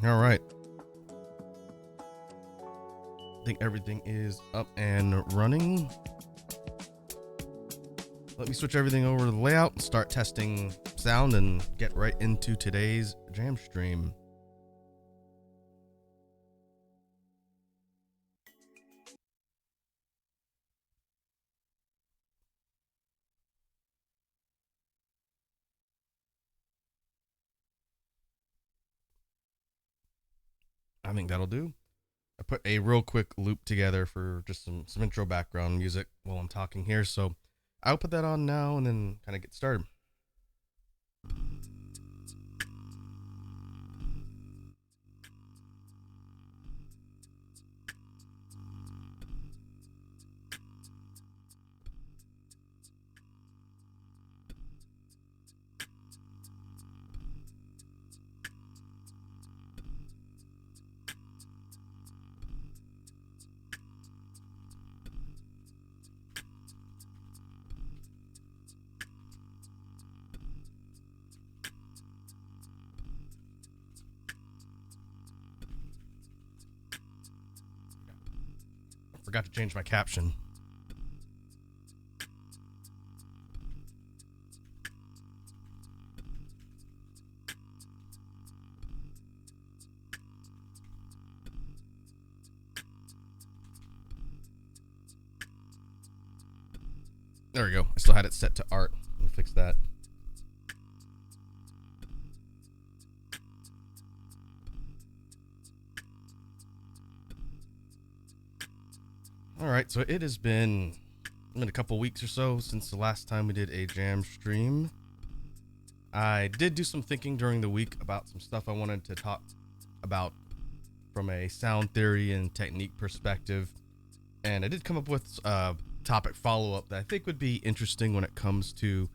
All right. I think everything is up and running. Let me switch everything over to the layout and start testing sound and get right into today's jam stream. I think that'll do. I put a real quick loop together for just some intro background music while I'm talking here. So I'll put that on now and then kind of get started. Forgot to change my caption. There we go. I still had it set to art. I'll fix that. All right, so it has been a couple weeks or so since the last time we did a jam stream. I did do some thinking during the week about some stuff I wanted to talk about from a sound theory and technique perspective, and I did come up with a topic follow-up that I think would be interesting when it comes to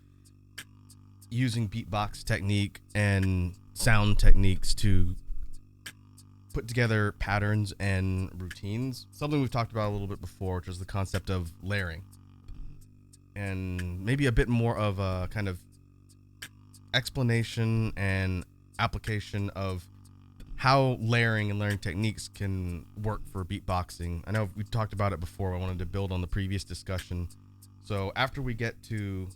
using beatbox technique and sound techniques to put together patterns and routines. Something we've talked about a little bit before, which is the concept of layering, and maybe a bit more of a kind of explanation and application of how layering and layering techniques can work for beatboxing. I know we talked about it before. I wanted to build on the previous discussion. So after we get through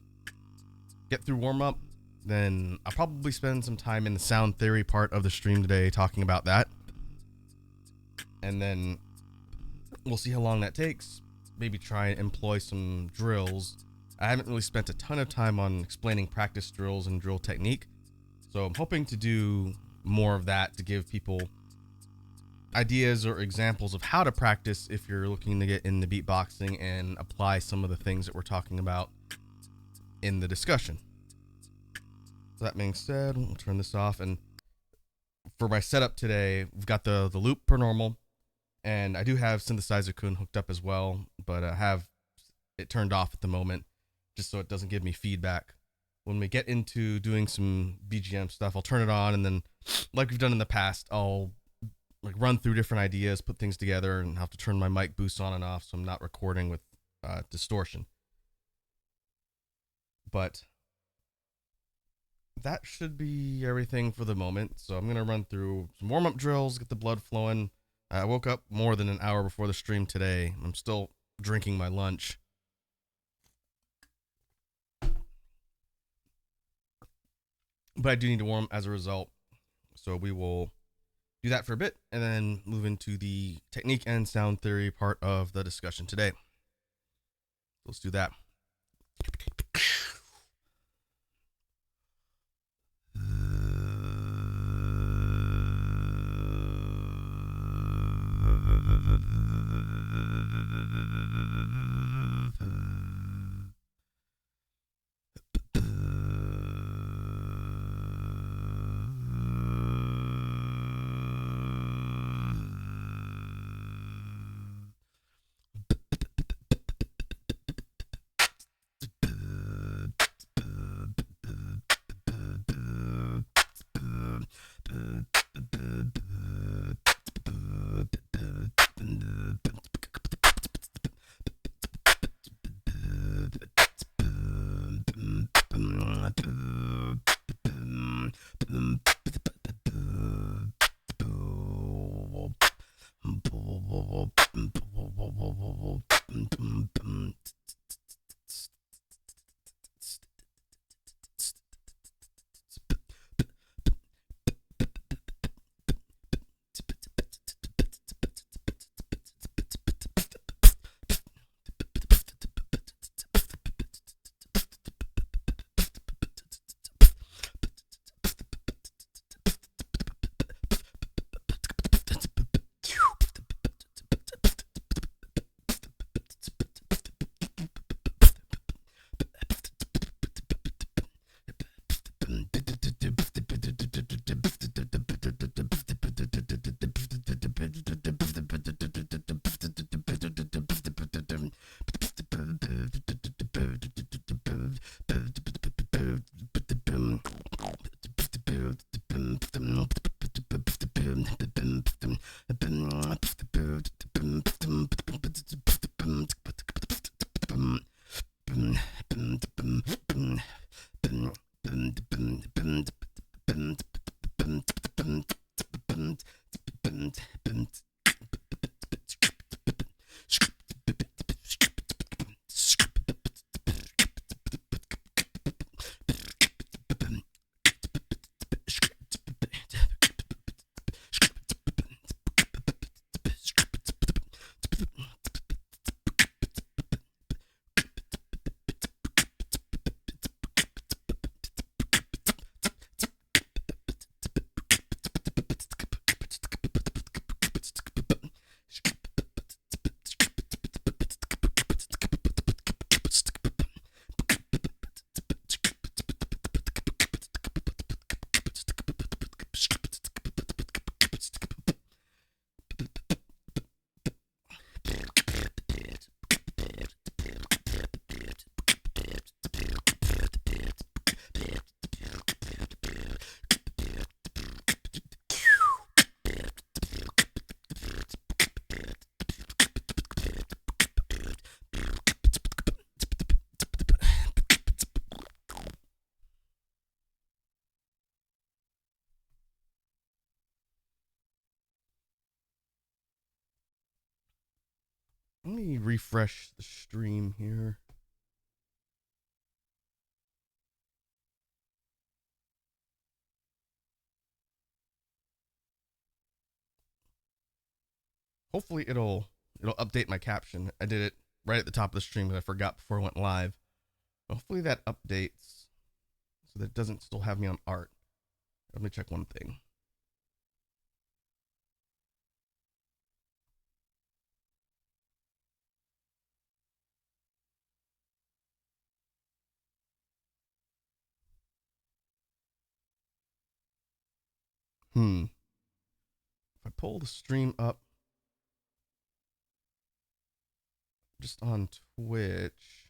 warm up, then I'll probably spend some time in the sound theory part of the stream today talking about that. And then we'll see how long that takes. Maybe try and employ some drills. I haven't really spent a ton of time on explaining practice drills and drill technique, so I'm hoping to do more of that to give people ideas or examples of how to practice if you're looking to get into beatboxing and apply some of the things that we're talking about in the discussion. So that being said, we'll turn this off, and for my setup today, we've got the loop per normal, and I do have Synthesizer Kun hooked up as well, but I have it turned off at the moment just so it doesn't give me feedback. When we get into doing some BGM stuff, I'll turn it on, and then like we've done in the past, I'll run through different ideas, put things together, and have to turn my mic boost on and off so I'm not recording with distortion. But that should be everything for the moment. So I'm going to run through some warm-up drills, get the blood flowing. I woke up more than an hour before the stream today. I'm still drinking my lunch. But I do need to warm as a result. So we will do that for a bit and then move into the technique and sound theory part of the discussion today. Let's do that. Let me refresh the stream here. Hopefully it'll update my caption. I did it right at the top of the stream, but I forgot before I went live. Hopefully that updates so that it doesn't still have me on art. Let me check one thing. If I pull the stream up just on Twitch,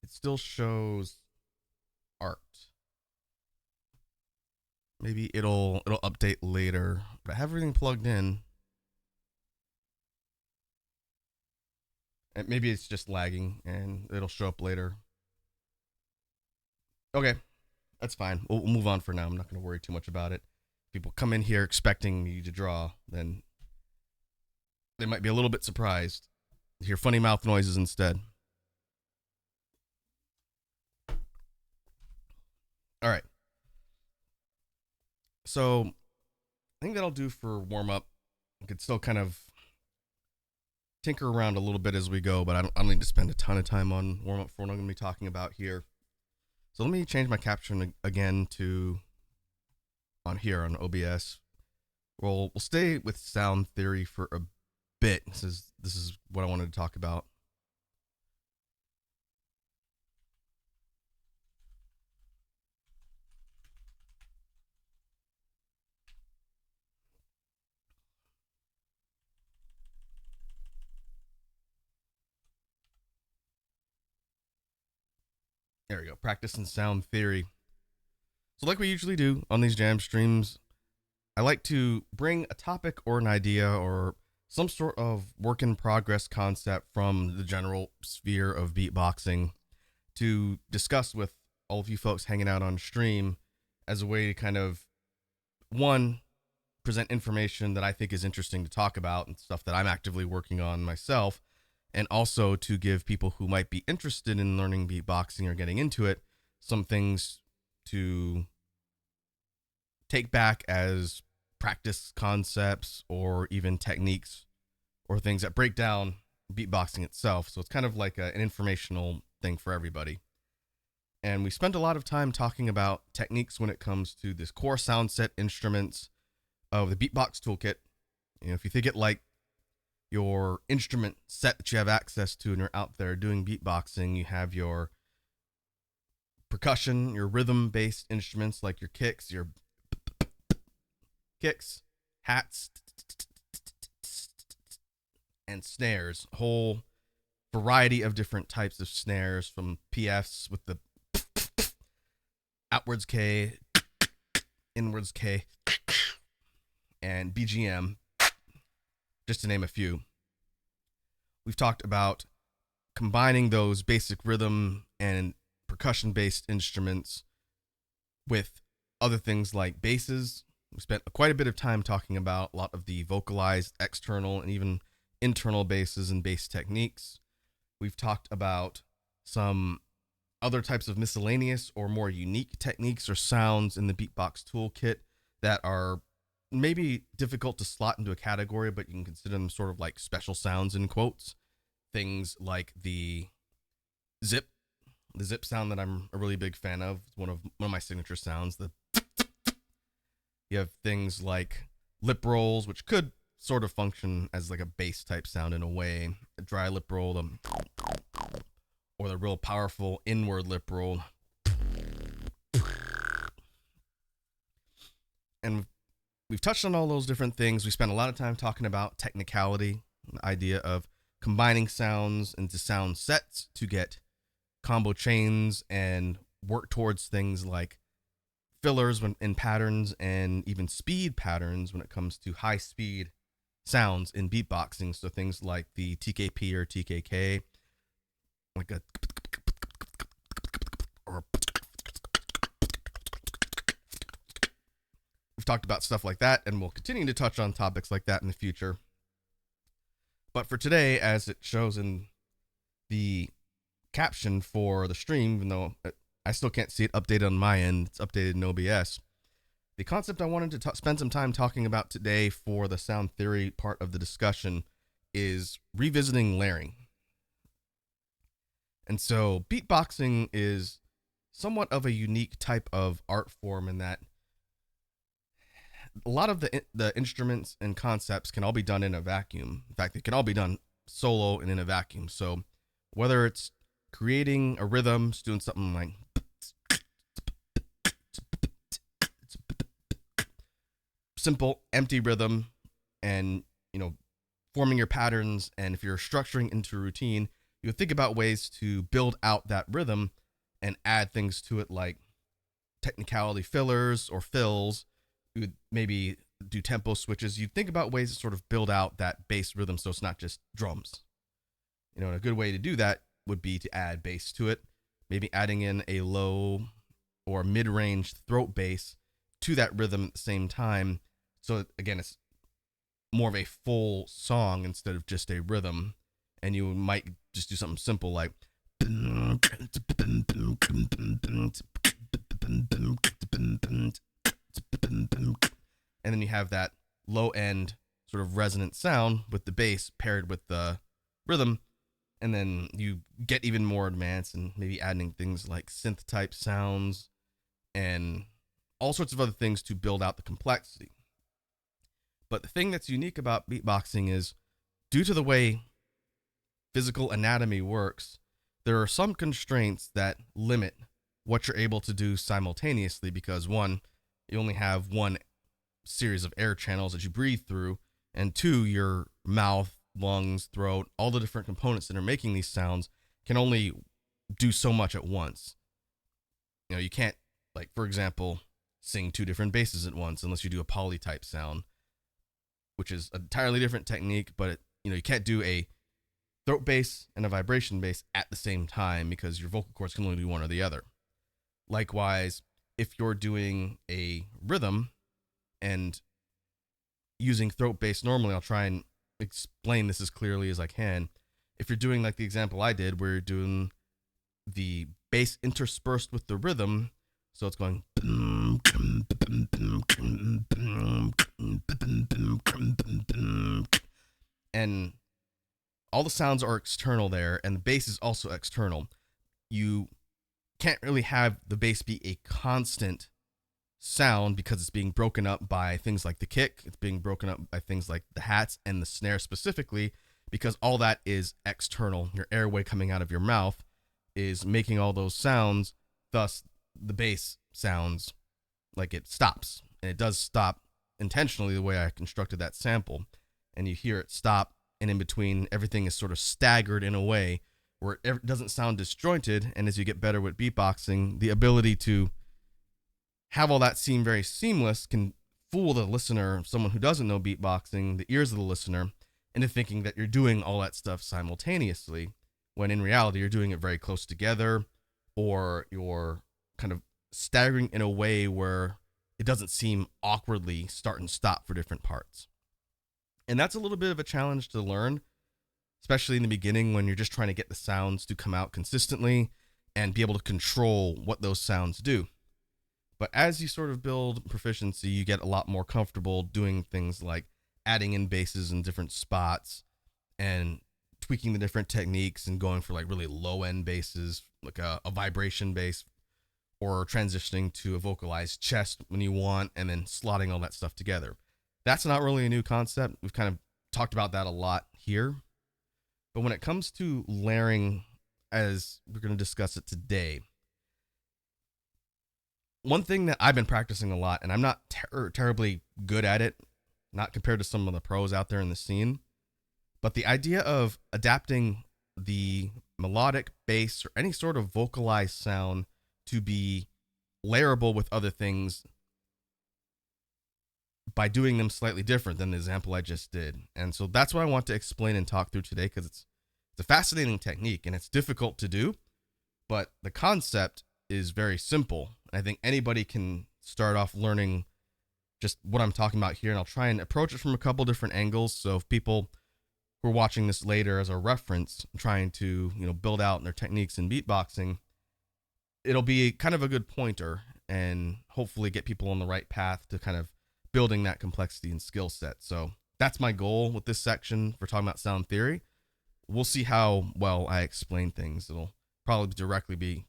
it still shows art. Maybe it'll update later, but I have everything plugged in. And maybe it's just lagging and it'll show up later. Okay, that's fine. We'll move on for now. I'm not going to worry too much about it. People come in here expecting me to draw, then they might be a little bit surprised to hear funny mouth noises instead. All right. So I think that'll do for warm up. I could still kind of tinker around a little bit as we go, but I don't need to spend a ton of time on warm up for what I'm going to be talking about here. So let me change my caption again to on here on OBS. We'll stay with sound theory for a bit. This is what I wanted to talk about. There we go. Practice and sound theory. So like we usually do on these jam streams, I like to bring a topic or an idea or some sort of work in progress concept from the general sphere of beatboxing to discuss with all of you folks hanging out on stream as a way to kind of, one, present information that I think is interesting to talk about and stuff that I'm actively working on myself, and also to give people who might be interested in learning beatboxing or getting into it some things to take back as practice concepts or even techniques or things that break down beatboxing itself. So it's kind of like an informational thing for everybody. And we spent a lot of time talking about techniques when it comes to this core sound set instruments of the Beatbox toolkit. You know, if you think it like your instrument set that you have access to and you're out there doing beatboxing, you have your percussion, your rhythm-based instruments like your kicks, hats, and snares. A whole variety of different types of snares, from PFs with the outwards K, inwards K, and BGM, just to name a few. We've talked about combining those basic rhythm and percussion-based instruments with other things like basses. We spent quite a bit of time talking about a lot of the vocalized external and even internal basses and bass techniques. We've talked about some other types of miscellaneous or more unique techniques or sounds in the Beatbox toolkit that are maybe difficult to slot into a category, but you can consider them sort of like special sounds in quotes. Things like the zip sound that I'm a really big fan of. It's one of my signature sounds. You have things like lip rolls, which could sort of function as like a bass type sound in a way. A dry lip roll, or the real powerful inward lip roll. And we've touched on all those different things. We spent a lot of time talking about technicality, the idea of combining sounds into sound sets to get combo chains and work towards things like fillers in patterns and even speed patterns when it comes to high speed sounds in beatboxing. So things like the TKP or TKK, like a or talked about stuff like that, and we'll continue to touch on topics like that in the future. But for today, as it shows in the caption for the stream, even though I still can't see it updated on my end, it's updated in OBS. The concept I wanted to spend some time talking about today for the sound theory part of the discussion is revisiting layering. And so beatboxing is somewhat of a unique type of art form in that a lot of the instruments and concepts can all be done in a vacuum. In fact, they can all be done solo and in a vacuum. So whether it's creating a rhythm, doing something like simple empty rhythm, and forming your patterns, and if you're structuring into a routine, you would think about ways to build out that rhythm and add things to it like technicality fillers or fills. You would maybe do tempo switches. You'd think about ways to sort of build out that bass rhythm so it's not just drums. And a good way to do that would be to add bass to it, maybe adding in a low or mid-range throat bass to that rhythm at the same time. So again, it's more of a full song instead of just a rhythm. And you might just do something simple like and then you have that low end sort of resonant sound with the bass paired with the rhythm. And then you get even more advanced and maybe adding things like synth type sounds and all sorts of other things to build out the complexity. But the thing that's unique about beatboxing is, due to the way physical anatomy works, there are some constraints that limit what you're able to do simultaneously, because one, you only have one series of air channels that you breathe through, and two, your mouth, lungs, throat, all the different components that are making these sounds can only do so much at once. You can't, like, for example, sing two different basses at once unless you do a polytype sound, which is an entirely different technique. But you can't do a throat bass and a vibration bass at the same time because your vocal cords can only do one or the other. Likewise, if you're doing a rhythm and using throat bass normally, I'll try and explain this as clearly as I can. If you're doing like the example I did, where you're doing the bass interspersed with the rhythm, so it's going, and all the sounds are external there, and the bass is also external. You can't really have the bass be a constant sound because it's being broken up by things like the kick. It's being broken up by things like the hats and the snare specifically, because all that is external. Your airway coming out of your mouth is making all those sounds. Thus, the bass sounds like it stops, and it does stop intentionally the way I constructed that sample. And you hear it stop, and in between, everything is sort of staggered in a way where it doesn't sound disjointed. And as you get better with beatboxing, the ability to have all that seem very seamless can fool the listener, someone who doesn't know beatboxing, the ears of the listener, into thinking that you're doing all that stuff simultaneously, when in reality you're doing it very close together, or you're kind of staggering in a way where it doesn't seem awkwardly start and stop for different parts. And that's a little bit of a challenge to learn, especially in the beginning when you're just trying to get the sounds to come out consistently and be able to control what those sounds do. But as you sort of build proficiency, you get a lot more comfortable doing things like adding in basses in different spots and tweaking the different techniques and going for like really low end basses, like a vibration bass, or transitioning to a vocalized chest when you want, and then slotting all that stuff together. That's not really a new concept. We've kind of talked about that a lot here. But when it comes to layering, as we're going to discuss it today, one thing that I've been practicing a lot, and I'm not terribly good at it, not compared to some of the pros out there in the scene, but the idea of adapting the melodic bass or any sort of vocalized sound to be layerable with other things by doing them slightly different than the example I just did. And so that's what I want to explain and talk through today, because it's a fascinating technique and it's difficult to do, but the concept is very simple. I think anybody can start off learning just what I'm talking about here, and I'll try and approach it from a couple different angles. So if people who are watching this later as a reference, trying to build out their techniques in beatboxing, it'll be kind of a good pointer and hopefully get people on the right path to kind of building that complexity and skill set. So that's my goal with this section for talking about sound theory. We'll see how well I explain things. It'll probably directly be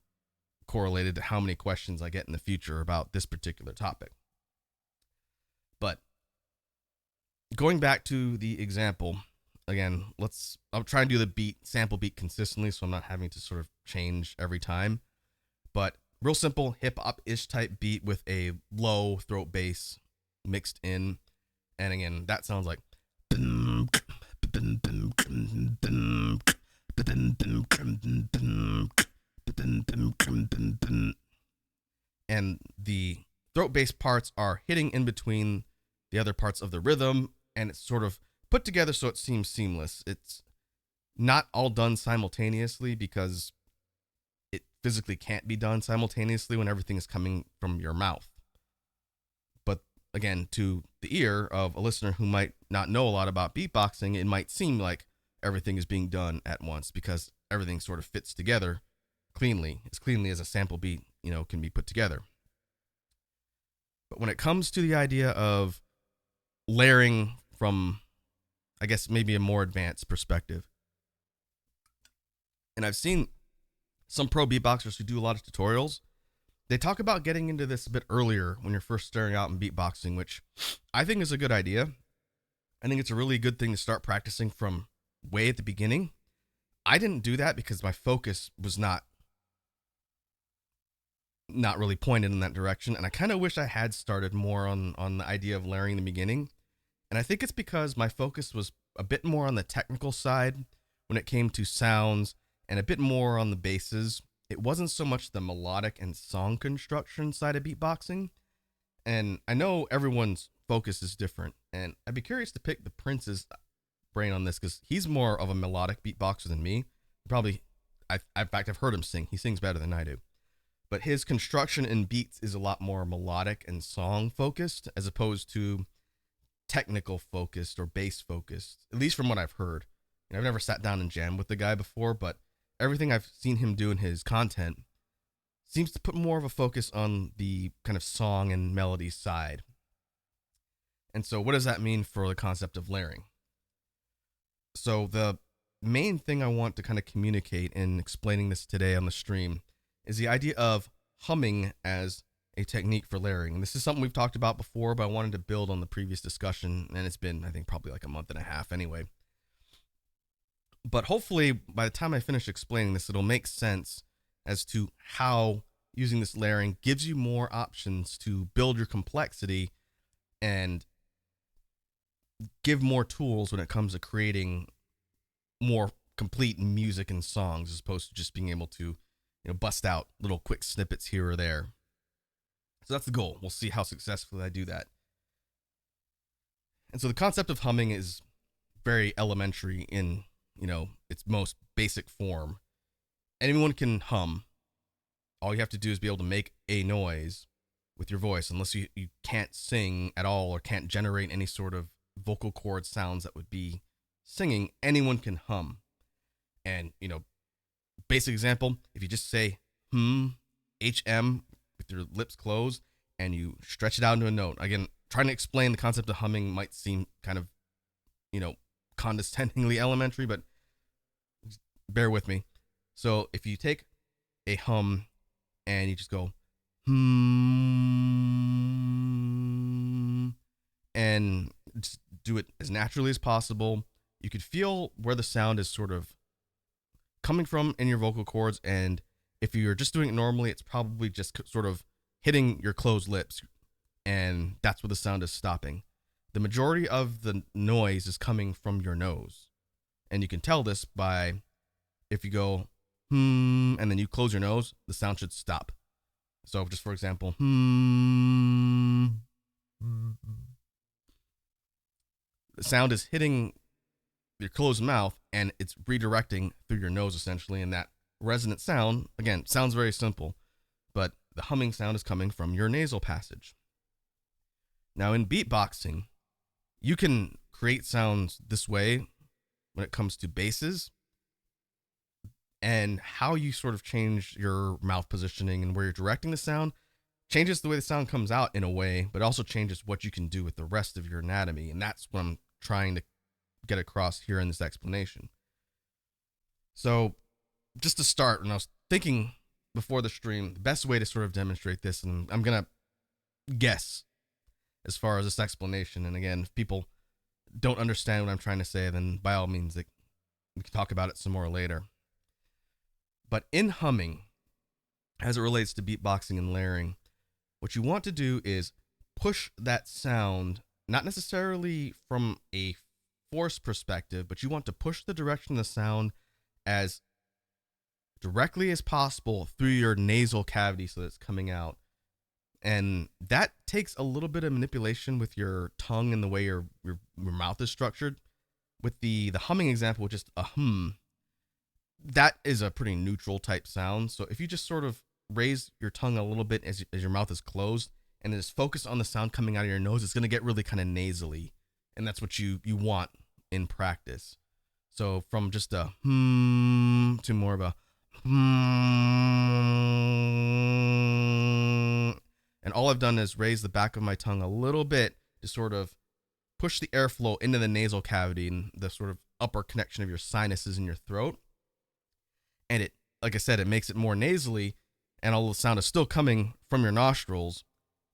correlated to how many questions I get in the future about this particular topic. But going back to the example, again, I'll try and do the sample beat consistently so I'm not having to sort of change every time. But real simple hip-hop-ish type beat with a low throat bass mixed in. And again, that sounds like. And the throat bass parts are hitting in between the other parts of the rhythm, and it's sort of put together so it seems seamless. It's not all done simultaneously because it physically can't be done simultaneously when everything is coming from your mouth. But again, to the ear of a listener who might not know a lot about beatboxing, it might seem like everything is being done at once because everything sort of fits together cleanly as a sample beat, can be put together. But when it comes to the idea of layering from, I guess, maybe a more advanced perspective, and I've seen some pro beatboxers who do a lot of tutorials, they talk about getting into this a bit earlier when you're first starting out in beatboxing, which I think is a good idea. I think it's a really good thing to start practicing from way at the beginning. I didn't do that because my focus was not really pointed in that direction, and I kind of wish I had started more on the idea of layering in the beginning. And I think it's because my focus was a bit more on the technical side when it came to sounds and a bit more on the basses. It wasn't so much the melodic and song construction side of beatboxing. And I know everyone's focus is different, and I'd be curious to pick the Prince's brain on this because he's more of a melodic beatboxer than me. Probably, in fact, I've heard him sing. He sings better than I do. But his construction in beats is a lot more melodic and song focused as opposed to technical focused or bass focused, at least from what I've heard. I've never sat down and jammed with the guy before, but everything I've seen him do in his content seems to put more of a focus on the kind of song and melody side. And so what does that mean for the concept of layering? So the main thing I want to kind of communicate in explaining this today on the stream is the idea of humming as a technique for layering. And this is something we've talked about before, but I wanted to build on the previous discussion, and it's been, I think, probably like a month and a half anyway. But hopefully, by the time I finish explaining this, it'll make sense as to how using this layering gives you more options to build your complexity and give more tools when it comes to creating more complete music and songs as opposed to just being able to bust out little quick snippets here or there. So that's the goal. We'll see how successfully I do that. And so the concept of humming is very elementary in, its most basic form. Anyone can hum. All you have to do is be able to make a noise with your voice, unless you can't sing at all or can't generate any sort of vocal cord sounds that would be singing. Anyone can hum. And, basic example, if you just say HM with your lips closed and you stretch it out into a note. Again, trying to explain the concept of humming might seem kind of, condescendingly elementary, but bear with me. So if you take a hum and you just go and just do it as naturally as possible, you could feel where the sound is sort of coming from in your vocal cords, and if you're just doing it normally, it's probably just sort of hitting your closed lips, and that's where the sound is stopping. The majority of the noise is coming from your nose, and you can tell this by if you go and then you close your nose, the sound should stop. So just for example, the sound is hitting your closed mouth and it's redirecting through your nose essentially, and that resonant sound, again, sounds very simple, but the humming sound is coming from your nasal passage. Now in beatboxing, you can create sounds this way when it comes to basses, and how you sort of change your mouth positioning and where you're directing the sound changes the way the sound comes out in a way, but also changes what you can do with the rest of your anatomy. And that's what I'm trying to get across here in this explanation. So just to start, when I was thinking before the stream, the best way to sort of demonstrate this, and I'm going to guess as far as this explanation. And again, if people don't understand what I'm trying to say, then by all means, we can talk about it some more later. But in humming, as it relates to beatboxing and layering, what you want to do is push that sound, not necessarily from a force perspective, but you want to push the direction of the sound as directly as possible through your nasal cavity so that it's coming out. And that takes a little bit of manipulation with your tongue and the way your mouth is structured. With the humming example, just a hum, that is a pretty neutral type sound. So if you just sort of raise your tongue a little bit as your mouth is closed and just focus on the sound coming out of your nose, it's going to get really kind of nasally. And that's what you want in practice. So from just a hmm to more of a hmm. And all I've done is raise the back of my tongue a little bit to sort of push the airflow into the nasal cavity and the sort of upper connection of your sinuses in your throat. And it, like I said, it makes it more nasally, and all the sound is still coming from your nostrils,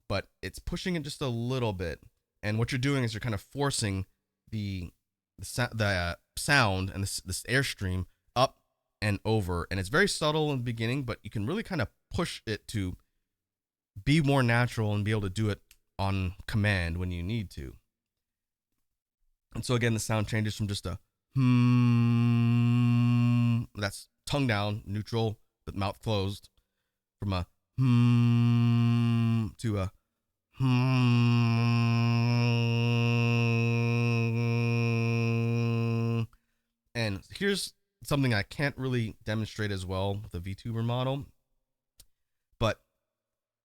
but it's pushing it just a little bit. And what you're doing is you're kind of forcing the sound and this airstream up and over. And it's very subtle in the beginning, but you can really kind of push it to be more natural and be able to do it on command when you need to. And so again, the sound changes from just a hmm, that's tongue down, neutral, with mouth closed, from a hmm to a hmm. And here's something I can't really demonstrate as well with the VTuber model, but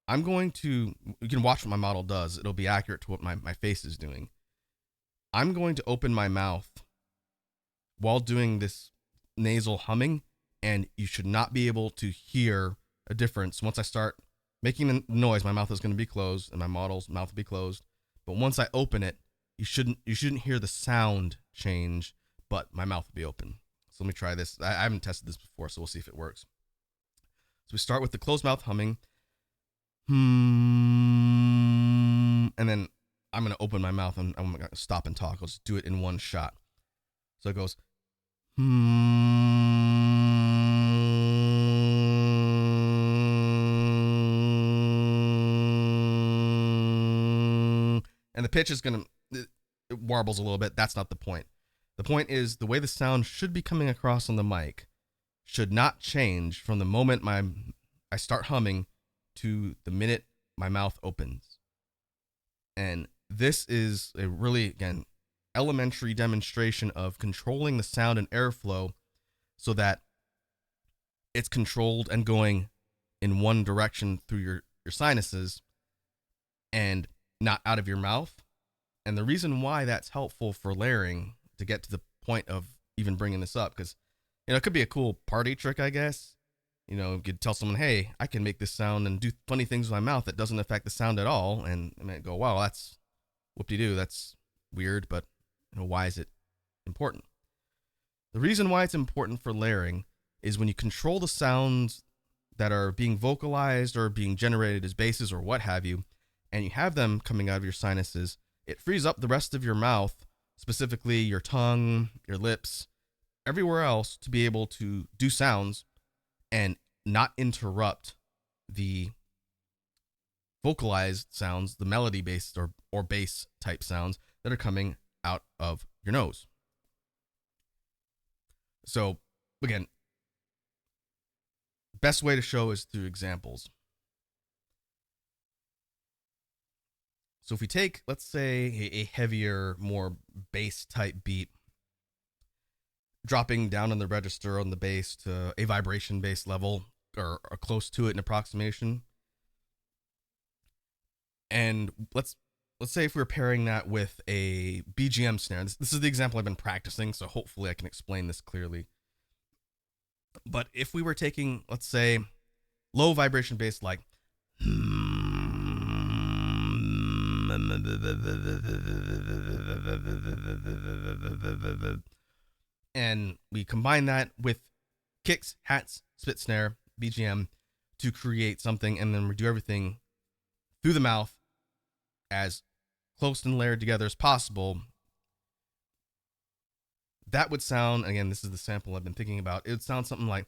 I'm going to, you can watch what my model does. It'll be accurate to what my face is doing. I'm going to open my mouth while doing this nasal humming, and you should not be able to hear a difference. Once I start making the noise, my mouth is going to be closed and my model's mouth will be closed. But once I open it, you shouldn't hear the sound change, but my mouth will be open. So let me try this. I haven't tested this before, so we'll see if it works. So we start with the closed mouth humming. And then I'm going to open my mouth and I'm going to stop and talk. I'll just do it in one shot. So it goes and the pitch is going to, it warbles a little bit. That's not the point. The point is the way the sound should be coming across on the mic should not change from the moment I start humming to the minute my mouth opens. And this is a really, again, elementary demonstration of controlling the sound and airflow so that it's controlled and going in one direction through your sinuses and not out of your mouth. And the reason why that's helpful for layering, to get to the point of even bringing this up, because, you know, it could be a cool party trick, I guess. You know, you could tell someone, hey, I can make this sound and do funny things with my mouth that doesn't affect the sound at all. And they might go, wow, that's whoop-de-doo. That's weird, but you know, why is it important? The reason why it's important for layering is when you control the sounds that are being vocalized or being generated as basses or what have you, and you have them coming out of your sinuses, it frees up the rest of your mouth, specifically your tongue, your lips, everywhere else, to be able to do sounds and not interrupt the vocalized sounds, the melody-based or bass type sounds that are coming out of your nose. So again, best way to show is through examples. So if we take, let's say, a heavier, more bass type beat, dropping down on the register on the bass to a vibration bass level or close to it in approximation. And let's let's say if we were pairing that with a BGM snare. This is the example I've been practicing, so hopefully I can explain this clearly. But if we were taking, let's say, low vibration bass like and we combine that with kicks, hats, spit snare, BGM to create something, and then we do everything through the mouth as close and layered together as possible. That would sound, again, this is the sample I've been thinking about, it would sound something like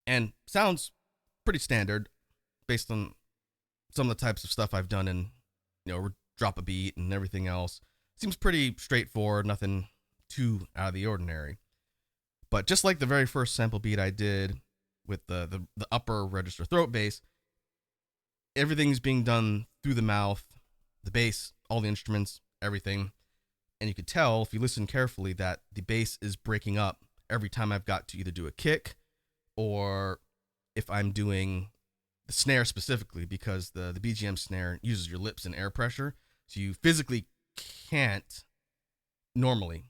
and sounds pretty standard based on some of the types of stuff I've done in, drop a beat and everything else. Seems pretty straightforward, nothing too out of the ordinary. But just like the very first sample beat I did with the upper register throat bass, everything's being done through the mouth, the bass, all the instruments, everything. And you could tell if you listen carefully that the bass is breaking up every time I've got to either do a kick or if I'm doing the snare specifically, because the BGM snare uses your lips and air pressure. So you physically can't normally,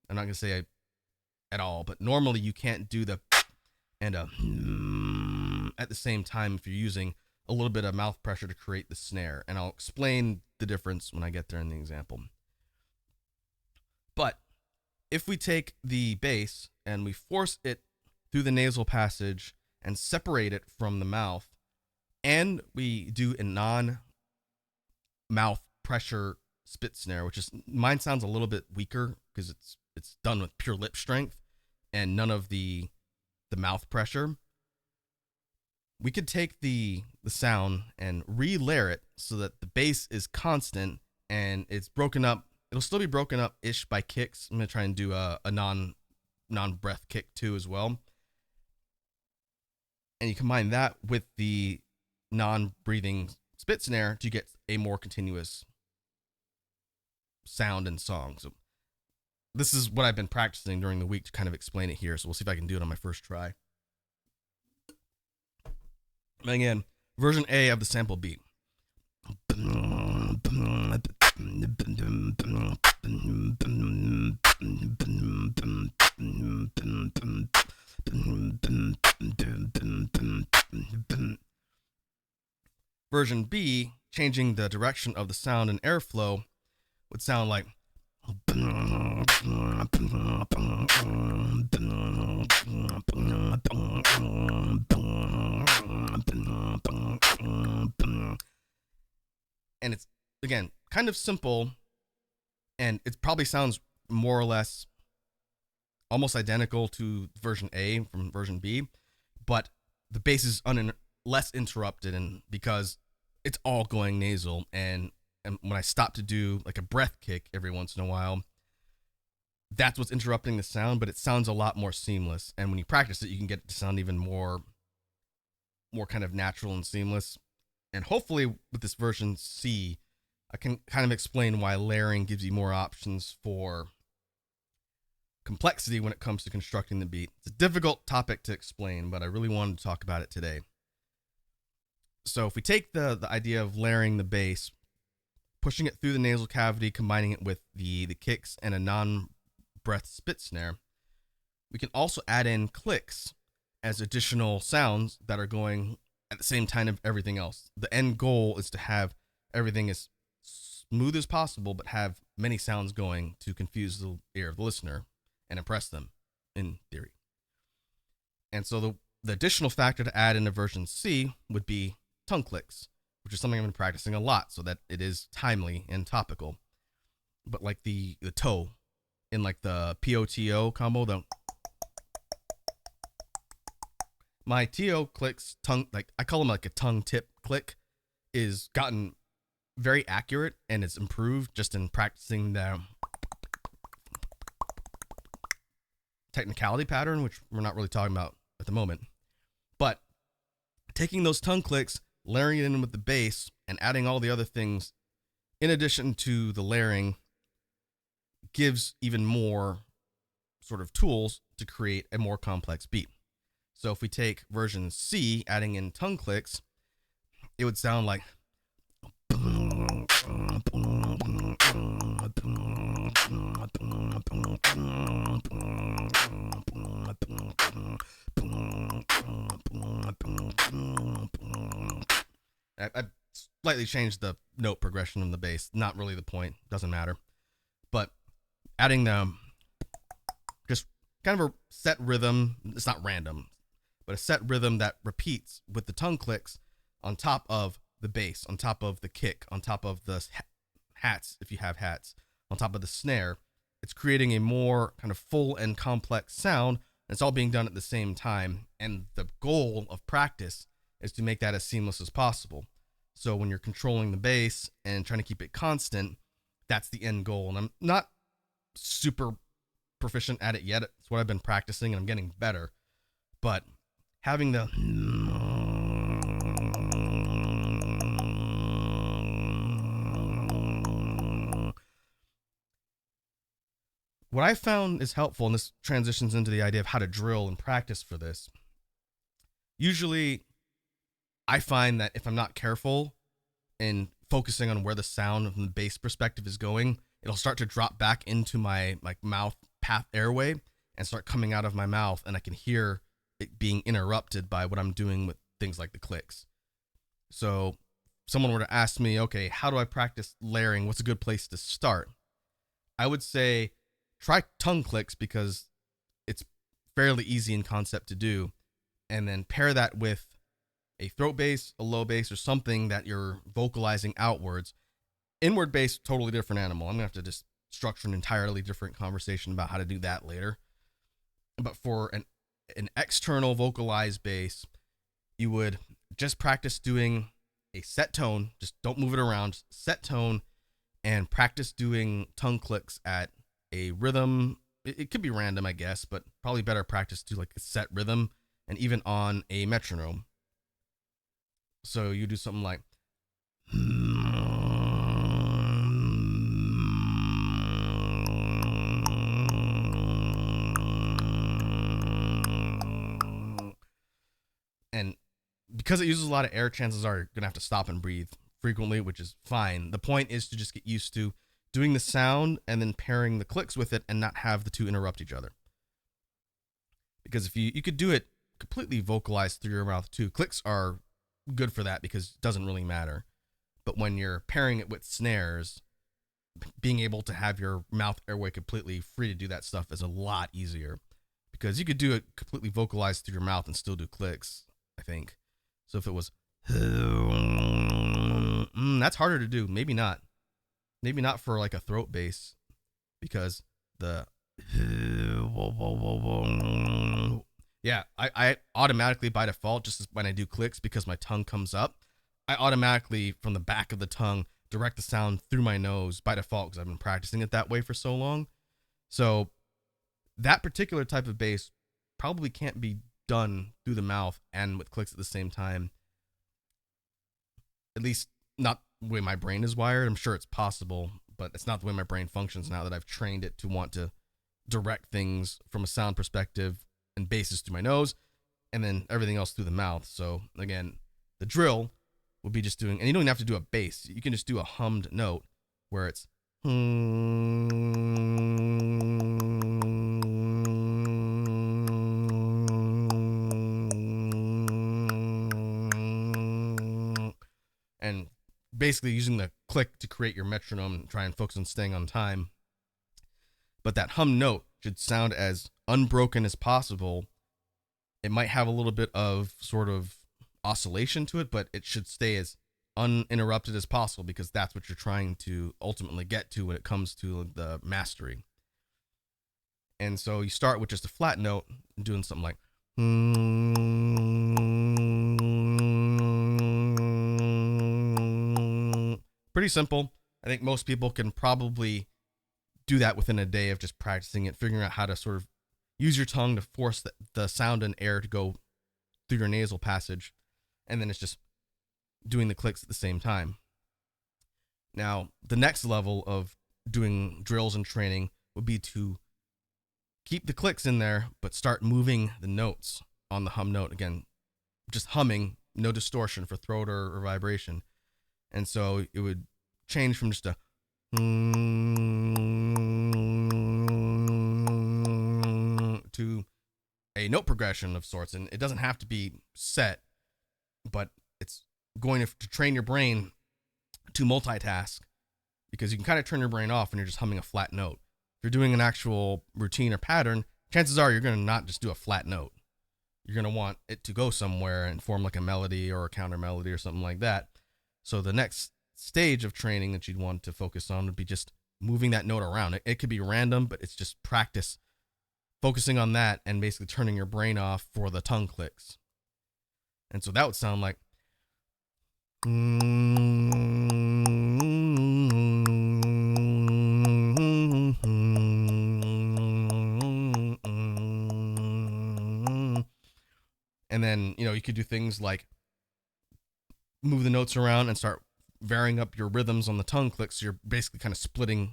I'm not going to say at all, but normally you can't do the and at the same time if you're using a little bit of mouth pressure to create the snare. And I'll explain the difference when I get there in the example. But if we take the bass and we force it through the nasal passage and separate it from the mouth, and we do a non-mouth pressure spit snare, which is, mine sounds a little bit weaker because it's done with pure lip strength and none of the mouth pressure. We could take the sound and re-layer it so that the bass is constant and it's broken up. It'll still be broken up ish by kicks. I'm gonna try and do a non-breath kick too as well. And you combine that with the non-breathing spit snare to get a more continuous sound and song. So this is what I've been practicing during the week to kind of explain it here. So we'll see if I can do it on my first try. And again, version A of the sample beat. Version B, changing the direction of the sound and airflow, would sound like and it's, again, kind of simple, and it probably sounds more or less almost identical to version A from version B, but the bass is less interrupted, and because it's all going nasal, and when I stop to do like a breath kick every once in a while, that's what's interrupting the sound, but it sounds a lot more seamless. And when you practice it, you can get it to sound even more kind of natural and seamless. And hopefully with this version C, I can kind of explain why layering gives you more options for complexity when it comes to constructing the beat. It's a difficult topic to explain, but I really wanted to talk about it today. So if we take the idea of layering the bass, pushing it through the nasal cavity, combining it with the kicks and a non-breath spit snare, we can also add in clicks as additional sounds that are going at the same time of everything else. The end goal is to have everything as smooth as possible, but have many sounds going to confuse the ear of the listener and impress them, in theory. And so the additional factor to add into version C would be tongue clicks, which is something I've been practicing a lot so that it is timely and topical. But like the toe in like the POTO combo, my TO clicks, tongue, like I call them like a tongue tip click, is gotten very accurate, and it's improved just in practicing the technicality pattern, which we're not really talking about at the moment. But taking those tongue clicks, layering it in with the bass, and adding all the other things in addition to the layering, gives even more sort of tools to create a more complex beat. So if we take version C, adding in tongue clicks, it would sound like I slightly changed the note progression of the bass. Not really the point. Doesn't matter. But adding the just kind of a set rhythm. It's not random, but a set rhythm that repeats with the tongue clicks on top of the bass, on top of the kick, on top of the hats, if you have hats, on top of the snare. It's creating a more kind of full and complex sound. And it's all being done at the same time. And the goal of practice is to make that as seamless as possible. So when you're controlling the bass and trying to keep it constant, that's the end goal. And I'm not super proficient at it yet. It's what I've been practicing and I'm getting better. But having the what I found is helpful, and this transitions into the idea of how to drill and practice for this. Usually, I find that if I'm not careful in focusing on where the sound from the bass perspective is going, it'll start to drop back into my mouth path airway and start coming out of my mouth, and I can hear it being interrupted by what I'm doing with things like the clicks. So if someone were to ask me, okay, how do I practice layering? What's a good place to start? I would say try tongue clicks because it's fairly easy in concept to do, and then pair that with a throat bass, a low bass, or something that you're vocalizing outwards. Inward bass, totally different animal. I'm gonna have to just structure an entirely different conversation about how to do that later. But for an external vocalized bass, you would just practice doing a set tone. Just don't move it around. Set tone, and practice doing tongue clicks at a rhythm. It could be random, I guess, but probably better practice to like a set rhythm, and even on a metronome. So you do something like and because it uses a lot of air, chances are you're gonna have to stop and breathe frequently, which is fine. The point is to just get used to doing the sound and then pairing the clicks with it and not have the two interrupt each other. Because if you could do it completely vocalized through your mouth too. Clicks are good for that because it doesn't really matter. But when you're pairing it with snares, being able to have your mouth airway completely free to do that stuff is a lot easier, because you could do it completely vocalized through your mouth and still do clicks, I think. So if it was that's harder to do. Maybe not for like a throat bass, because the yeah, I automatically by default, just when I do clicks, because my tongue comes up, I automatically from the back of the tongue direct the sound through my nose by default, because I've been practicing it that way for so long. So that particular type of bass probably can't be done through the mouth and with clicks at the same time. At least not the way my brain is wired. I'm sure it's possible, but it's not the way my brain functions now that I've trained it to want to direct things from a sound perspective and basses through my nose and then everything else through the mouth. So again, the drill would be just doing, and you don't even have to do a bass. You can just do a hummed note where it's and basically using the click to create your metronome and try and focus on staying on time. But that hum note should sound as unbroken as possible. It might have a little bit of sort of oscillation to it, but it should stay as uninterrupted as possible, because that's what you're trying to ultimately get to when it comes to the mastery. And so you start with just a flat note and doing something like pretty simple. I think most people can probably do that within a day of just practicing it, figuring out how to sort of use your tongue to force the sound and air to go through your nasal passage. And then it's just doing the clicks at the same time. Now, the next level of doing drills and training would be to keep the clicks in there, but start moving the notes on the hum note. Again, just humming, no distortion for throat or vibration. And so it would change from just a to a note progression of sorts. And it doesn't have to be set, but it's going to train your brain to multitask, because you can kind of turn your brain off when you're just humming a flat note. If you're doing an actual routine or pattern, chances are you're going to not just do a flat note. You're going to want it to go somewhere and form like a melody or a counter melody or something like that. So the next stage of training that you'd want to focus on would be just moving that note around. It could be random, but it's just practice focusing on that and basically turning your brain off for the tongue clicks. And so that would sound like and then, you could do things like move the notes around and start varying up your rhythms on the tongue clicks. So you're basically kind of splitting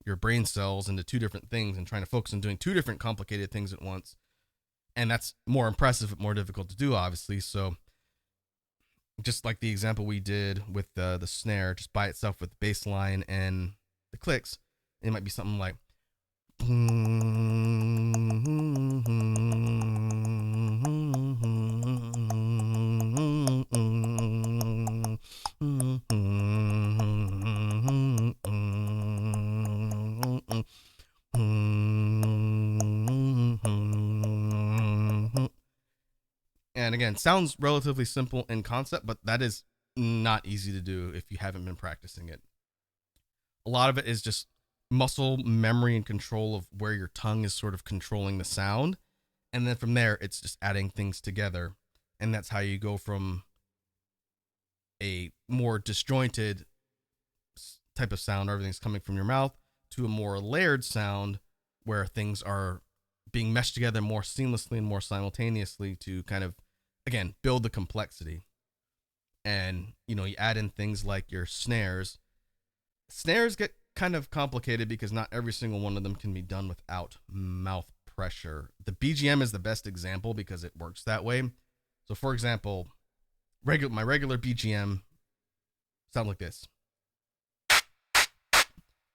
your brain cells into two different things and trying to focus on doing two different complicated things at once. And that's more impressive, but more difficult to do, obviously. So just like the example we did with the snare, just by itself with the bass line and the clicks, it might be something like and again, sounds relatively simple in concept, but that is not easy to do if you haven't been practicing it. A lot of it is just muscle memory and control of where your tongue is sort of controlling the sound. And then from there, it's just adding things together. And that's how you go from a more disjointed type of sound, everything's coming from your mouth, to a more layered sound where things are being meshed together more seamlessly and more simultaneously to kind of, again, build the complexity. And, you add in things like your snares. Snares get kind of complicated because not every single one of them can be done without mouth pressure. The BGM is the best example because it works that way. So, for example, my regular BGM sound like this.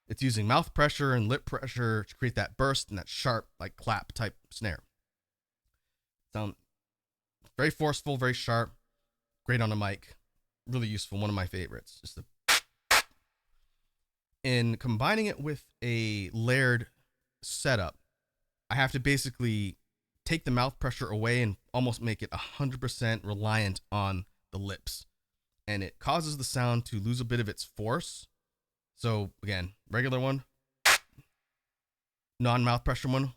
It's using mouth pressure and lip pressure to create that burst and that sharp, like clap type snare. Sound very forceful, very sharp, great on a mic, really useful, one of my favorites. Just in combining it with a layered setup, I have to basically take the mouth pressure away and almost make it 100% reliant on the lips. And it causes the sound to lose a bit of its force. So again, regular one, non-mouth pressure one.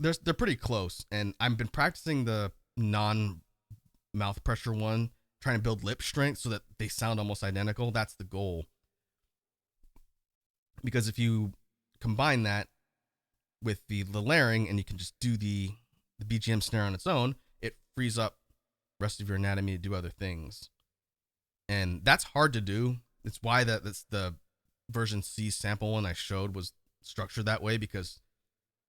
They're pretty close, and I've been practicing the non-mouth pressure one, trying to build lip strength so that they sound almost identical. That's the goal. Because if you combine that with the layering and you can just do the BGM snare on its own, it frees up the rest of your anatomy to do other things. And that's hard to do. It's why that's the version C sample one I showed was structured that way, because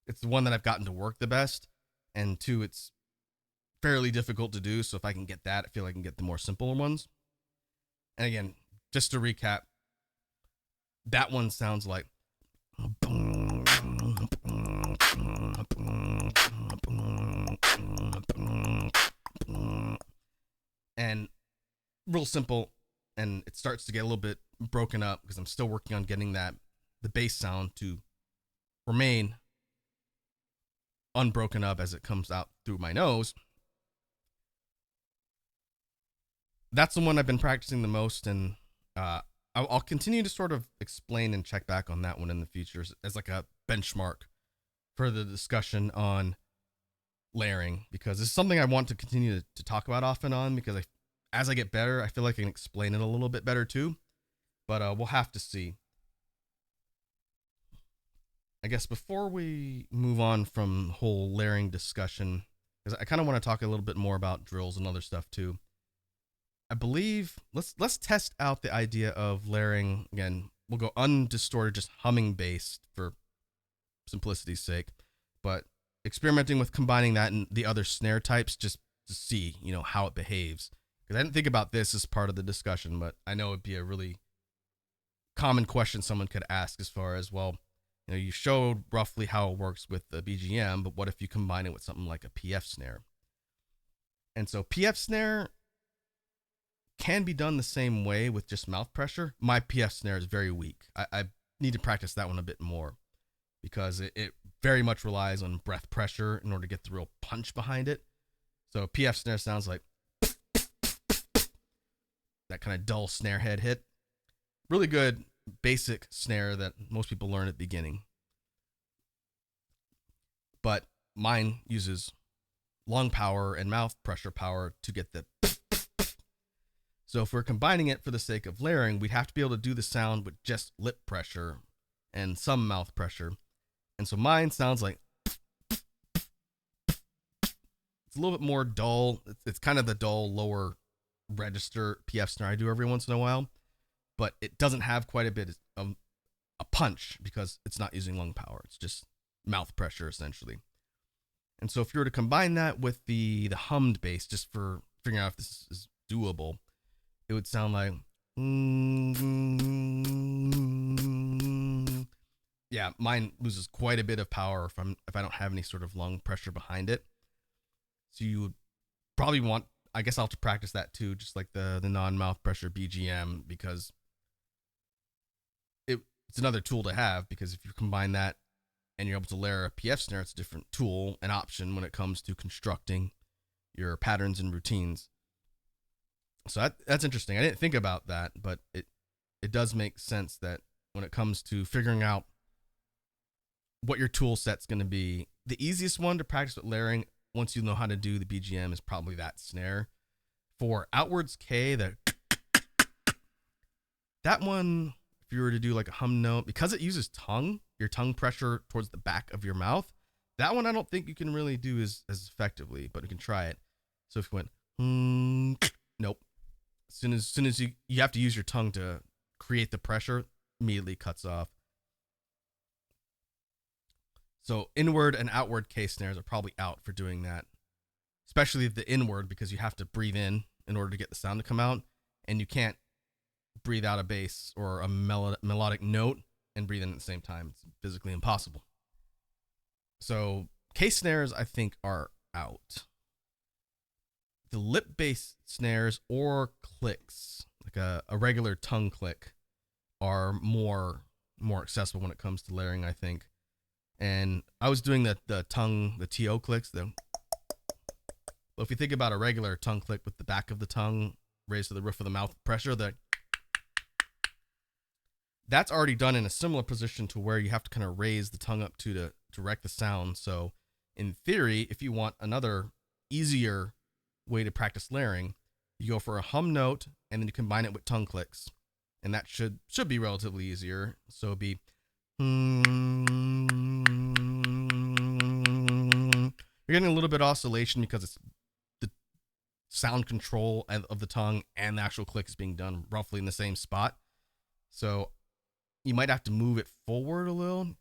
it's the one that I've gotten to work the best. And two, it's fairly difficult to do. So if I can get that, I feel I can get the more simpler ones. And again, just to recap, that one sounds like and real simple, and it starts to get a little bit broken up because I'm still working on getting the bass sound to remain unbroken up as it comes out through my nose. That's the one I've been practicing the most, and I'll continue to sort of explain and check back on that one in the future as like a benchmark for the discussion on layering, because it's something I want to continue to talk about off and on, because as I get better, I feel like I can explain it a little bit better too, but we'll have to see. I guess before we move on from the whole layering discussion, because I kind of want to talk a little bit more about drills and other stuff too. I believe let's test out the idea of layering again. We'll go undistorted, just humming bass for simplicity's sake, but experimenting with combining that and the other snare types just to see, how it behaves. Because I didn't think about this as part of the discussion, but I know it'd be a really common question someone could ask as far as, well, you showed roughly how it works with the BGM, but what if you combine it with something like a PF snare? And so PF snare can be done the same way with just mouth pressure. My PF snare is very weak. I need to practice that one a bit more because it very much relies on breath pressure in order to get the real punch behind it. So PF snare sounds like that kind of dull snare head hit. Really good basic snare that most people learn at the beginning. But mine uses lung power and mouth pressure power to get the. So if we're combining it for the sake of layering, we'd have to be able to do the sound with just lip pressure and some mouth pressure. And so mine sounds like it's a little bit more dull. It's kind of the dull lower register PF snare I do every once in a while, but it doesn't have quite a bit of a punch because it's not using lung power. It's just mouth pressure essentially. And so if you were to combine that with the hummed bass, just for figuring out if this is doable, it would sound like, yeah, mine loses quite a bit of power if I don't have any sort of lung pressure behind it. So you would probably want, I guess I'll have to practice that too, just like the non-mouth pressure BGM, because it's another tool to have, because if you combine that and you're able to layer a PF snare, it's a different tool, an option when it comes to constructing your patterns and routines. So that's interesting. I didn't think about that, but it does make sense that when it comes to figuring out what your tool set's going to be, the easiest one to practice with layering, once you know how to do the BGM, is probably that snare. For outwards K, that one, if you were to do like a hum note, because it uses your tongue pressure towards the back of your mouth, that one I don't think you can really do as effectively, but you can try it. So if you went, nope. As soon as you have to use your tongue to create the pressure, immediately cuts off. So inward and outward K snares are probably out for doing that, especially the inward, because you have to breathe in order to get the sound to come out, and you can't breathe out a bass or a melodic note and breathe in at the same time. It's physically impossible. So K snares, I think, are out. The lip bass snares or clicks, like a regular tongue click, are more accessible when it comes to layering, I think. And I was doing the TO clicks, but if you think about a regular tongue click with the back of the tongue raised to the roof of the mouth pressure, that's already done in a similar position to where you have to kind of raise the tongue up to direct the sound. So in theory, if you want another easier way to practice layering, you go for a hum note and then you combine it with tongue clicks, and that should be relatively easier. So it'd be you're getting a little bit of oscillation because it's the sound control of the tongue and the actual click is being done roughly in the same spot. So you might have to move it forward a little.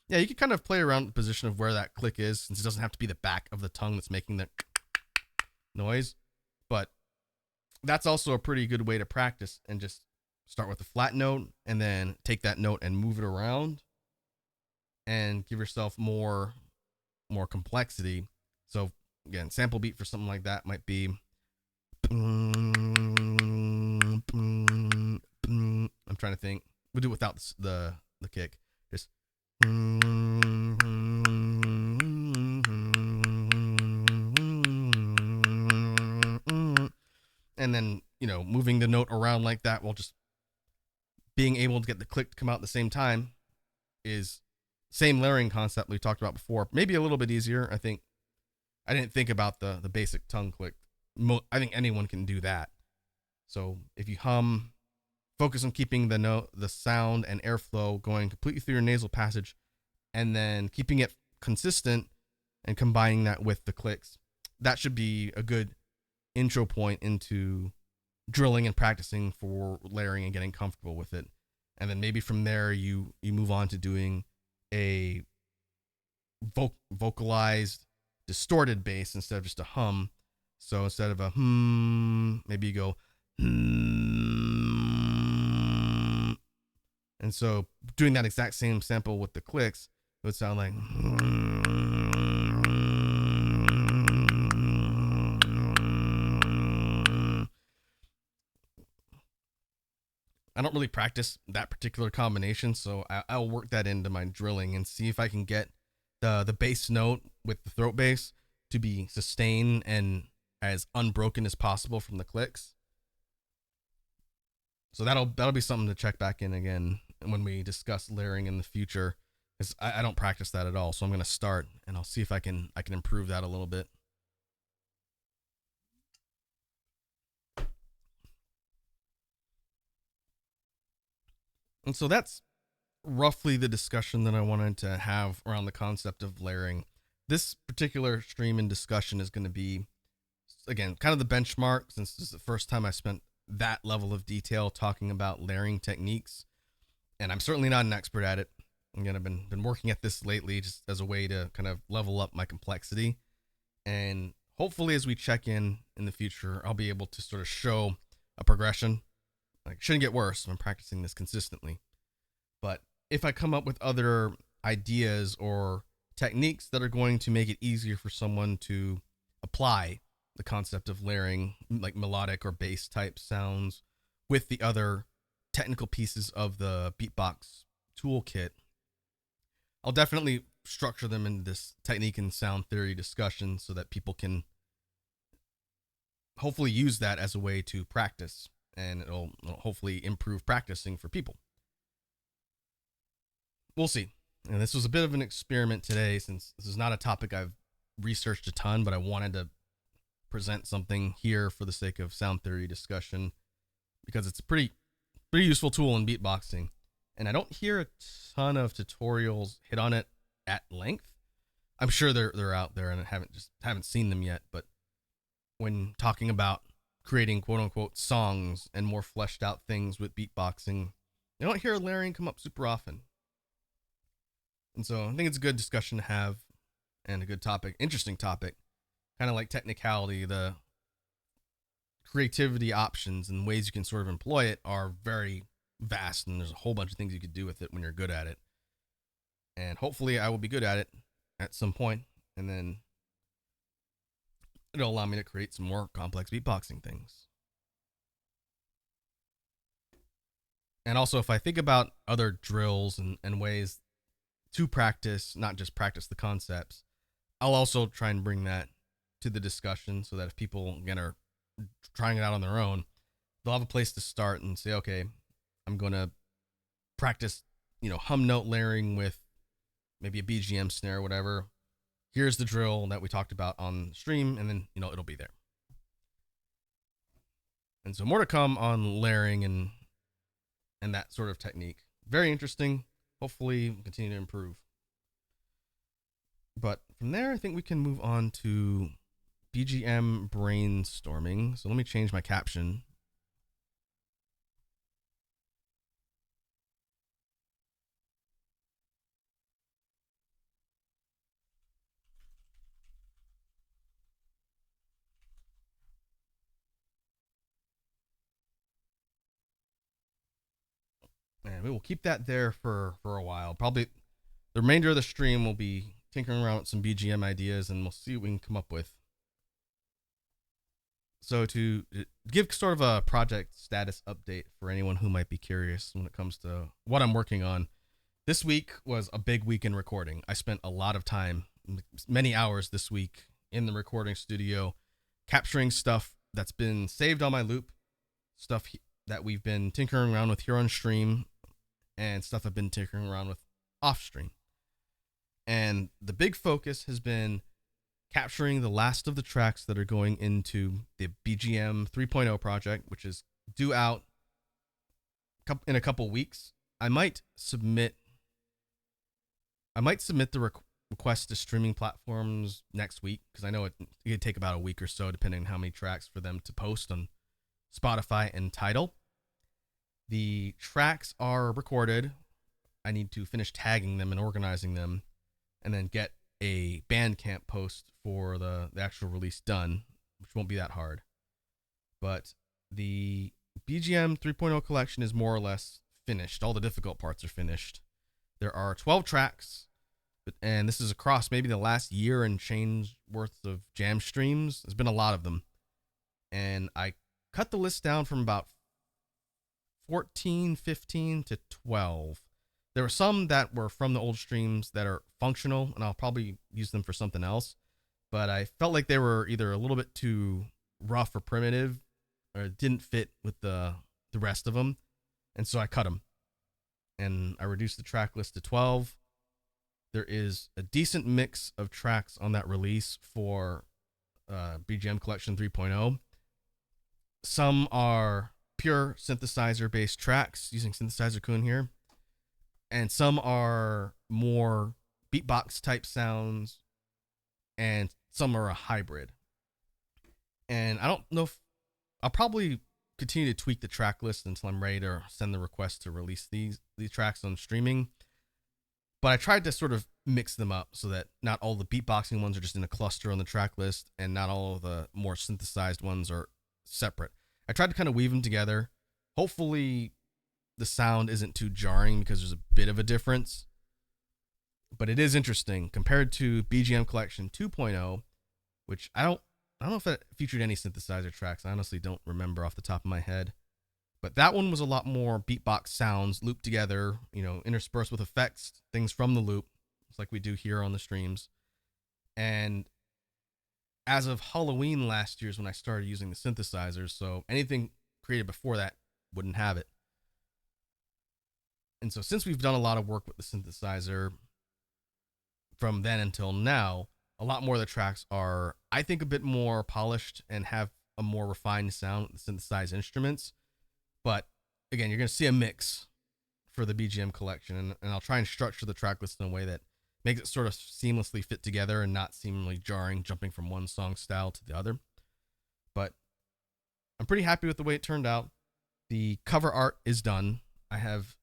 Yeah, you can kind of play around the position of where that click is, since it doesn't have to be the back of the tongue that's making the noise. But that's also a pretty good way to practice, and just start with a flat note and then take that note and move it around and give yourself more complexity. So again, sample beat for something like that might be, I'm trying to think. We'll do it without the kick. Just and then, moving the note around like that while just being able to get the click to come out at the same time is same layering concept we talked about before. Maybe a little bit easier. I think I didn't think about the basic tongue click. I think anyone can do that. So if you hum, focus on keeping the sound and airflow going completely through your nasal passage, and then keeping it consistent and combining that with the clicks, that should be a good intro point into drilling and practicing for layering and getting comfortable with it. And then maybe from there you move on to doing a vocalized distorted bass instead of just a hum. So instead of a maybe you go and so doing that exact same sample with the clicks, it would sound like I don't really practice that particular combination, so I'll work that into my drilling and see if I can get the bass note with the throat bass to be sustained and as unbroken as possible from the clicks. So that'll be something to check back in again when we discuss layering in the future, because I don't practice that at all. So I'm gonna start and I'll see if I can improve that a little bit. And so that's roughly the discussion that I wanted to have around the concept of layering. This particular stream and discussion is going to be, again, kind of the benchmark, since this is the first time I spent that level of detail talking about layering techniques. And I'm certainly not an expert at it. Again, I've been working at this lately just as a way to kind of level up my complexity. And hopefully as we check in the future, I'll be able to sort of show a progression. Like, it shouldn't get worse if I'm practicing this consistently. But if I come up with other ideas or techniques that are going to make it easier for someone to apply the concept of layering, like melodic or bass type sounds with the other technical pieces of the Beatbox toolkit, I'll definitely structure them in this technique and sound theory discussion so that people can hopefully use that as a way to practice, and it'll hopefully improve practicing for people. We'll see. And this was a bit of an experiment today, since this is not a topic I've researched a ton, but I wanted to present something here for the sake of sound theory discussion, because it's a pretty useful tool in beatboxing. And I don't hear a ton of tutorials hit on it at length. I'm sure they're out there, and I haven't seen them yet. But when talking about creating quote unquote songs and more fleshed out things with beatboxing, you don't hear layering come up super often. And so I think it's a good discussion to have, and a good topic, interesting topic, kind of like technicality. The creativity options and ways you can sort of employ it are very vast, and there's a whole bunch of things you could do with it when you're good at it. And hopefully I will be good at it at some point, and then it'll allow me to create some more complex beatboxing things. And also, if I think about other drills and ways to practice, not just practice the concepts, I'll also try and bring that to the discussion, so that if people, again, are trying it out on their own, they'll have a place to start and say, okay, I'm going to practice, hum note layering with maybe a BGM snare or whatever. Here's the drill that we talked about on stream, and then, it'll be there. And so more to come on layering and that sort of technique. Very interesting. Hopefully we'll continue to improve. But from there, I think we can move on to BGM brainstorming. So let me change my caption. And we will keep that there for a while. Probably the remainder of the stream will be tinkering around with some BGM ideas, and we'll see what we can come up with. So to give sort of a project status update for anyone who might be curious when it comes to what I'm working on, this week was a big week in recording. I spent a lot of time, many hours this week in the recording studio, capturing stuff that's been saved on my loop, stuff that we've been tinkering around with here on stream, and stuff I've been tinkering around with off stream. And the big focus has been capturing the last of the tracks that are going into the BGM 3.0 project, which is due out in a couple weeks. I might submit the request to streaming platforms next week, because I know it could take about a week or so, depending on how many tracks for them to post on Spotify and Tidal. The tracks are recorded. I need to finish tagging them and organizing them, and then get a Bandcamp post for the actual release done, which won't be that hard. But the BGM 3.0 collection is more or less finished. All the difficult parts are finished. There are 12 tracks, and this is across maybe the last year and change worth of jam streams. There's been a lot of them. And I cut the list down from about 14, 15 to 12. There were some that were from the old streams that are functional, and I'll probably use them for something else. But I felt like they were either a little bit too rough or primitive, or didn't fit with the rest of them. And so I cut them. And I reduced the track list to 12. There is a decent mix of tracks on that release for BGM Collection 3.0. Some are pure synthesizer-based tracks using Synthesizer Kun here. And some are more beatbox type sounds. And some are a hybrid. And I don't know if I'll probably continue to tweak the track list until I'm ready to send the request to release these tracks on streaming. But I tried to sort of mix them up so that not all the beatboxing ones are just in a cluster on the track list, and not all of the more synthesized ones are separate. I tried to kind of weave them together. Hopefully the sound isn't too jarring, because there's a bit of a difference. But it is interesting compared to BGM Collection 2.0, which I don't know if that featured any synthesizer tracks. I honestly don't remember off the top of my head. But that one was a lot more beatbox sounds looped together, interspersed with effects, things from the loop, just like we do here on the streams. And as of Halloween last year is when I started using the synthesizers, so anything created before that wouldn't have it. And so since we've done a lot of work with the synthesizer from then until now, a lot more of the tracks are, I think, a bit more polished and have a more refined sound with the synthesized instruments. But again, you're going to see a mix for the BGM collection, and I'll try and structure the track list in a way that makes it sort of seamlessly fit together and not seemingly jarring, jumping from one song style to the other. But I'm pretty happy with the way it turned out. The cover art is done. I have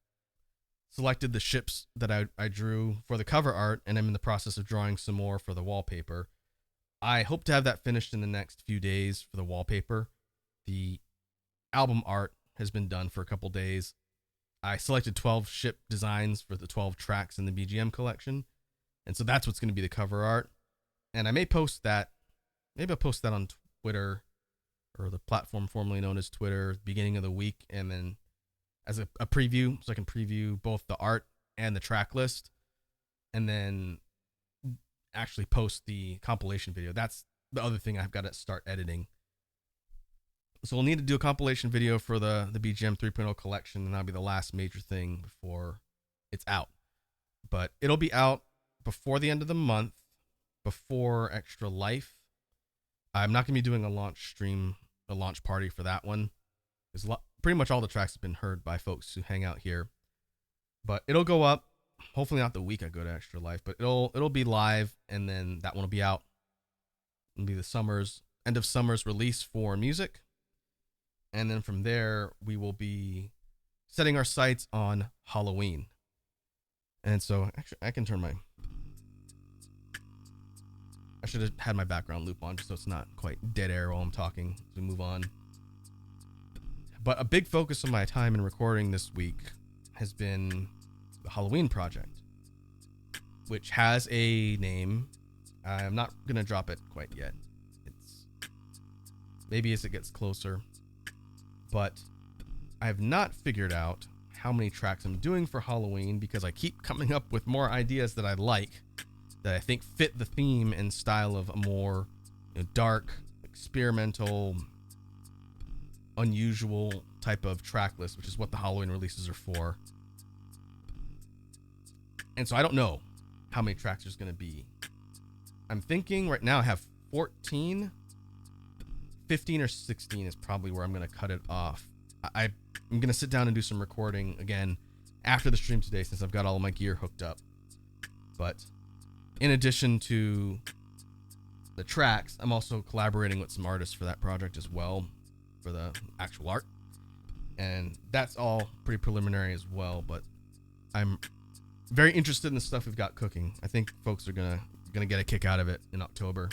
selected the ships that I drew for the cover art, and I'm in the process of drawing some more for the wallpaper. I hope to have that finished in the next few days for the wallpaper. The album art has been done for a couple days. I selected 12 ship designs for the 12 tracks in the BGM collection, and so that's what's going to be the cover art. And I may post that. Maybe I'll post that on Twitter, or the platform formerly known as Twitter, beginning of the week, and then as a preview, so I can preview both the art and the track list, and then actually post the compilation video. That's the other thing I've got to start editing. So we'll need to do a compilation video for the BGM 3.0 collection, and that'll be the last major thing before it's out. But it'll be out before the end of the month, before Extra Life. I'm not going to be doing a launch party for that one. Pretty much all the tracks have been heard by folks who hang out here. But it'll go up, hopefully not the week I go to Extra Life, but it'll be live, and then that one will be out. It'll be the end of summer's release for music. And then from there, we will be setting our sights on Halloween. And so, actually, I should have had my background loop on just so it's not quite dead air while I'm talking as we move on. But a big focus of my time in recording this week has been the Halloween project, which has a name. I'm not going to drop it quite yet. Maybe as it gets closer. But I have not figured out how many tracks I'm doing for Halloween, because I keep coming up with more ideas that I like, that I think fit the theme and style of a more dark, experimental, unusual type of track list, which is what the Halloween releases are for. And so I don't know how many tracks there's going to be. I'm thinking right now I have 14. 15 or 16 is probably where I'm going to cut it off. I'm going to sit down and do some recording again after the stream today, since I've got all of my gear hooked up. But in addition to the tracks, I'm also collaborating with some artists for that project as well, for the actual art. And that's all pretty preliminary as well, but I'm very interested in the stuff we've got cooking. I think folks are gonna get a kick out of it in October.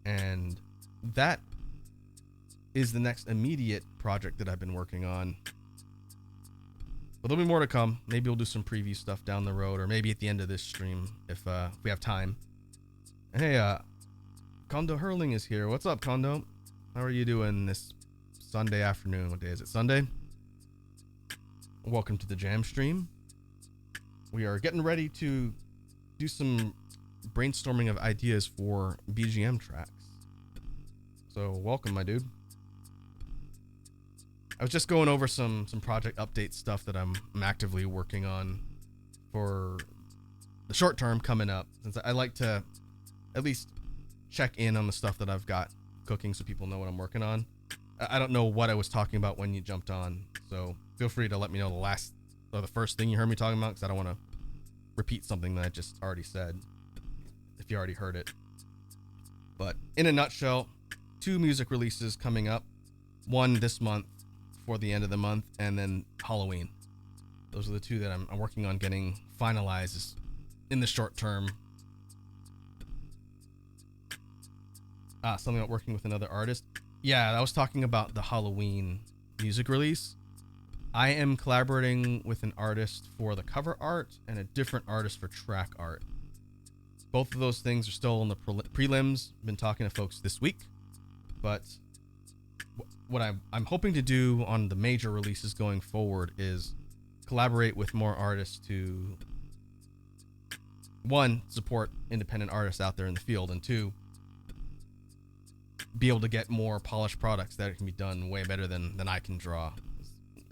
And that is the next immediate project that I've been working on. But there'll be more to come. Maybe we'll do some preview stuff down the road, or maybe at the end of this stream if we have time. Hey, Kondo Hurling is here. What's up, Kondo? How are you doing this Sunday afternoon? What day is it? Sunday? Welcome to the Jam stream. We are getting ready to do some brainstorming of ideas for BGM tracks. So welcome, my dude. I was just going over some project update stuff that I'm actively working on for the short term coming up, since I like to at least check in on the stuff that I've got cooking so people know what I'm working on. I don't know what I was talking about when you jumped on, so feel free to let me know the last or the first thing you heard me talking about, because I don't want to repeat something that I just already said if you already heard it. But in a nutshell, 2 music releases coming up. One this month for the end of the month, and then Halloween. Those are the 2 that I'm working on getting finalized in the short term. Something about working with another artist. Yeah, I was talking about the Halloween music release. I am collaborating with an artist for the cover art and a different artist for track art. Both of those things are still in the prelims. Been talking to folks this week, but what I'm hoping to do on the major releases going forward is collaborate with more artists to, 1, support independent artists out there in the field, and 2, be able to get more polished products that can be done way better than I can draw.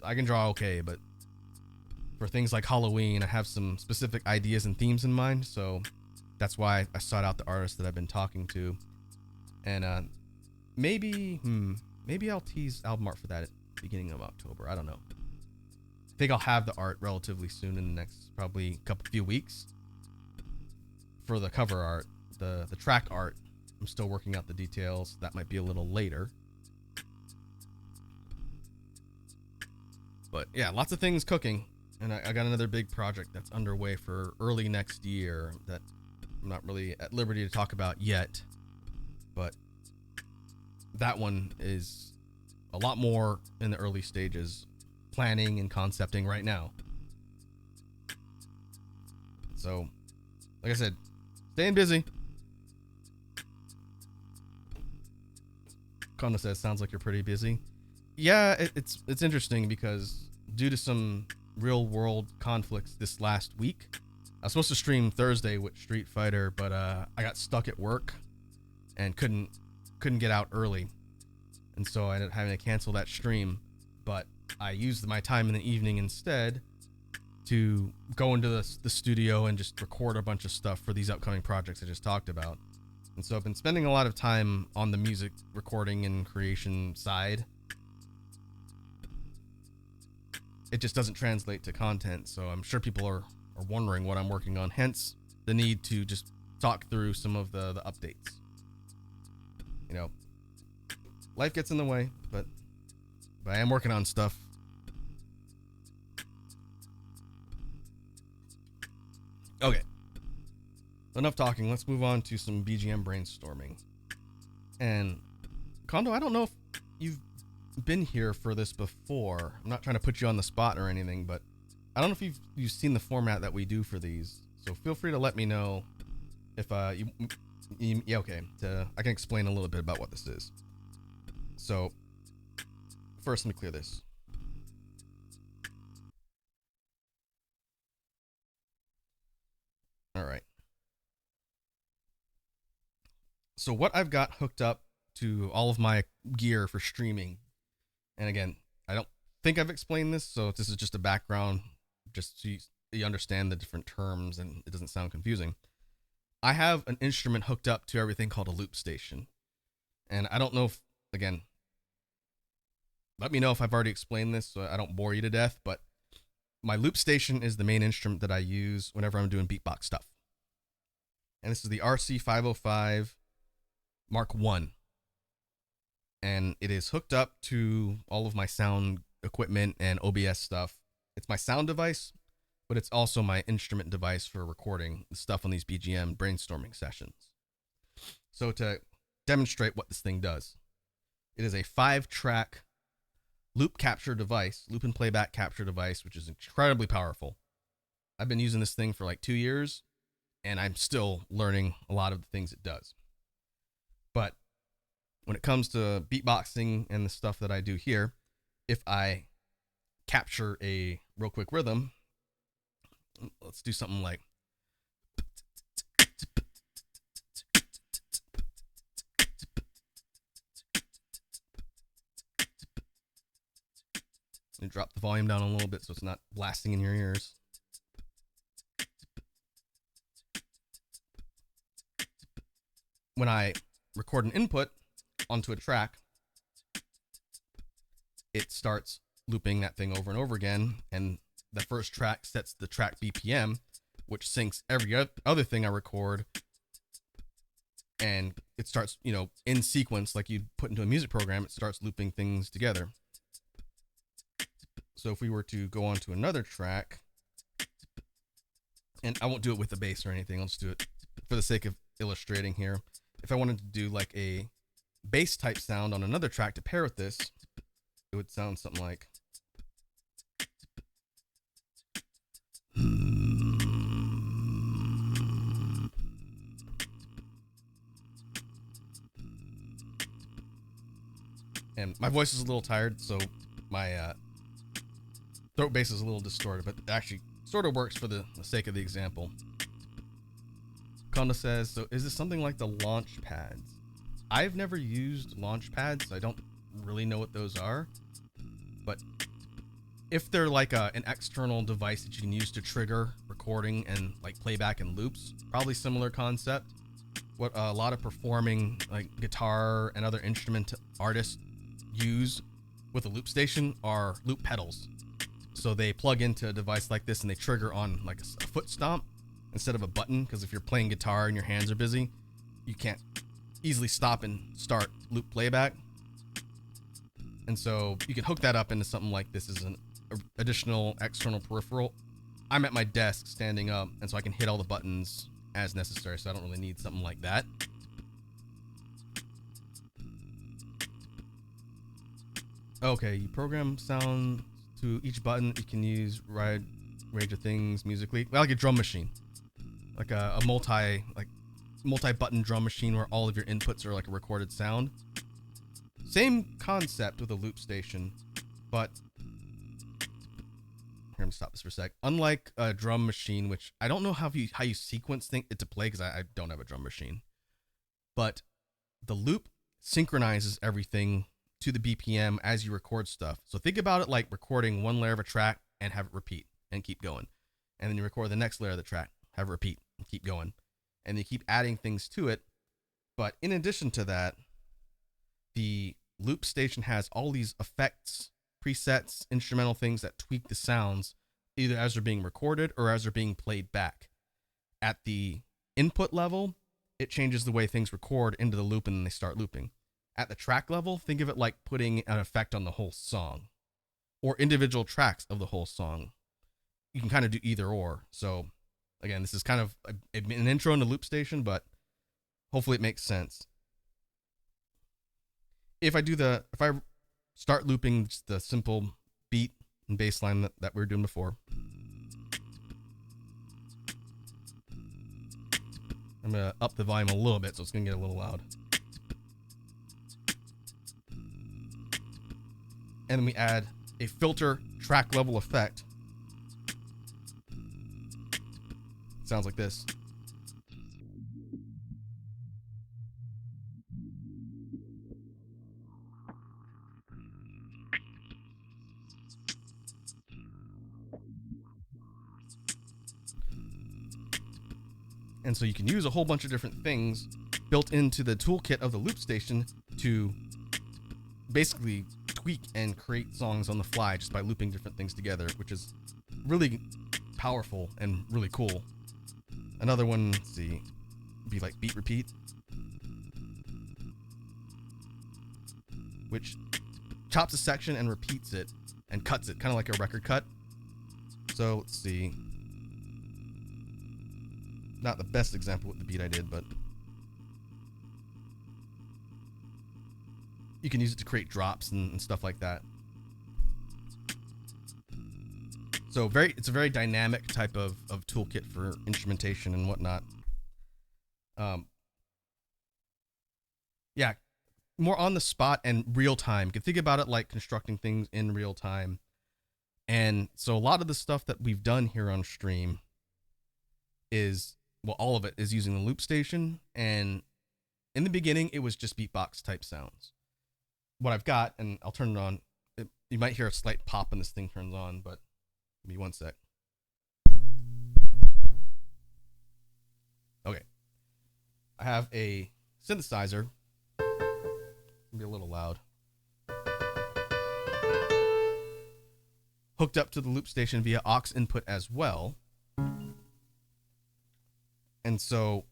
I can draw okay, but for things like Halloween, I have some specific ideas and themes in mind, so that's why I sought out the artists that I've been talking to. And maybe I'll tease album art for that at the beginning of October. I don't know. I think I'll have the art relatively soon, in the next probably few weeks. For the cover art, the track art, I'm still working out the details. That might be a little later. But yeah, lots of things cooking. And I got another big project that's underway for early next year that I'm not really at liberty to talk about yet. But that one is a lot more in the early stages, planning and concepting right now. So, like I said, staying busy. Kondo says, sounds like you're pretty busy. Yeah, it's interesting because due to some real world conflicts this last week, I was supposed to stream Thursday with Street Fighter, but I got stuck at work and couldn't get out early, and so I ended up having to cancel that stream. But I used my time in the evening instead to go into the studio and just record a bunch of stuff for these upcoming projects I just talked about. And so I've been spending a lot of time on the music recording and creation side. It just doesn't translate to content, so I'm sure people are wondering what I'm working on, hence the need to just talk through some of the updates. You know, life gets in the way, but I am working on stuff. Okay. Enough talking. Let's move on to some BGM brainstorming. And Kondo, I don't know if you've been here for this before. I'm not trying to put you on the spot or anything, but I don't know if you've seen the format that we do for these. So feel free to let me know if yeah, okay. I can explain a little bit about what this is. So first, let me clear this. All right. So what I've got hooked up to all of my gear for streaming, and again, I don't think I've explained this, so this is just a background, just so you understand the different terms and it doesn't sound confusing. I have an instrument hooked up to everything called a loop station. And I don't know if, again, let me know if I've already explained this so I don't bore you to death, but my loop station is the main instrument that I use whenever I'm doing beatbox stuff. And this is the RC505 Mark 1. And it is hooked up to all of my sound equipment and OBS stuff. It's my sound device, but it's also my instrument device for recording the stuff on these BGM brainstorming sessions. So to demonstrate what this thing does, it is a 5-track loop capture device, loop and playback capture device, which is incredibly powerful. I've been using this thing for like 2 years, and I'm still learning a lot of the things it does. But when it comes to beatboxing and the stuff that I do here, if I capture a real quick rhythm, let's do something like and drop the volume down a little bit so it's not blasting in your ears. When I record an input onto a track, it starts looping that thing over and over again, and the first track sets the track BPM, which syncs every other thing I record, and it starts, in sequence like you'd put into a music program. It starts looping things together. So if we were to go on to another track, and I won't do it with the bass or anything, I'll just do it for the sake of illustrating here. If I wanted to do like a bass type sound on another track to pair with this, it would sound something like and my voice is a little tired, so my throat bass is a little distorted, but it actually sort of works for the sake of the example. Conda says, so is this something like the launch pads? I've never used launch pads, so I don't really know what those are. But if they're like an external device that you can use to trigger recording and like playback and loops, probably similar concept. What a lot of performing like guitar and other instrument artists use with a loop station are loop pedals. So they plug into a device like this and they trigger on like a foot stomp instead of a button, because if you're playing guitar and your hands are busy, you can't easily stop and start loop playback. And so you can hook that up into something like this as an additional external peripheral. I'm at my desk standing up, and so I can hit all the buttons as necessary, so I don't really need something like that. Okay, you program sound to each button. You can use wide range of things musically, like a drum machine, like a multi-button drum machine where all of your inputs are like a recorded sound. Same concept with a loop station, but here, I'm gonna stop this for a sec. Unlike a drum machine, which I don't know how you sequence it to play, because I don't have a drum machine, but the loop synchronizes everything to the BPM as you record stuff. So think about it like recording one layer of a track and have it repeat and keep going. And then you record the next layer of the track, have it repeat and keep going. And you keep adding things to it. But in addition to that, the loop station has all these effects, presets, instrumental things that tweak the sounds, either as they're being recorded or as they're being played back. At the input level, it changes the way things record into the loop and then they start looping. At the track level, think of it like putting an effect on the whole song or individual tracks of the whole song. You can kind of do either or. So again, this is kind of an intro into loop station, but hopefully it makes sense. If I start looping just the simple beat and bass line that we were doing before, I'm going to up the volume a little bit so it's going to get a little loud. And then we add a filter track level effect. Sounds like this. And so you can use a whole bunch of different things built into the toolkit of the loop station to basically tweak and create songs on the fly just by looping different things together, which is really powerful and really cool. Another one, let's see, be like beat repeat, which chops a section and repeats it and cuts it, kind of like a record cut. So let's see. Not the best example with the beat I did, but you can use it to create drops and stuff like that. So it's a very dynamic type of toolkit for instrumentation and whatnot. Yeah, more on the spot and real time. You can think about it like constructing things in real time. And so a lot of the stuff that we've done here on stream is, well, all of it is using the loop station. And in the beginning, it was just beatbox type sounds. What I've got, and I'll turn it on. You might hear a slight pop when this thing turns on, but give me one sec. Okay. I have a synthesizer. It'll be a little loud. Hooked up to the loop station via aux input as well. And so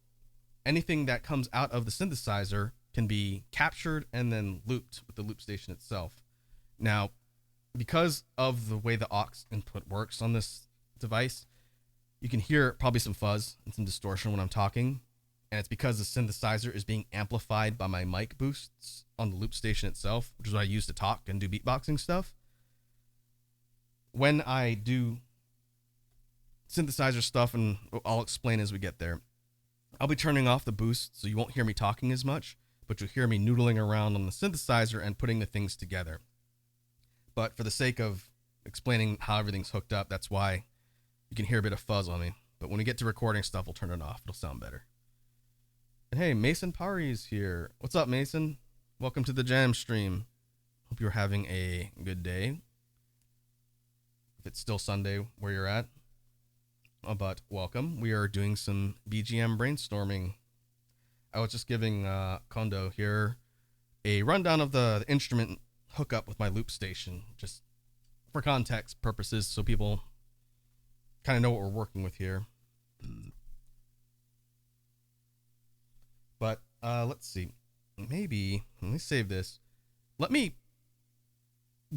anything that comes out of the synthesizer can be captured and then looped with the loop station itself. Now, because of the way the aux input works on this device, you can hear probably some fuzz and some distortion when I'm talking. And it's because the synthesizer is being amplified by my mic boosts on the loop station itself, which is what I use to talk and do beatboxing stuff. When I do synthesizer stuff, and I'll explain as we get there, I'll be turning off the boost so you won't hear me talking as much, but you'll hear me noodling around on the synthesizer and putting the things together. But for the sake of explaining how everything's hooked up, that's why you can hear a bit of fuzz on me. But when we get to recording stuff, we'll turn it off. It'll sound better. And hey, Mason Pari is here. What's up, Mason? Welcome to the Jam stream. Hope you're having a good day. If it's still Sunday where you're at. But welcome. We are doing some BGM brainstorming. I was just giving Kondo here a rundown of the instrument hookup with my loop station, just for context purposes, so people kind of know what we're working with here. But let's see. Maybe, let me save this. Let me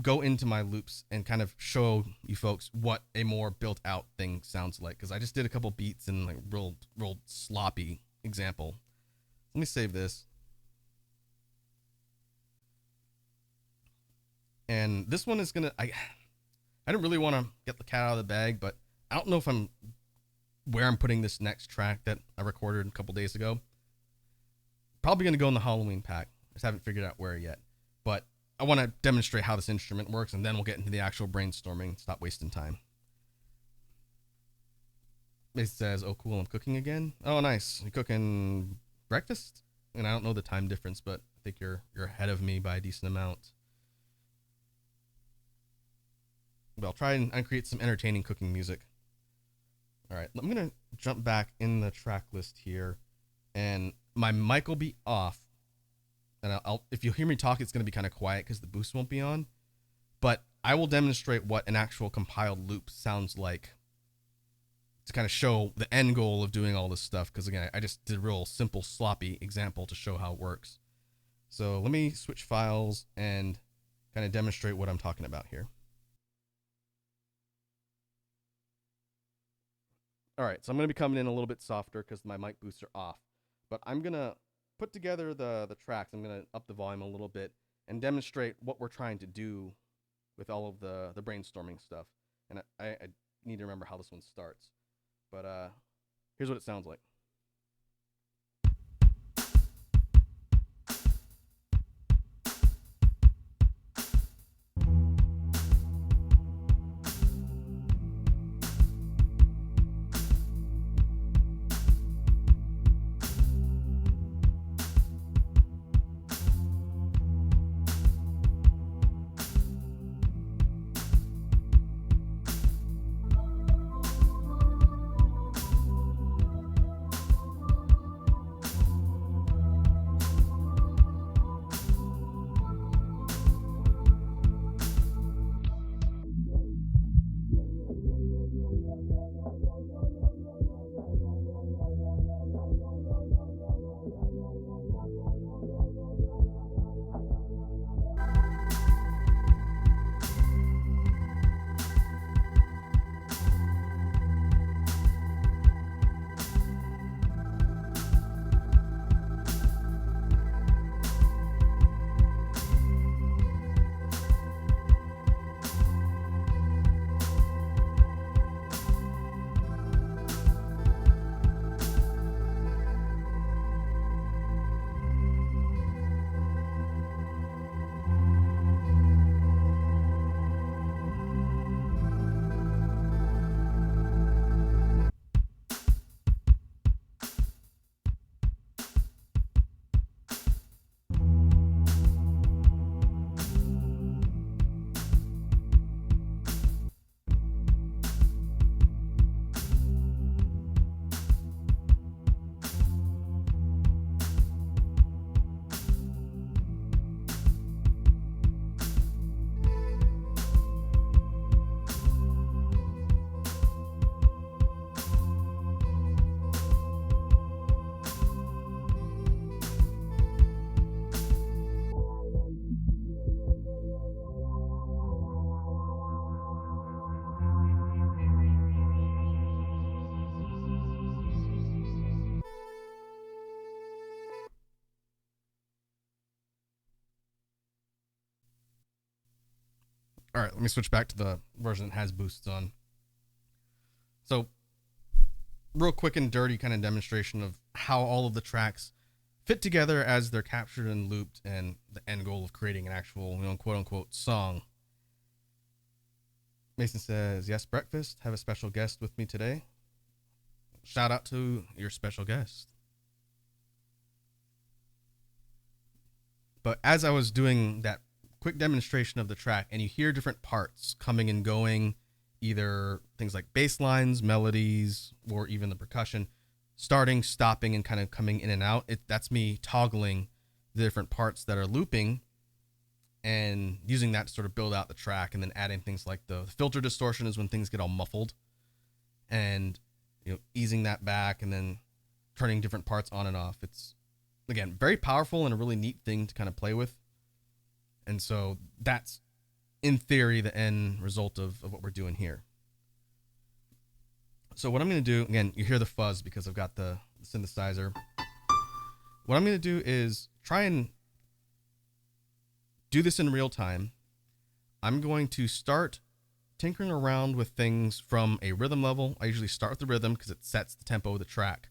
go into my loops and kind of show you folks what a more built out thing sounds like, because I just did a couple beats and like real sloppy example. Let me save this. And this one is gonna, I don't really want to get the cat out of the bag, but I don't know if where I'm putting this next track that I recorded a couple days ago. Probably gonna go in the Halloween pack. I just haven't figured out where yet. But I want to demonstrate how this instrument works, and then we'll get into the actual brainstorming. Stop wasting time. It says, "Oh, cool, I'm cooking again." Oh, nice. You cooking breakfast? And I don't know the time difference, but I think you're ahead of me by a decent amount. But I'll try and create some entertaining cooking music. All right, I'm gonna jump back in the track list here, and my mic will be off. And if you hear me talk, it's going to be kind of quiet because the boost won't be on. But I will demonstrate what an actual compiled loop sounds like to kind of show the end goal of doing all this stuff. Because again, I just did a real simple, sloppy example to show how it works. So let me switch files and kind of demonstrate what I'm talking about here. All right, so I'm going to be coming in a little bit softer because my mic boosts are off. But I'm going to put together the tracks. I'm going to up the volume a little bit and demonstrate what we're trying to do with all of the brainstorming stuff. And I need to remember how this one starts. But here's what it sounds like. All right, let me switch back to the version that has boosts on. So, real quick and dirty kind of demonstration of how all of the tracks fit together as they're captured and looped, and the end goal of creating an actual, quote unquote song. Mason says, yes, breakfast. Have a special guest with me today. Shout out to your special guest. But as I was doing that quick demonstration of the track, and you hear different parts coming and going, either things like bass lines, melodies, or even the percussion, starting, stopping, and kind of coming in and out. That's me toggling the different parts that are looping and using that to sort of build out the track, and then adding things like the filter distortion is when things get all muffled, and easing that back and then turning different parts on and off. It's, again, very powerful and a really neat thing to kind of play with. And so that's, in theory, the end result of what we're doing here. So what I'm going to do, again, you hear the fuzz because I've got the synthesizer. What I'm going to do is try and do this in real time. I'm going to start tinkering around with things from a rhythm level. I usually start with the rhythm because it sets the tempo of the track.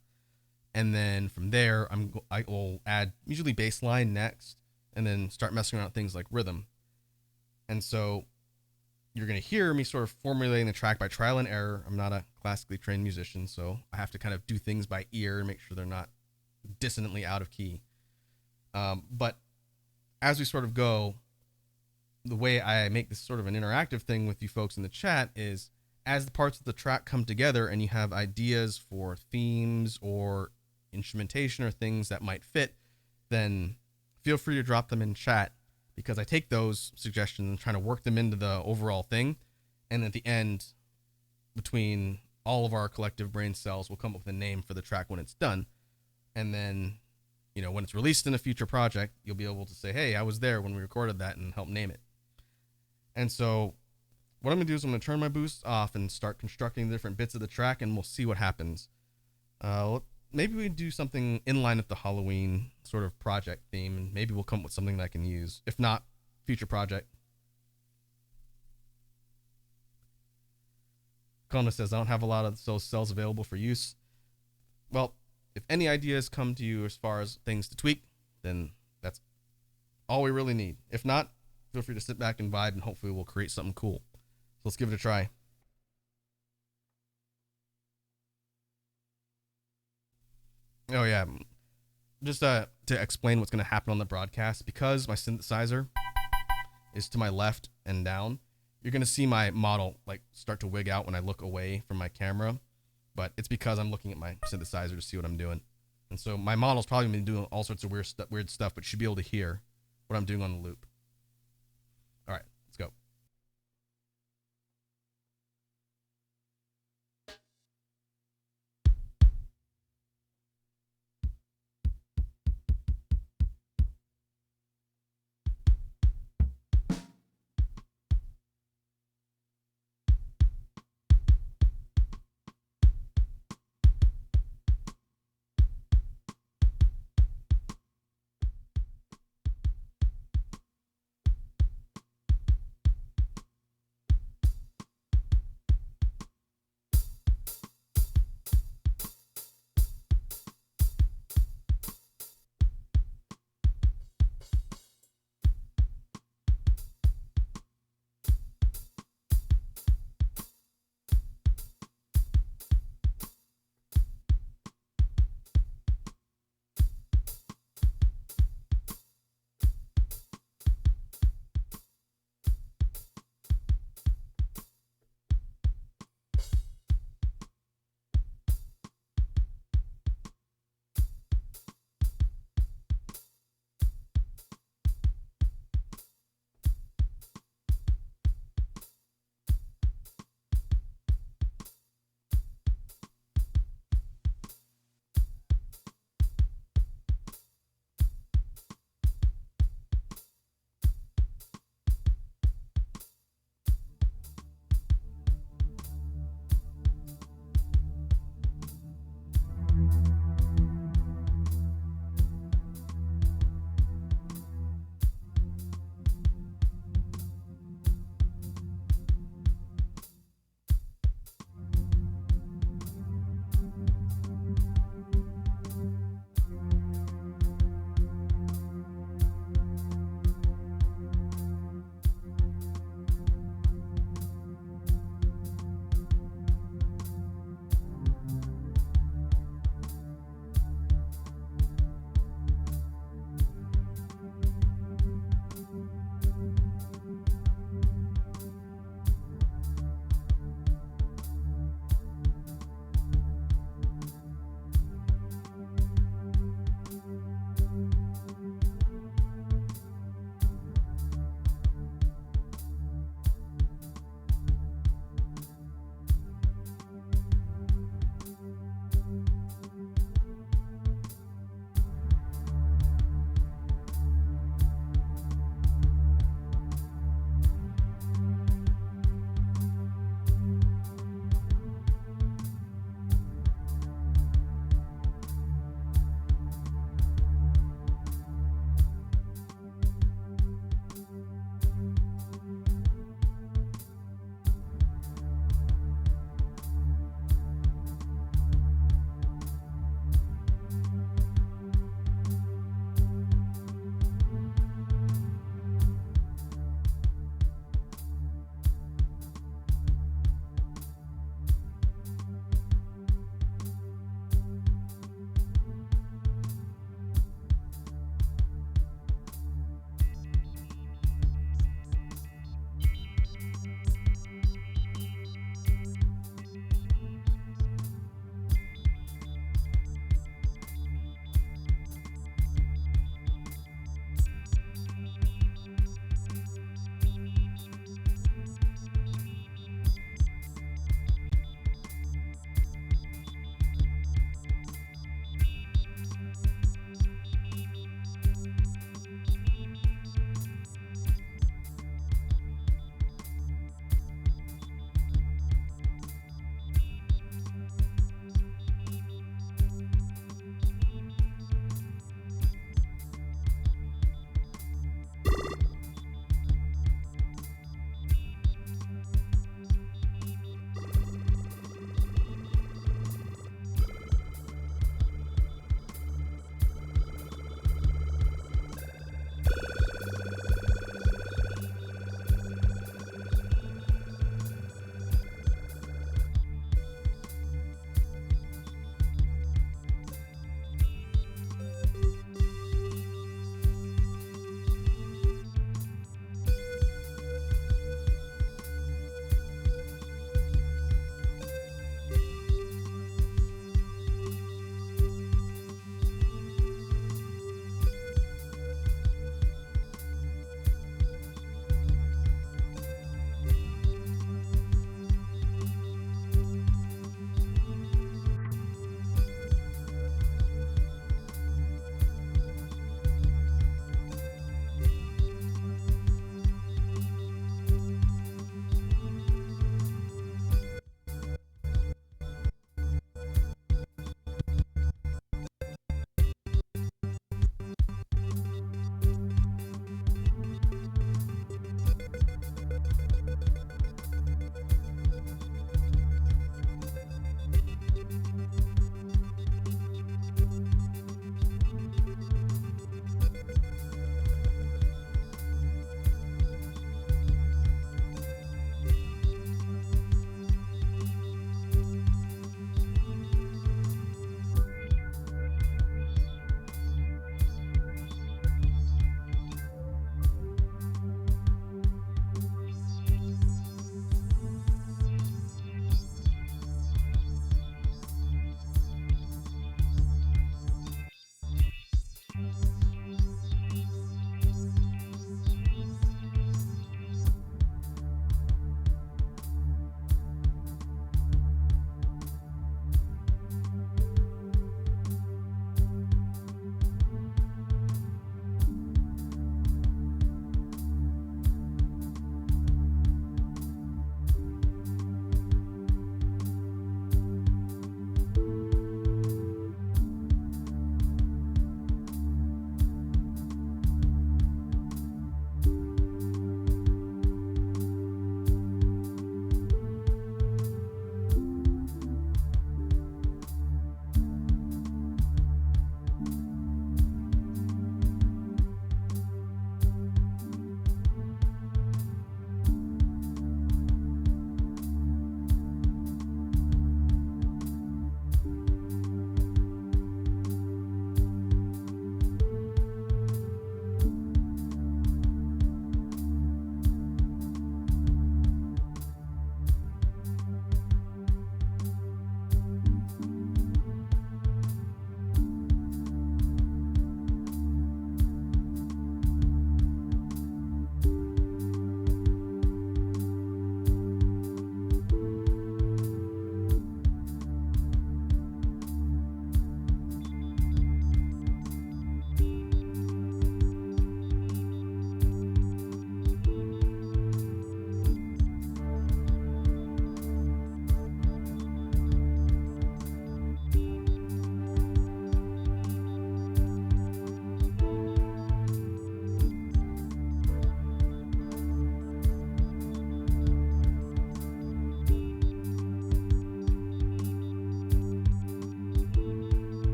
And then from there, I will add usually bass line next, and then start messing around with things like rhythm. And so you're going to hear me sort of formulating the track by trial and error. I'm not a classically trained musician, so I have to kind of do things by ear and make sure they're not dissonantly out of key. But as we sort of go, the way I make this sort of an interactive thing with you folks in the chat is, as the parts of the track come together and you have ideas for themes or instrumentation or things that might fit, then feel free to drop them in chat, because I take those suggestions and try to work them into the overall thing. And at the end, between all of our collective brain cells, we'll come up with a name for the track when it's done. And then, when it's released in a future project, you'll be able to say, hey, I was there when we recorded that, and help name it. And so what I'm going to do is I'm going to turn my boost off and start constructing the different bits of the track, and we'll see what happens. Maybe we do something in line with the Halloween sort of project theme, and maybe we'll come up with something that I can use. If not, future project. Kona says, I don't have a lot of those cells available for use. Well, if any ideas come to you as far as things to tweak, then that's all we really need. If not, feel free to sit back and vibe, and hopefully we'll create something cool. So let's give it a try. Oh yeah, just to explain what's going to happen on the broadcast, because my synthesizer is to my left and down, you're going to see my model start to wig out when I look away from my camera, but it's because I'm looking at my synthesizer to see what I'm doing. And so my model's probably been doing all sorts of weird stuff, but you should be able to hear what I'm doing on the loop. All right, let's go.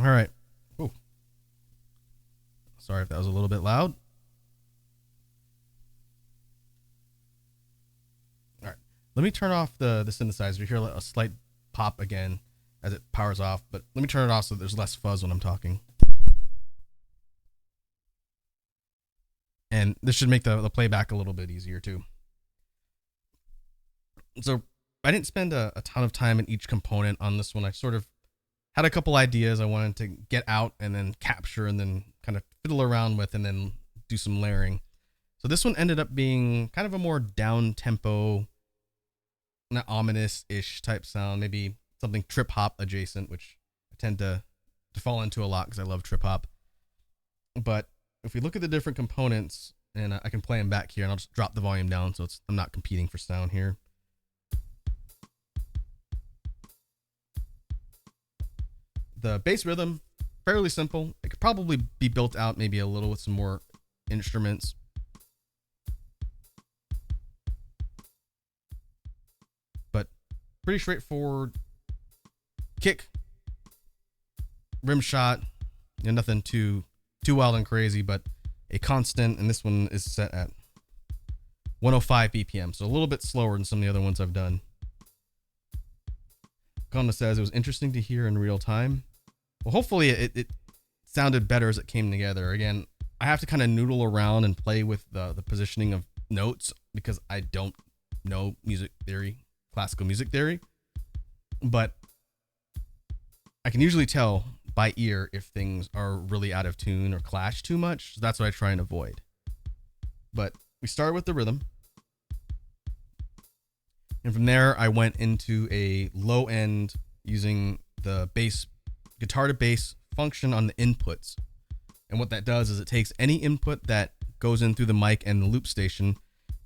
All right. Ooh. Sorry if that was a little bit loud. All right. Let me turn off the synthesizer. You hear a slight pop again as it powers off, but let me turn it off so there's less fuzz when I'm talking. And this should make the playback a little bit easier too. So I didn't spend a ton of time in each component on this one. I sort of had a couple ideas I wanted to get out and then capture and then kind of fiddle around with and then do some layering. So this one ended up being kind of a more down tempo, not ominous-ish type sound, maybe something trip hop adjacent, which I tend to fall into a lot because I love trip hop. But if we look at the different components, and I can play them back here, and I'll just drop the volume down so I'm not competing for sound here. The bass rhythm, fairly simple. It could probably be built out maybe a little with some more instruments. But pretty straightforward. Kick, rim shot, nothing too wild and crazy, but a constant, and this one is set at 105 BPM, so a little bit slower than some of the other ones I've done. Konda says it was interesting to hear in real time. Well, hopefully it sounded better as it came together. Again, I have to kind of noodle around and play with the positioning of notes because I don't know music theory, classical music theory, but I can usually tell by ear if things are really out of tune or clash too much. So that's what I try and avoid. But we started with the rhythm. And from there, I went into a low end using the bass, guitar to bass function on the inputs. And what that does is it takes any input that goes in through the mic and the loop station,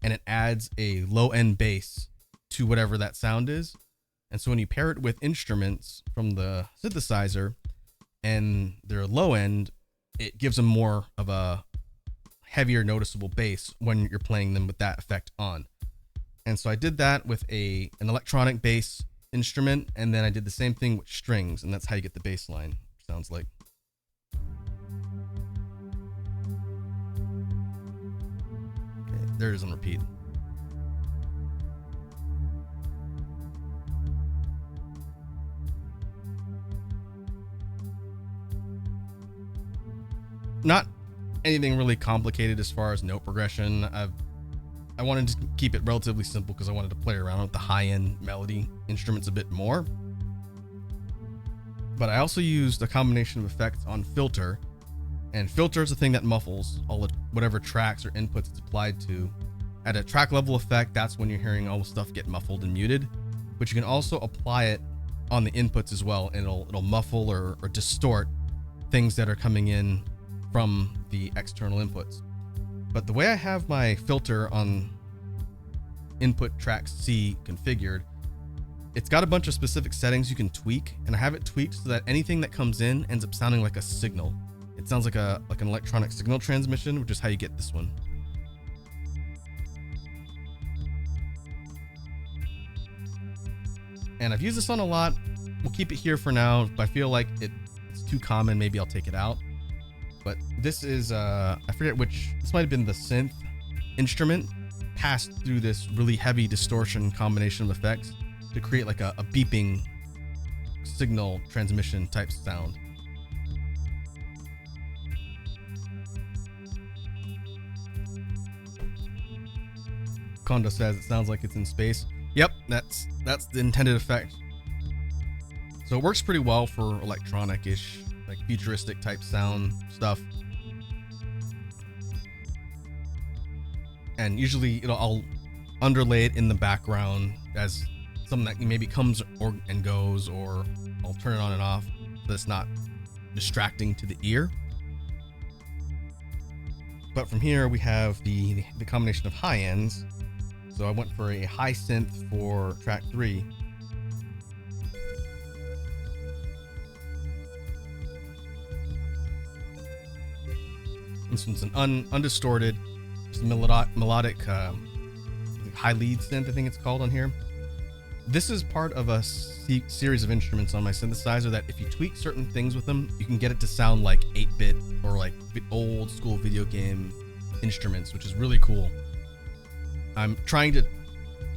and it adds a low end bass to whatever that sound is. And so when you pair it with instruments from the synthesizer and their low end, it gives them more of a heavier noticeable bass when you're playing them with that effect on. And so I did that with an electronic bass instrument, and then I did the same thing with strings, and that's how you get the bass line, sounds like. Okay, there it is on repeat. Not anything really complicated as far as note progression. I wanted to keep it relatively simple because I wanted to play around with the high-end melody instruments a bit more. But I also used a combination of effects on filter, and filter is the thing that muffles all the whatever tracks or inputs it's applied to. At a track level effect, that's when you're hearing all the stuff get muffled and muted, but you can also apply it on the inputs as well, and it'll muffle or distort things that are coming in from the external inputs. But the way I have my filter on input track C configured, it's got a bunch of specific settings you can tweak, and I have it tweaked so that anything that comes in ends up sounding like a signal. It sounds like an electronic signal transmission, which is how you get this one. And I've used this on a lot. We'll keep it here for now. If I feel like it's too common, maybe I'll take it out. But this is, I forget which, this might have been the synth instrument passed through this really heavy distortion combination of effects to create like a beeping signal transmission type sound. Kondo says it sounds like it's in space. Yep, that's the intended effect. So it works pretty well for electronic-ish, like futuristic type sound stuff. And usually I'll underlay it in the background as something that maybe comes and goes, or I'll turn it on and off so it's not distracting to the ear. But from here we have the combination of high ends. So I went for a high synth for track 3. This one's an undistorted, just melodic high lead synth, I think it's called on here. this is part of a series of instruments on my synthesizer that if you tweak certain things with them, you can get it to sound like 8-bit or like old school video game instruments, which is really cool. I'm trying to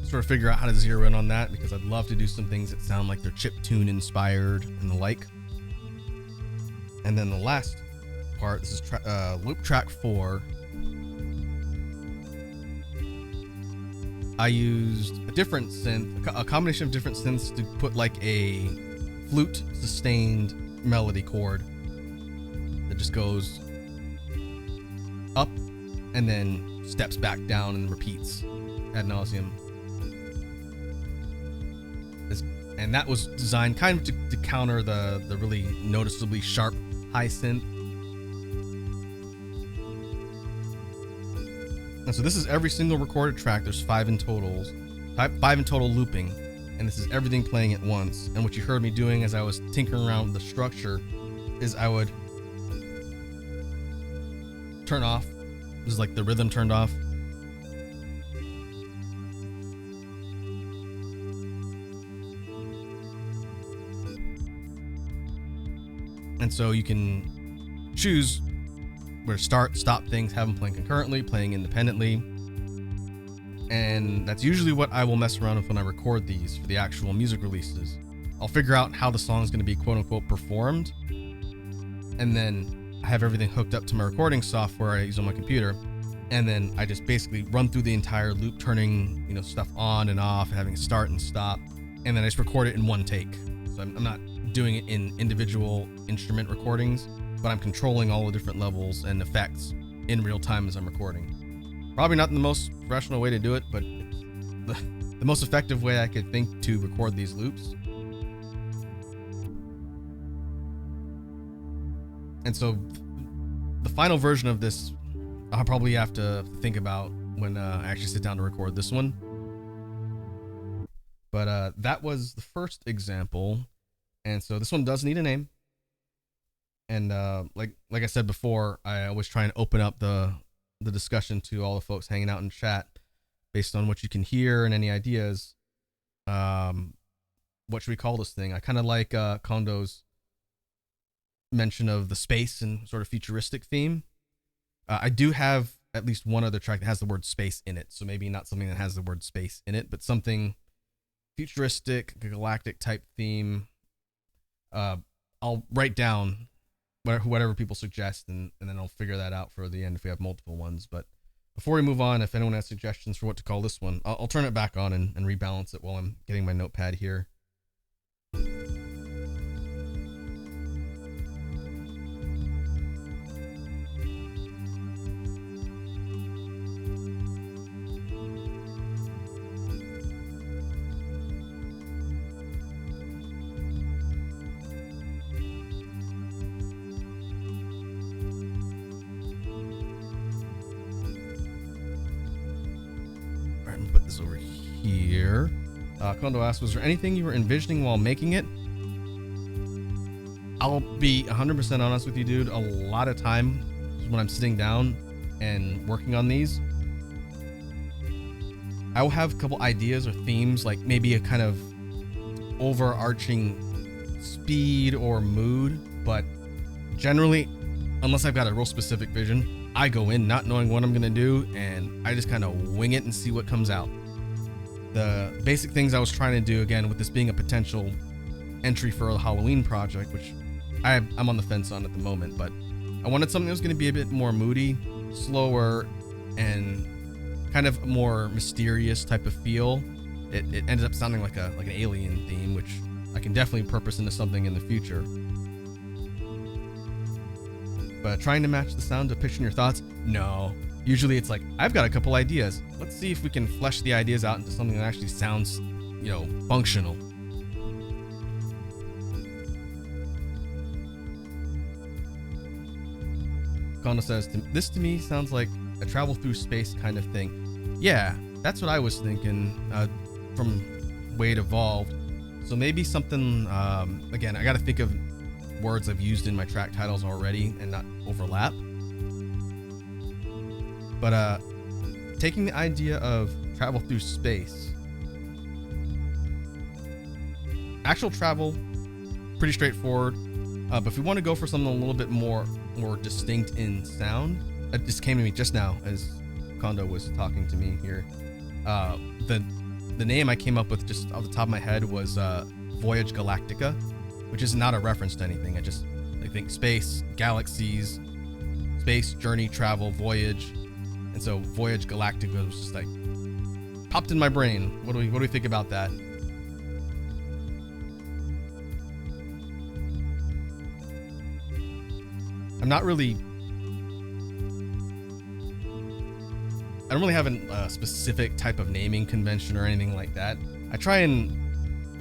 sort of figure out how to zero in on that because I'd love to do some things that sound like they're chiptune inspired and the like. And then the last part, this is loop track 4. I used a different synth, a combination of different synths to put like a flute sustained melody chord that just goes up and then steps back down and repeats ad nauseum. And that was designed kind of to counter the really noticeably sharp high synth. And so this is every single recorded track. There's 5 in total looping, and this is everything playing at once. And what you heard me doing as I was tinkering around with the structure is I would turn off. This is like the rhythm turned off. And so you can choose where to start, stop things, have them playing concurrently, playing independently. And that's usually what I will mess around with when I record these for the actual music releases. I'll figure out how the song is going to be quote unquote performed. And then I have everything hooked up to my recording software I use on my computer. And then I just basically run through the entire loop, turning, stuff on and off, having it start and stop. And then I just record it in one take. So I'm not doing it in individual instrument recordings, but I'm controlling all the different levels and effects in real time as I'm recording. Probably not the most professional way to do it, but it's the most effective way I could think to record these loops. And so the final version of this, I'll probably have to think about when I actually sit down to record this one. But that was the first example. And so this one does need a name. And like I said before, I always try and open up the discussion to all the folks hanging out in chat based on what you can hear and any ideas. What should we call this thing? I kind of like Kondo's mention of the space and sort of futuristic theme. I do have at least one other track that has the word space in it. So maybe not something that has the word space in it, but something futuristic, galactic type theme. I'll write down whatever people suggest, and then I'll figure that out for the end if we have multiple ones. But before we move on, if anyone has suggestions for what to call this one, I'll turn it back on and rebalance it while I'm getting my notepad here. Put this over here. Kondo asked, was there anything you were envisioning while making it? I'll be 100% honest with you, dude. A lot of time when I'm sitting down and working on these, I will have a couple ideas or themes, like maybe a kind of overarching speed or mood, but generally, unless I've got a real specific vision, I go in not knowing what I'm gonna do, and I just kind of wing it and see what comes out. The basic things I was trying to do, again, with this being a potential entry for a Halloween project, which I'm on the fence on at the moment, but I wanted something that was gonna be a bit more moody, slower, and kind of more mysterious type of feel. It ended up sounding like an alien theme, which I can definitely purpose into something in the future. But trying to match the sound to pitch in your thoughts? No. Usually it's like, I've got a couple ideas. Let's see if we can flesh the ideas out into something that actually sounds, functional. Kondo says, this to me sounds like a travel through space kind of thing. Yeah, that's what I was thinking from way it evolved. So maybe something, again, I got to think of words I've used in my track titles already and not overlap. But taking the idea of travel through space Actual travel, pretty straightforward. But if we want to go for something a little bit more distinct in sound, it just came to me just now as Kondo was talking to me here. The name I came up with just off the top of my head was Voyage Galactica, which is not a reference to anything. I think space, galaxies, space, journey, travel, voyage, and so Voyage Galactica was just like popped in my brain. What do we think about that? I don't really have a specific type of naming convention or anything like that. I try and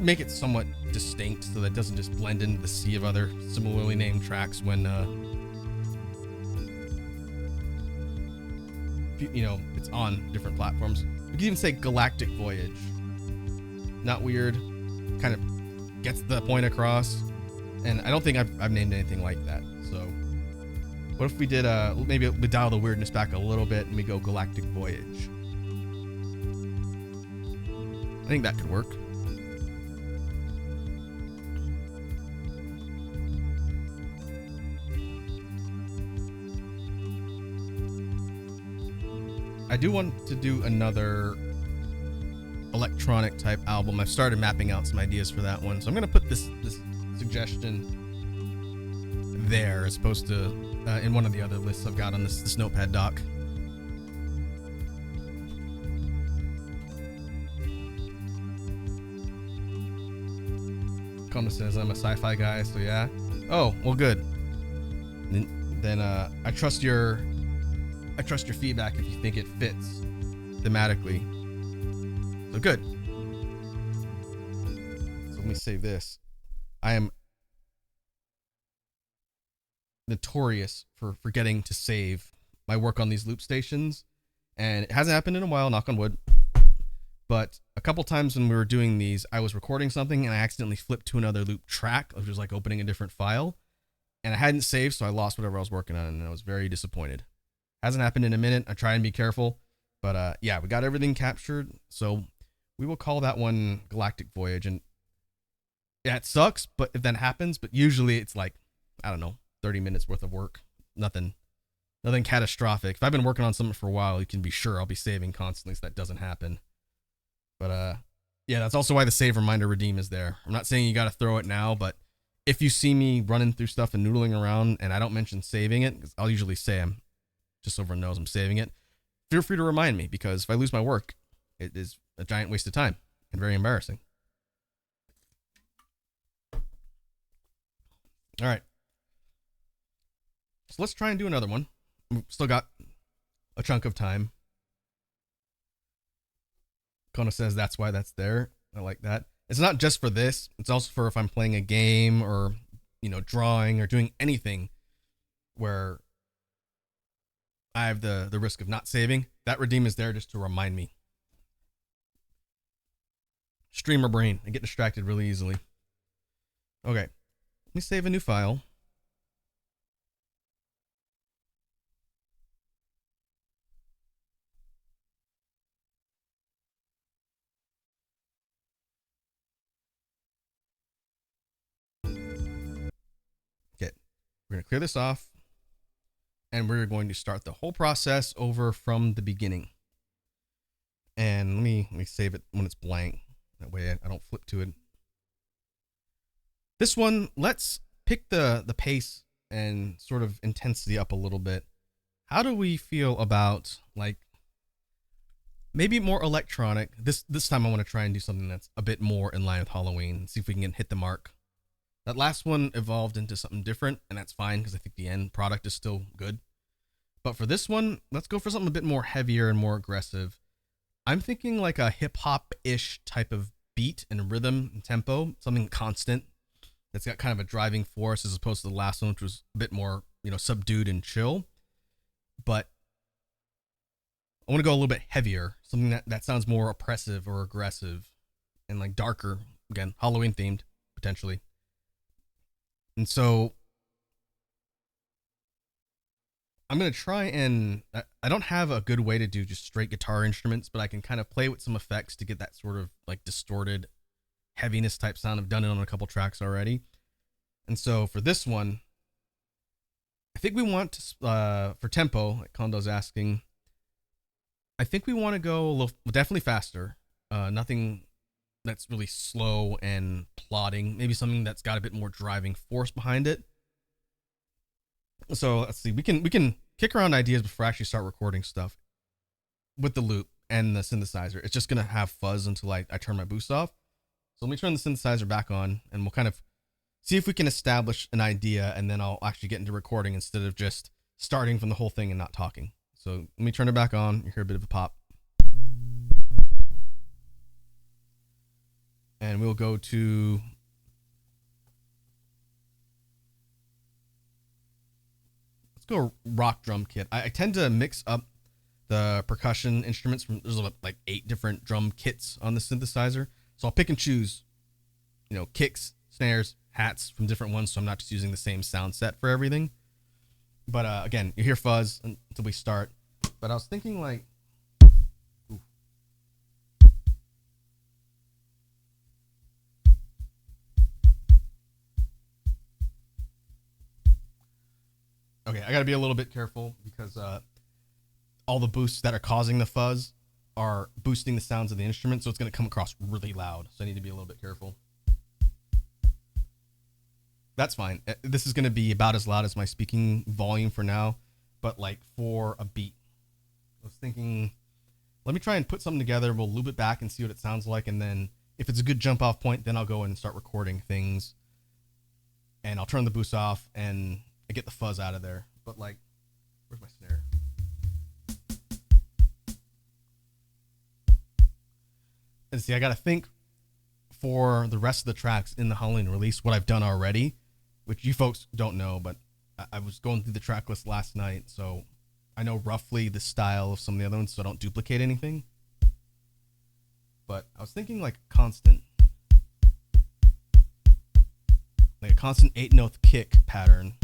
make it somewhat distinct so that it doesn't just blend into the sea of other similarly named tracks when it's on different platforms. We can even say Galactic Voyage. Not weird, kind of gets the point across, and I don't think I've named anything like that. So what if we did maybe we dial the weirdness back a little bit and we go Galactic Voyage? I think that could work. I do want to do another electronic type album. I've started mapping out some ideas for that one, so I'm gonna put this suggestion there as opposed to in one of the other lists I've got on this notepad doc. Kona says I'm a sci-fi guy, so yeah. Oh, well, good. Then I trust your feedback if you think it fits thematically. So good. So let me save this. I am notorious for forgetting to save my work on these loop stations, and it hasn't happened in a while, knock on wood, but a couple times when we were doing these, I was recording something and I accidentally flipped to another loop track, which was like opening a different file, and I hadn't saved, so I lost whatever I was working on, and I was very disappointed. Hasn't happened in a minute. I try and be careful, but yeah, we got everything captured, so we will call that one Galactic Voyage. And yeah, it sucks, but if that happens, but usually it's like, I don't know, 30 minutes worth of work. Nothing catastrophic. If I've been working on something for a while, you can be sure I'll be saving constantly so that doesn't happen. But yeah, that's also why the save reminder redeem is there. I'm not saying you got to throw it now, but if you see me running through stuff and noodling around and I don't mention saving it, because I'll usually say I'm just so everyone knows I'm saving it, feel free to remind me, because if I lose my work, it is a giant waste of time and very embarrassing. All right. So let's try and do another one. We've still got a chunk of time. Kona says that's why that's there. I like that. It's not just for this. It's also for if I'm playing a game or, drawing or doing anything where I have the risk of not saving. That redeem is there just to remind me. Streamer brain. I get distracted really easily. Okay. Let me save a new file. Okay. We're going to clear this off. And we're going to start the whole process over from the beginning. And let me save it when it's blank. That way I don't flip to it. This one, let's pick the pace and sort of intensity up a little bit. How do we feel about, like, maybe more electronic? This time I want to try and do something that's a bit more in line with Halloween and see if we can hit the mark. That last one evolved into something different, and that's fine because I think the end product is still good. But for this one, let's go for something a bit more heavier and more aggressive. I'm thinking like a hip-hop-ish type of beat and rhythm and tempo, something constant that's got kind of a driving force as opposed to the last one, which was a bit more, subdued and chill. But I want to go a little bit heavier, something that sounds more oppressive or aggressive and like darker, again, Halloween themed, potentially. And so I'm going to try and, I don't have a good way to do just straight guitar instruments, but I can kind of play with some effects to get that sort of like distorted heaviness type sound. I've done it on a couple tracks already. And so for this one, I think we want to, for tempo, like Kondo's asking, I think we want to go a little, definitely faster. Nothing that's really slow and plodding. Maybe something that's got a bit more driving force behind it. So let's see. We can kick around ideas before I actually start recording stuff with the loop and the synthesizer. It's just gonna have fuzz until I turn my boost off. So let me turn the synthesizer back on, and we'll kind of see if we can establish an idea, and then I'll actually get into recording instead of just starting from the whole thing and not talking. So let me turn it back on. You hear a bit of a pop. And we'll go to go rock drum kit. I tend to mix up the percussion instruments from, there's like 8 different drum kits on the synthesizer. So I'll pick and choose, kicks, snares, hats from different ones. So I'm not just using the same sound set for everything. But again, you hear fuzz until we start. But I was thinking like, ooh. Okay, I gotta be a little bit careful because all the boosts that are causing the fuzz are boosting the sounds of the instrument, so it's gonna come across really loud. So I need to be a little bit careful. That's fine. This is gonna be about as loud as my speaking volume for now, but like for a beat. I was thinking, let me try and put something together. We'll loop it back and see what it sounds like, and then if it's a good jump off point, then I'll go and start recording things, and I'll turn the boost off and I get the fuzz out of there. But like, where's my snare? And see, I gotta think for the rest of the tracks in the Halloween release what I've done already, which you folks don't know, but I was going through the track list last night, so I know roughly the style of some of the other ones, so I don't duplicate anything. But I was thinking like constant, like a constant 8-note kick pattern.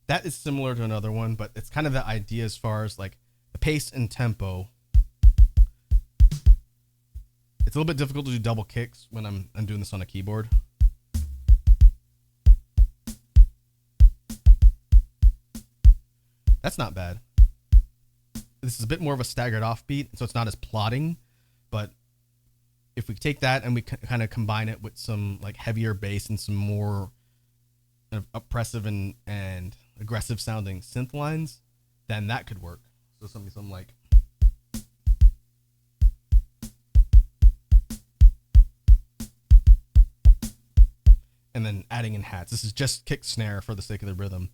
That is similar to another one, but it's kind of the idea as far as like the pace and tempo. It's a little bit difficult to do double kicks when I'm doing this on a keyboard. That's not bad. This is a bit more of a staggered offbeat, so it's not as plodding. But if we take that and we kind of combine it with some like heavier bass and some more kind of oppressive and aggressive sounding synth lines, then that could work. So something like, and then adding in hats. This is just kick snare for the sake of the rhythm.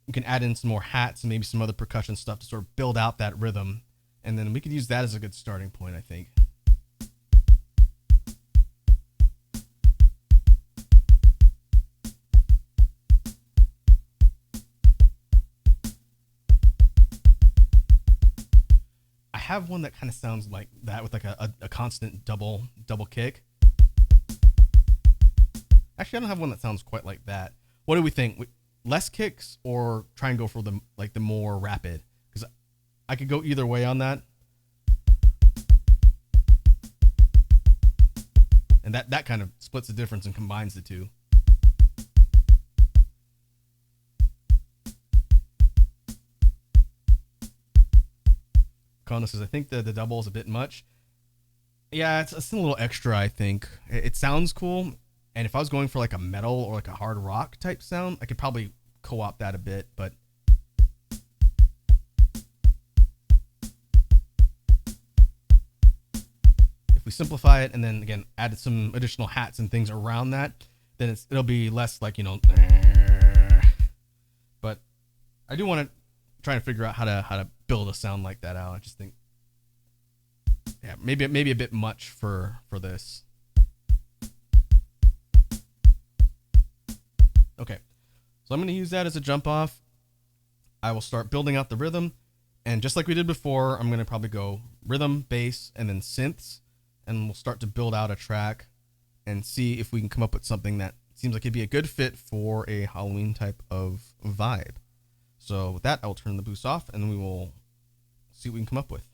You can add in some more hats and maybe some other percussion stuff to sort of build out that rhythm, and then we could use that as a good starting point, I think. I have one that kind of sounds like that with like a constant double kick. Actually, I don't have one that sounds quite like that. What do we think? Less kicks or try and go for the more rapid? Because I could go either way on that. And that kind of splits the difference and combines the two. Kono says, I think the double is a bit much. Yeah, it's a little extra, I think. It sounds cool. And if I was going for like a metal or like a hard rock type sound, I could probably co-opt that a bit, but if we simplify it and then again add some additional hats and things around that, then it'll be less like, but I do want to try and figure out how to build a sound like that out. I just think, yeah, maybe a bit much for this. Okay, so I'm going to use that as a jump off. I will start building out the rhythm, and just like we did before, I'm going to probably go rhythm, bass, and then synths, and we'll start to build out a track and see if we can come up with something that seems like it'd be a good fit for a Halloween type of vibe. So with that, I'll turn the boost off and we will see what we can come up with.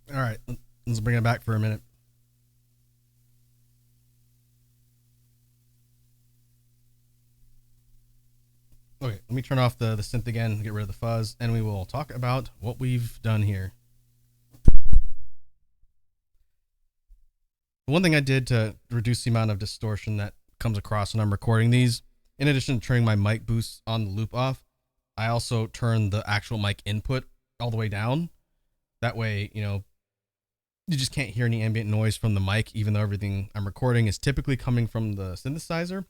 All right, let's bring it back for a minute. Okay, let me turn off the synth again, get rid of the fuzz, and we will talk about what we've done here. One thing I did to reduce the amount of distortion that comes across when I'm recording these, in addition to turning my mic boost on the loop off, I also turned the actual mic input all the way down. That way, you just can't hear any ambient noise from the mic, even though everything I'm recording is typically coming from the synthesizer.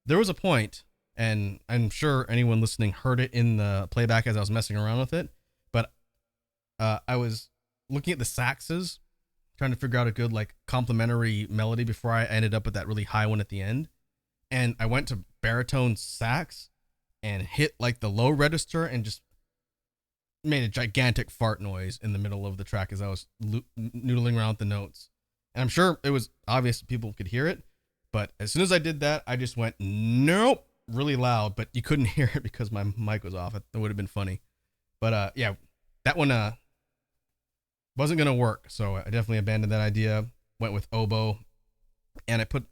There was a point, and I'm sure anyone listening heard it in the playback as I was messing around with it, but I was looking at the saxes, trying to figure out a good complementary melody before I ended up with that really high one at the end. And I went to baritone sax and hit the low register and just made a gigantic fart noise in the middle of the track as I was noodling around with the notes. And I'm sure it was obvious people could hear it, but as soon as I did that, I just went, nope, really loud, but you couldn't hear it because my mic was off. It would have been funny. But yeah, that one wasn't going to work. So I definitely abandoned that idea, went with oboe, and I put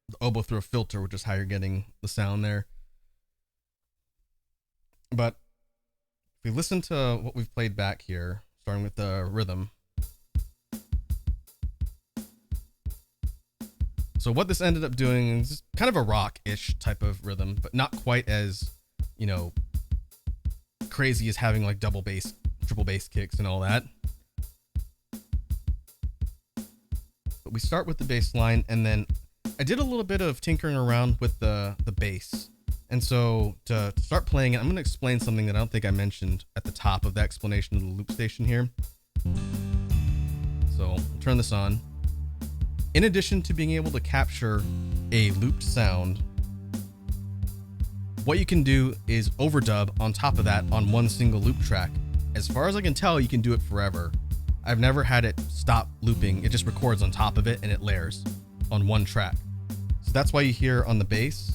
the oboe through a filter, which is how you're getting the sound there. But if we listen to what we've played back here, starting with the rhythm. So what this ended up doing is kind of a rock-ish type of rhythm, but not quite as, you know, crazy as having like double bass, triple bass kicks and all that. But we start with the bass line, and then I did a little bit of tinkering around with the bass. And so to start playing it, I'm going to explain something that I don't think I mentioned at the top of the explanation of the loop station here. So I'll turn this on. In addition to being able to capture a looped sound, what you can do is overdub on top of that on one single loop track. As far as I can tell, you can do it forever. I've never had it stop looping. It just records on top of it and it layers on one track. So that's why you hear on the bass,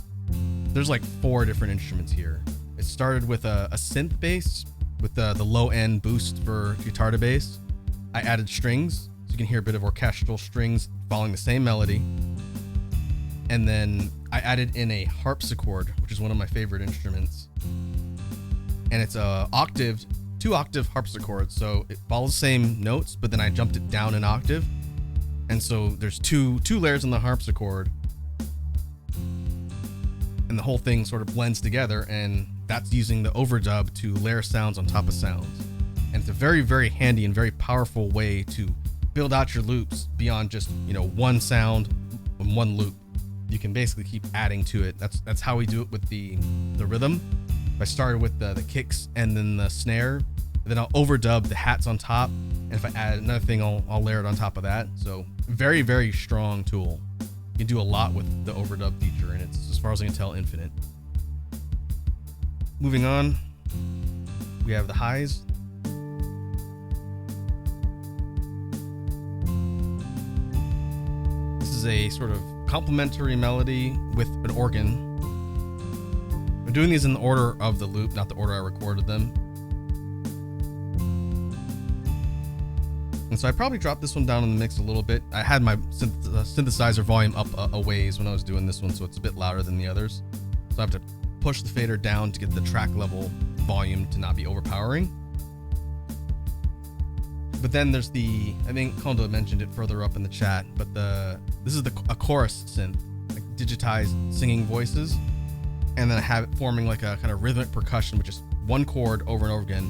there's like 4 different instruments here. It started with a synth bass with the low end boost for guitar to bass. I added strings, so you can hear a bit of orchestral strings following the same melody. And then I added in a harpsichord, which is one of my favorite instruments. And it's a 2-octave harpsichord, so it follows the same notes, but then I jumped it down an octave. And so there's two layers on the harpsichord, and the whole thing sort of blends together, and that's using the overdub to layer sounds on top of sounds. And it's a very, very handy and very powerful way to build out your loops beyond just, you know, one sound and one loop. You can basically keep adding to it. That's how we do it with the rhythm. I started with the kicks and then the snare, and then I'll overdub the hats on top, and if I add another thing, I'll layer it on top of that. So very, very strong tool. You can do a lot with the overdub feature, and it's, as far as I can tell, infinite. Moving on, we have the highs. This is a sort of complementary melody with an organ. I'm doing these in the order of the loop, not the order I recorded them. And so I probably dropped this one down in the mix a little bit. I had my synthesizer volume up a ways when I was doing this one, so it's a bit louder than the others. So I have to push the fader down to get the track level volume to not be overpowering. But then there's I think Kondo mentioned it further up in the chat, but this is a chorus synth, like digitized singing voices. And then I have it forming like a kind of rhythmic percussion, which is one chord over and over again.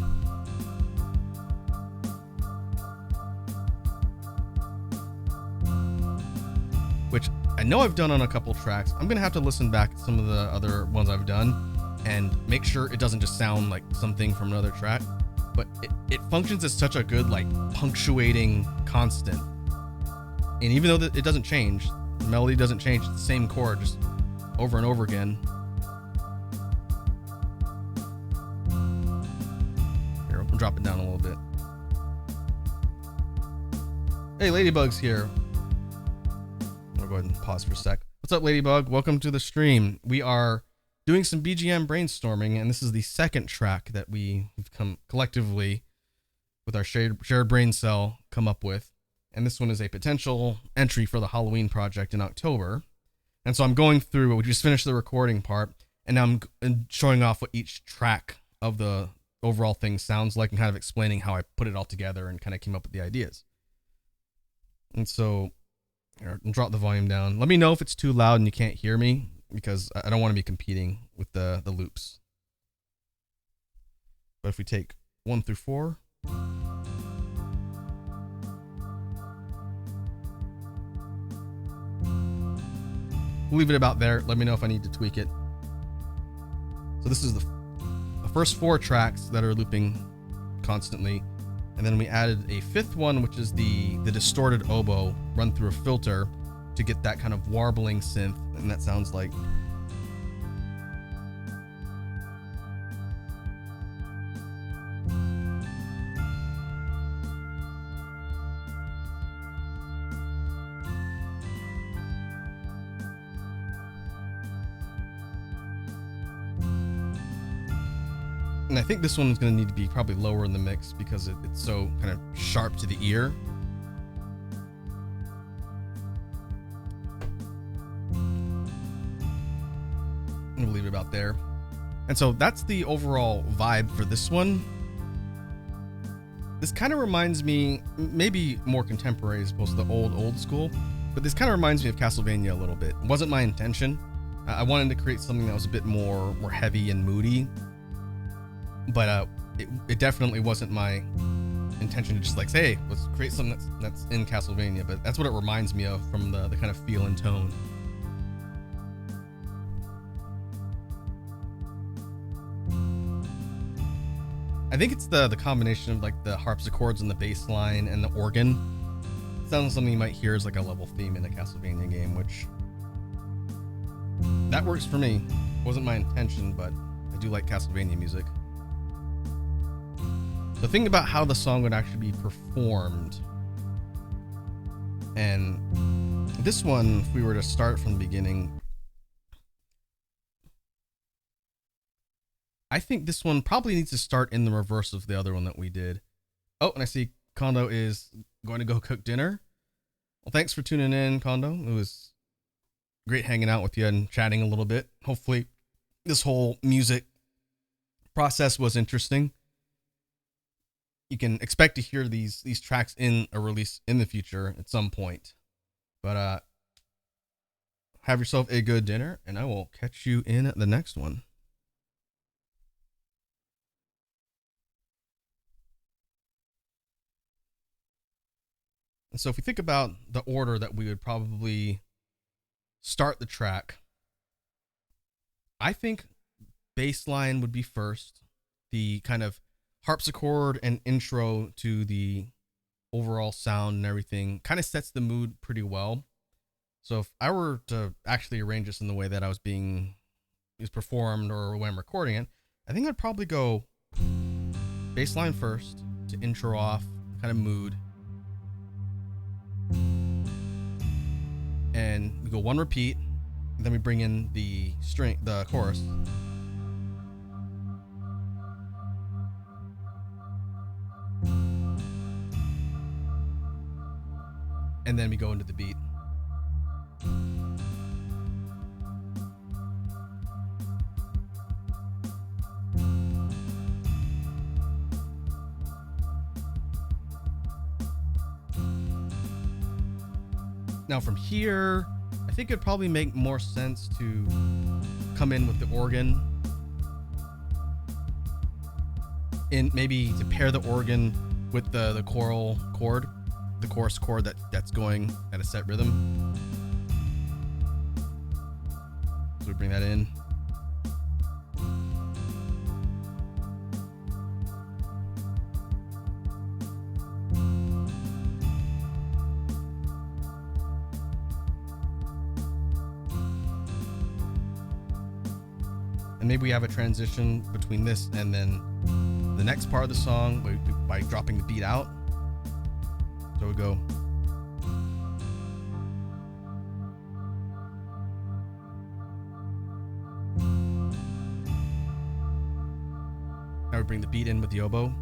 Which I know I've done on a couple tracks. I'm gonna have to listen back to some of the other ones I've done and make sure it doesn't just sound like something from another track, but it functions as such a good like punctuating constant. And even though it doesn't change, the melody doesn't change, it's the same chord just over and over again. Here, I'll drop it down a little bit. Hey, Ladybug's here. I'll go ahead and pause for a sec. What's up, Ladybug? Welcome to the stream. We are doing some BGM brainstorming, and this is the second track that we've come collectively with our shared brain cell come up with. And this one is a potential entry for the Halloween project in October. And so I'm going through, we just finished the recording part, and now I'm showing off what each track of the overall thing sounds like and kind of explaining how I put it all together and kind of came up with the ideas. And so here, I'll drop the volume down. Let me know if it's too loud and you can't hear me, because I don't want to be competing with the loops. But if we take 1 through 4. We'll leave it about there. Let me know if I need to tweak it. So this is the first 4 tracks that are looping constantly. And then we added a 5th one, which is the distorted oboe run through a filter to get that kind of warbling synth. And that sounds like. And I think this one is going to need to be probably lower in the mix because it's so kind of sharp to the ear. I'm going to leave it about there. And so that's the overall vibe for this one. This kind of reminds me, maybe more contemporary as opposed to the old school, but this kind of reminds me of Castlevania a little bit. It wasn't my intention. I wanted to create something that was a bit more heavy and moody, but it definitely wasn't my intention to just like say, hey, let's create something that's in Castlevania. But that's what it reminds me of from the kind of feel and tone. I think it's the combination of like the harpsichords and the bass line and the organ. It sounds like something you might hear as like a level theme in a Castlevania game, which that works for me. It wasn't my intention, but I do like Castlevania music. So think about how the song would actually be performed. And this one, if we were to start from the beginning, I think this one probably needs to start in the reverse of the other one that we did. Oh, and I see Kondo is going to go cook dinner. Well, thanks for tuning in, Kondo. It was great hanging out with you and chatting a little bit. Hopefully this whole music process was interesting. You can expect to hear these tracks in a release in the future at some point. But have yourself a good dinner, and I will catch you in the next one. And so if we think about the order that we would probably start the track, I think bass line would be first. The kind of harpsichord and intro to the overall sound and everything kind of sets the mood pretty well. So if I were to actually arrange this in the way that is performed or when I'm recording it, I think I'd probably go bass line first to intro off kind of mood. And we go one repeat, and then we bring in the chorus. And then we go into the beat. Now from here, I think it'd probably make more sense to come in with the organ, and maybe to pair the organ with the choral chord, the chorus chord that's going at a set rhythm. So we bring that in. And maybe we have a transition between this and then the next part of the song by dropping the beat out. So we go. Now we bring the beat in with the oboe.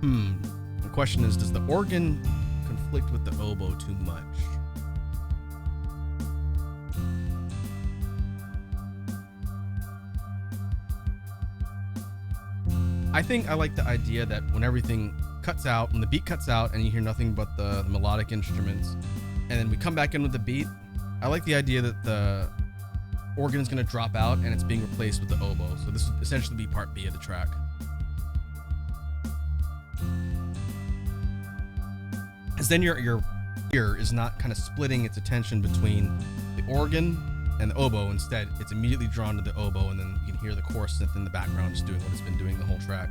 The question is, does the organ conflict with the oboe too much? I think I like the idea that when everything cuts out, when the beat cuts out and you hear nothing but the melodic instruments, and then we come back in with the beat, I like the idea that the organ is going to drop out and it's being replaced with the oboe. So this would essentially be part B of the track. As then your ear is not kind of splitting its attention between the organ and the oboe. Instead, it's immediately drawn to the oboe, and then you can hear the chorus synth in the background just doing what it's been doing the whole track.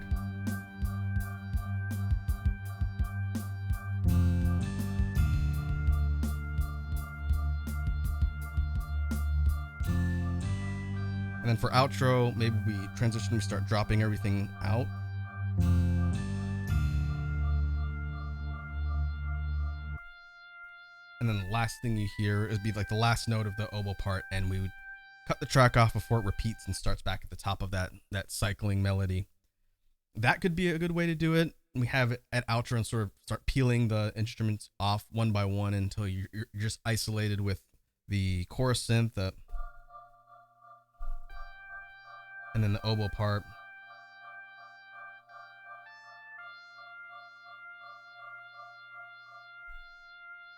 And then for outro, maybe we transition, we start dropping everything out. And then last thing you hear is be like the last note of the oboe part, and we would cut the track off before it repeats and starts back at the top of that cycling melody. That could be a good way to do it. We have it at outro and sort of start peeling the instruments off one by one until you're just isolated with the chorus synth, and then the oboe part.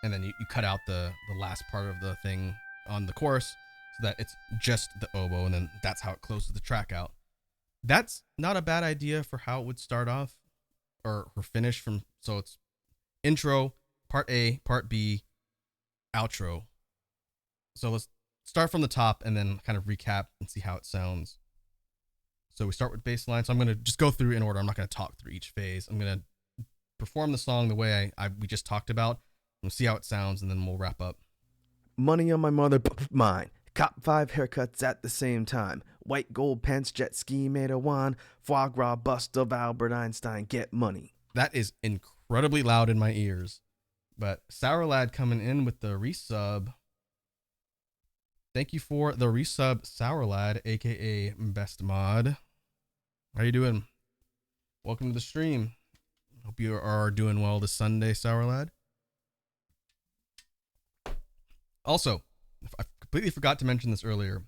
And then you cut out the last part of the thing on the chorus so that it's just the oboe, and then that's how it closes the track out. That's not a bad idea for how it would start off or finish from. So it's intro, part A, part B, outro. So let's start from the top and then kind of recap and see how it sounds. So we start with bass line. So I'm going to just go through in order. I'm not going to talk through each phase. I'm going to perform the song the way we just talked about. We'll see how it sounds, and then we'll wrap up. Money on my mother, mine. Cop 5 haircuts at the same time. White gold pants, jet ski made of wine. Foie gras bust of Albert Einstein, get money. That is incredibly loud in my ears. But Sour Lad coming in with the resub. Thank you for the resub, Sour Lad, aka Best Mod. How you doing? Welcome to the stream. Hope you are doing well this Sunday, Sour Lad. Also, I completely forgot to mention this earlier,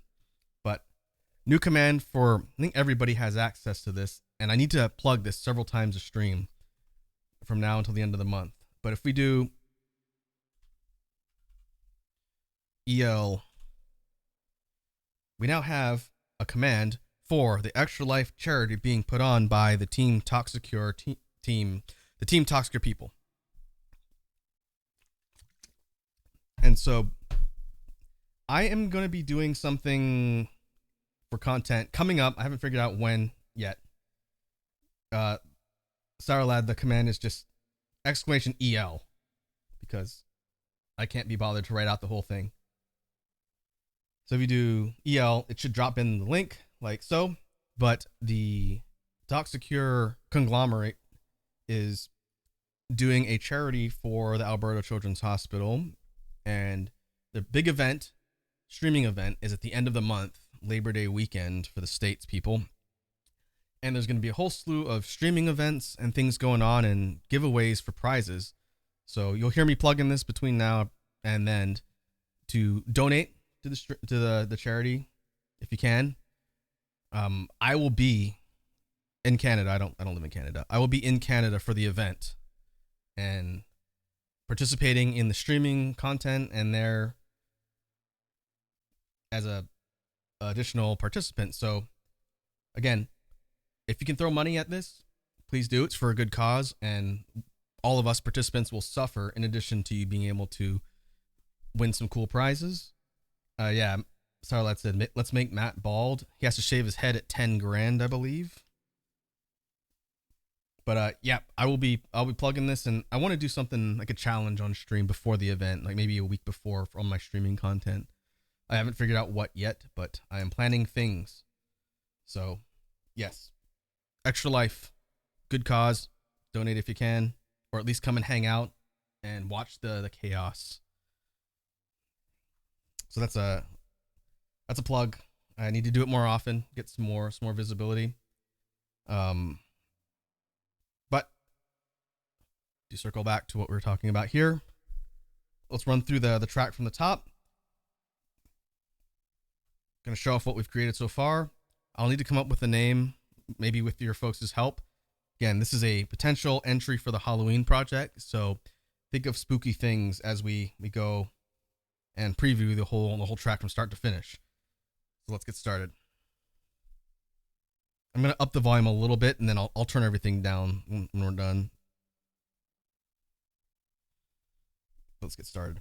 but new command for, I think everybody has access to this, and I need to plug this several times a stream from now until the end of the month. But if we do EL, we now have a command for the Extra Life charity being put on by the Team Toxicure team, the Team Toxicure people. And so I am going to be doing something for content coming up. I haven't figured out when yet. Sour Lad, the command is just exclamation EL, because I can't be bothered to write out the whole thing. So if you do EL, it should drop in the link like so. But the Toxicure conglomerate is doing a charity for the Alberta Children's Hospital, and the big event, streaming event, is at the end of the month, Labor Day weekend for the States people. And there's going to be a whole slew of streaming events and things going on and giveaways for prizes. So you'll hear me plugging this between now and then to donate to the charity if you can. I will be in Canada. I don't live in Canada. I will be in Canada for the event and participating in the streaming content and there as a additional participant. So again, if you can throw money at this, please do. It's for a good cause, and all of us participants will suffer in addition to you being able to win some cool prizes. Yeah, Sarlat said, let's make Matt bald. He has to shave his head at 10 grand, I believe. But yeah, I'll be plugging this, and I want to do something like a challenge on stream before the event, like maybe a week before on my streaming content. I haven't figured out what yet, but I am planning things. So, yes. Extra Life, good cause. Donate if you can, or at least come and hang out and watch the chaos. So that's a plug. I need to do it more often, get some more visibility. But to circle back to what we were talking about here, let's run through the track from the top. Going to show off what we've created so far. I'll need to come up with a name, maybe with your folks' help. Again, this is a potential entry for the Halloween project, so think of spooky things as we go and preview the whole track from start to finish. So let's get started. I'm going to up the volume a little bit, and then I'll turn everything down when we're done. Let's get started.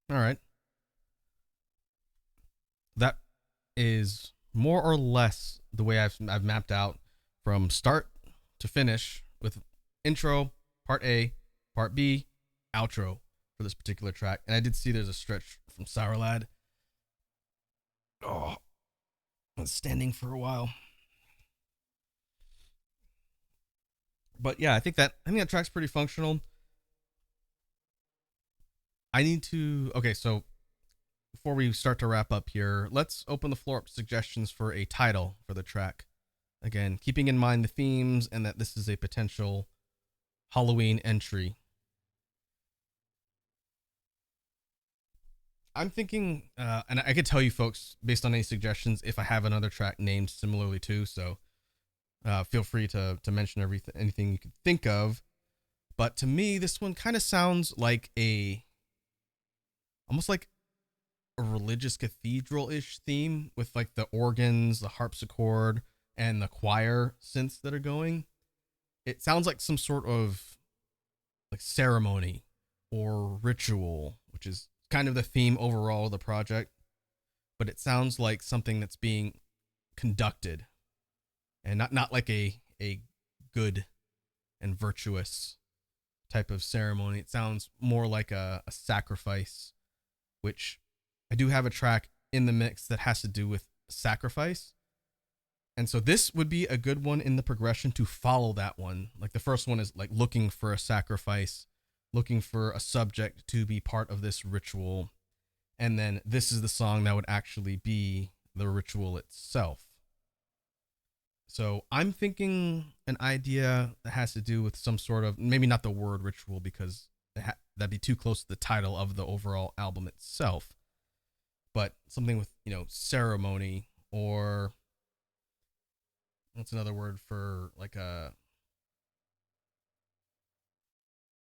All right. That is more or less the way I've mapped out from start to finish with intro, part A, part B, outro for this particular track. And I did see there's a stretch from Sour Lad. Oh, I was standing for a while. But yeah, I think that track's pretty functional. I need to okay, so before we start to wrap up here, let's open the floor up to suggestions for a title for the track. Again, keeping in mind the themes and that this is a potential Halloween entry. I'm thinking, and I could tell you folks based on any suggestions if I have another track named similarly too. So feel free to mention anything you could think of. But to me, this one kind of sounds like almost like a religious cathedral-ish theme with like the organs, the harpsichord, and the choir synths that are going. It sounds like some sort of like ceremony or ritual, which is kind of the theme overall of the project. But it sounds like something that's being conducted, and not like a good and virtuous type of ceremony. It sounds more like a sacrifice, which I do have a track in the mix that has to do with sacrifice. And so this would be a good one in the progression to follow that one. Like the first one is like looking for a sacrifice, looking for a subject to be part of this ritual. And then this is the song that would actually be the ritual itself. So I'm thinking an idea that has to do with some sort of, maybe not the word ritual because that'd be too close to the title of the overall album itself, but something with, ceremony, or what's another word for like a,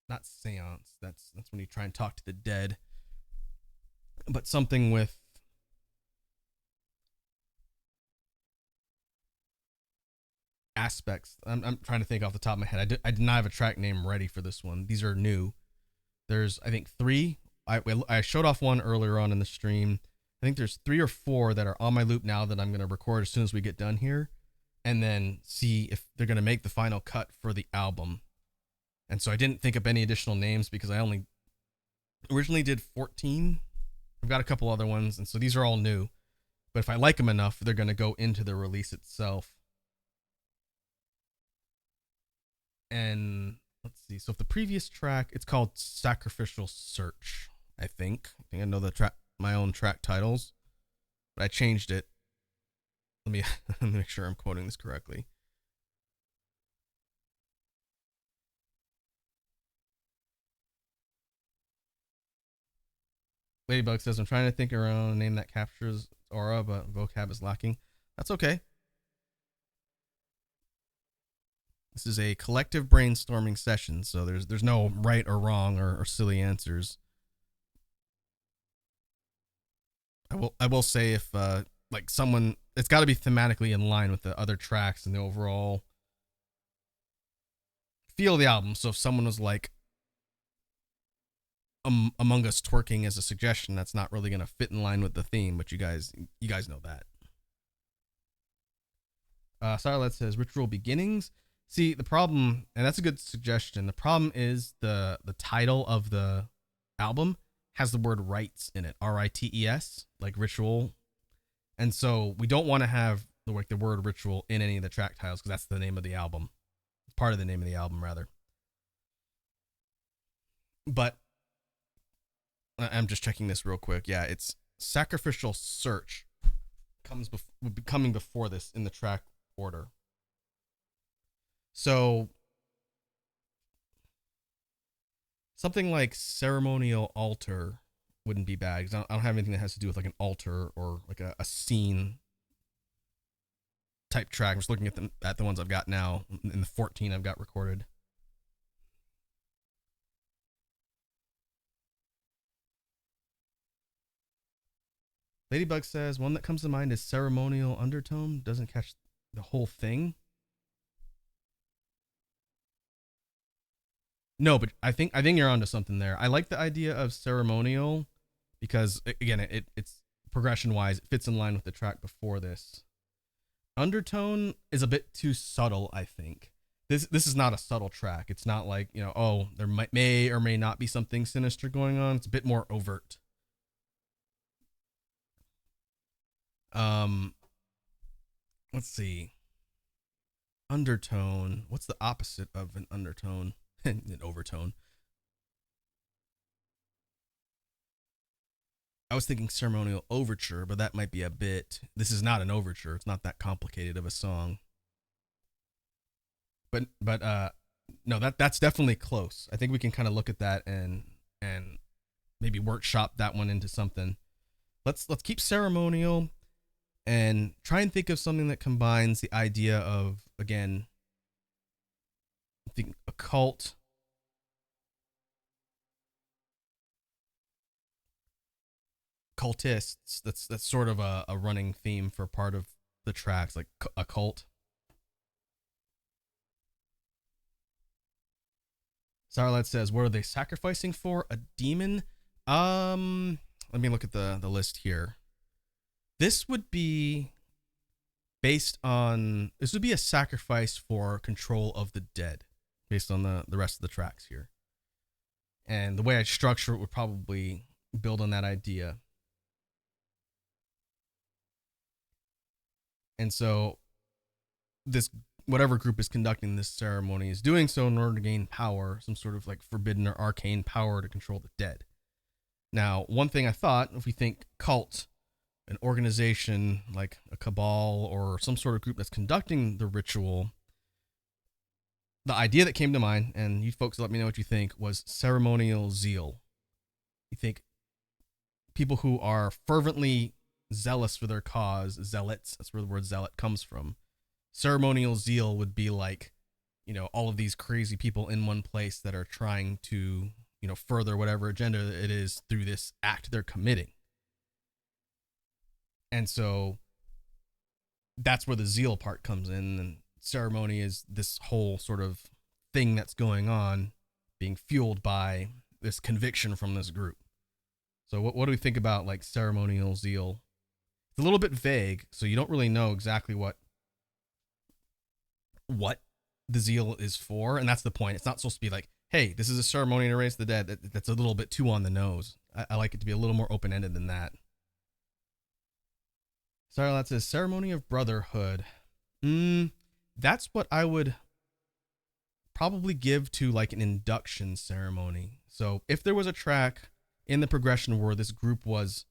not seance, that's when you try and talk to the dead, but something with aspects. I'm trying to think off the top of my head. I did not have a track name ready for this one. These are new. There's, I think, 3. I showed off one earlier on in the stream. I think there's 3 or 4 that are on my loop now that I'm going to record as soon as we get done here, and then see if they're going to make the final cut for the album. And so I didn't think up any additional names because I only originally did 14. I've got a couple other ones, and so these are all new. But if I like them enough, they're going to go into the release itself. And let's see. So if the previous track, it's called Sacrificial Search, I think I know the track, my own track titles, but I changed it. Let me make sure I'm quoting this correctly. Ladybug says, I'm trying to think around a name that captures aura, but vocab is lacking. That's okay. This is a collective brainstorming session, so there's no right or wrong or silly answers. I will say if like someone, it's got to be thematically in line with the other tracks and the overall feel of the album. So if someone was like Among Us twerking as a suggestion, that's not really going to fit in line with the theme, but you guys know that. Starlet says Ritual Beginnings. See, the problem, and that's a good suggestion, the problem is the title of the album has the word rites in it, R-I-T-E-S, like ritual. And so we don't want to have the word ritual in any of the track titles because that's the name of the album. Part of the name of the album, rather. But I'm just checking this real quick. Yeah, it's Sacrificial Search would be coming before this in the track order. So something like Ceremonial Altar wouldn't be bad, because I don't have anything that has to do with like an altar or like a scene type track. I'm just looking at the ones I've got now, in the 14 I've got recorded. Ladybug says one that comes to mind is Ceremonial Undertone. Doesn't catch the whole thing. No, but I think you're onto something there. I like the idea of ceremonial because again, it's progression wise, it fits in line with the track before this. Undertone is a bit too subtle, I think. This is not a subtle track. It's not like, oh, there may or may not be something sinister going on. It's a bit more overt. Let's see. Undertone. What's the opposite of an undertone? An overtone. I was thinking ceremonial overture, but that might be a bit. This is not an overture. It's not that complicated of a song. But no, that's definitely close. I think we can kind of look at that and maybe workshop that one into something. Let's keep ceremonial and try and think of something that combines the idea of, again, I think occult, cultists. That's sort of a running theme for part of the tracks, like occult. Sarlat says, what are they sacrificing for? A demon? Let me look at the list here. This would be based on, this would be a sacrifice for control of the dead, based on the rest of the tracks here. And the way I structure it would probably build on that idea. And so this, whatever group is conducting this ceremony, is doing so in order to gain power, some sort of like forbidden or arcane power to control the dead. Now, one thing I thought, if we think cult, an organization like a cabal or some sort of group that's conducting the ritual, the idea that came to mind, and you folks let me know what you think, was ceremonial zeal. You think people who are fervently zealous for their cause, zealots, that's where the word zealot comes from. Ceremonial zeal would be like, all of these crazy people in one place that are trying to, further whatever agenda it is through this act they're committing. And so that's where the zeal part comes in. And ceremony is this whole sort of thing that's going on, being fueled by this conviction from this group. So what do we think about like ceremonial zeal? It's a little bit vague, so you don't really know exactly what the zeal is for. And that's the point. It's not supposed to be like, hey, this is a ceremony to raise the dead. That's a little bit too on the nose. I like it to be a little more open-ended than that. Sarlat says ceremony of brotherhood. That's what I would probably give to like an induction ceremony. So if there was a track in the progression where this group was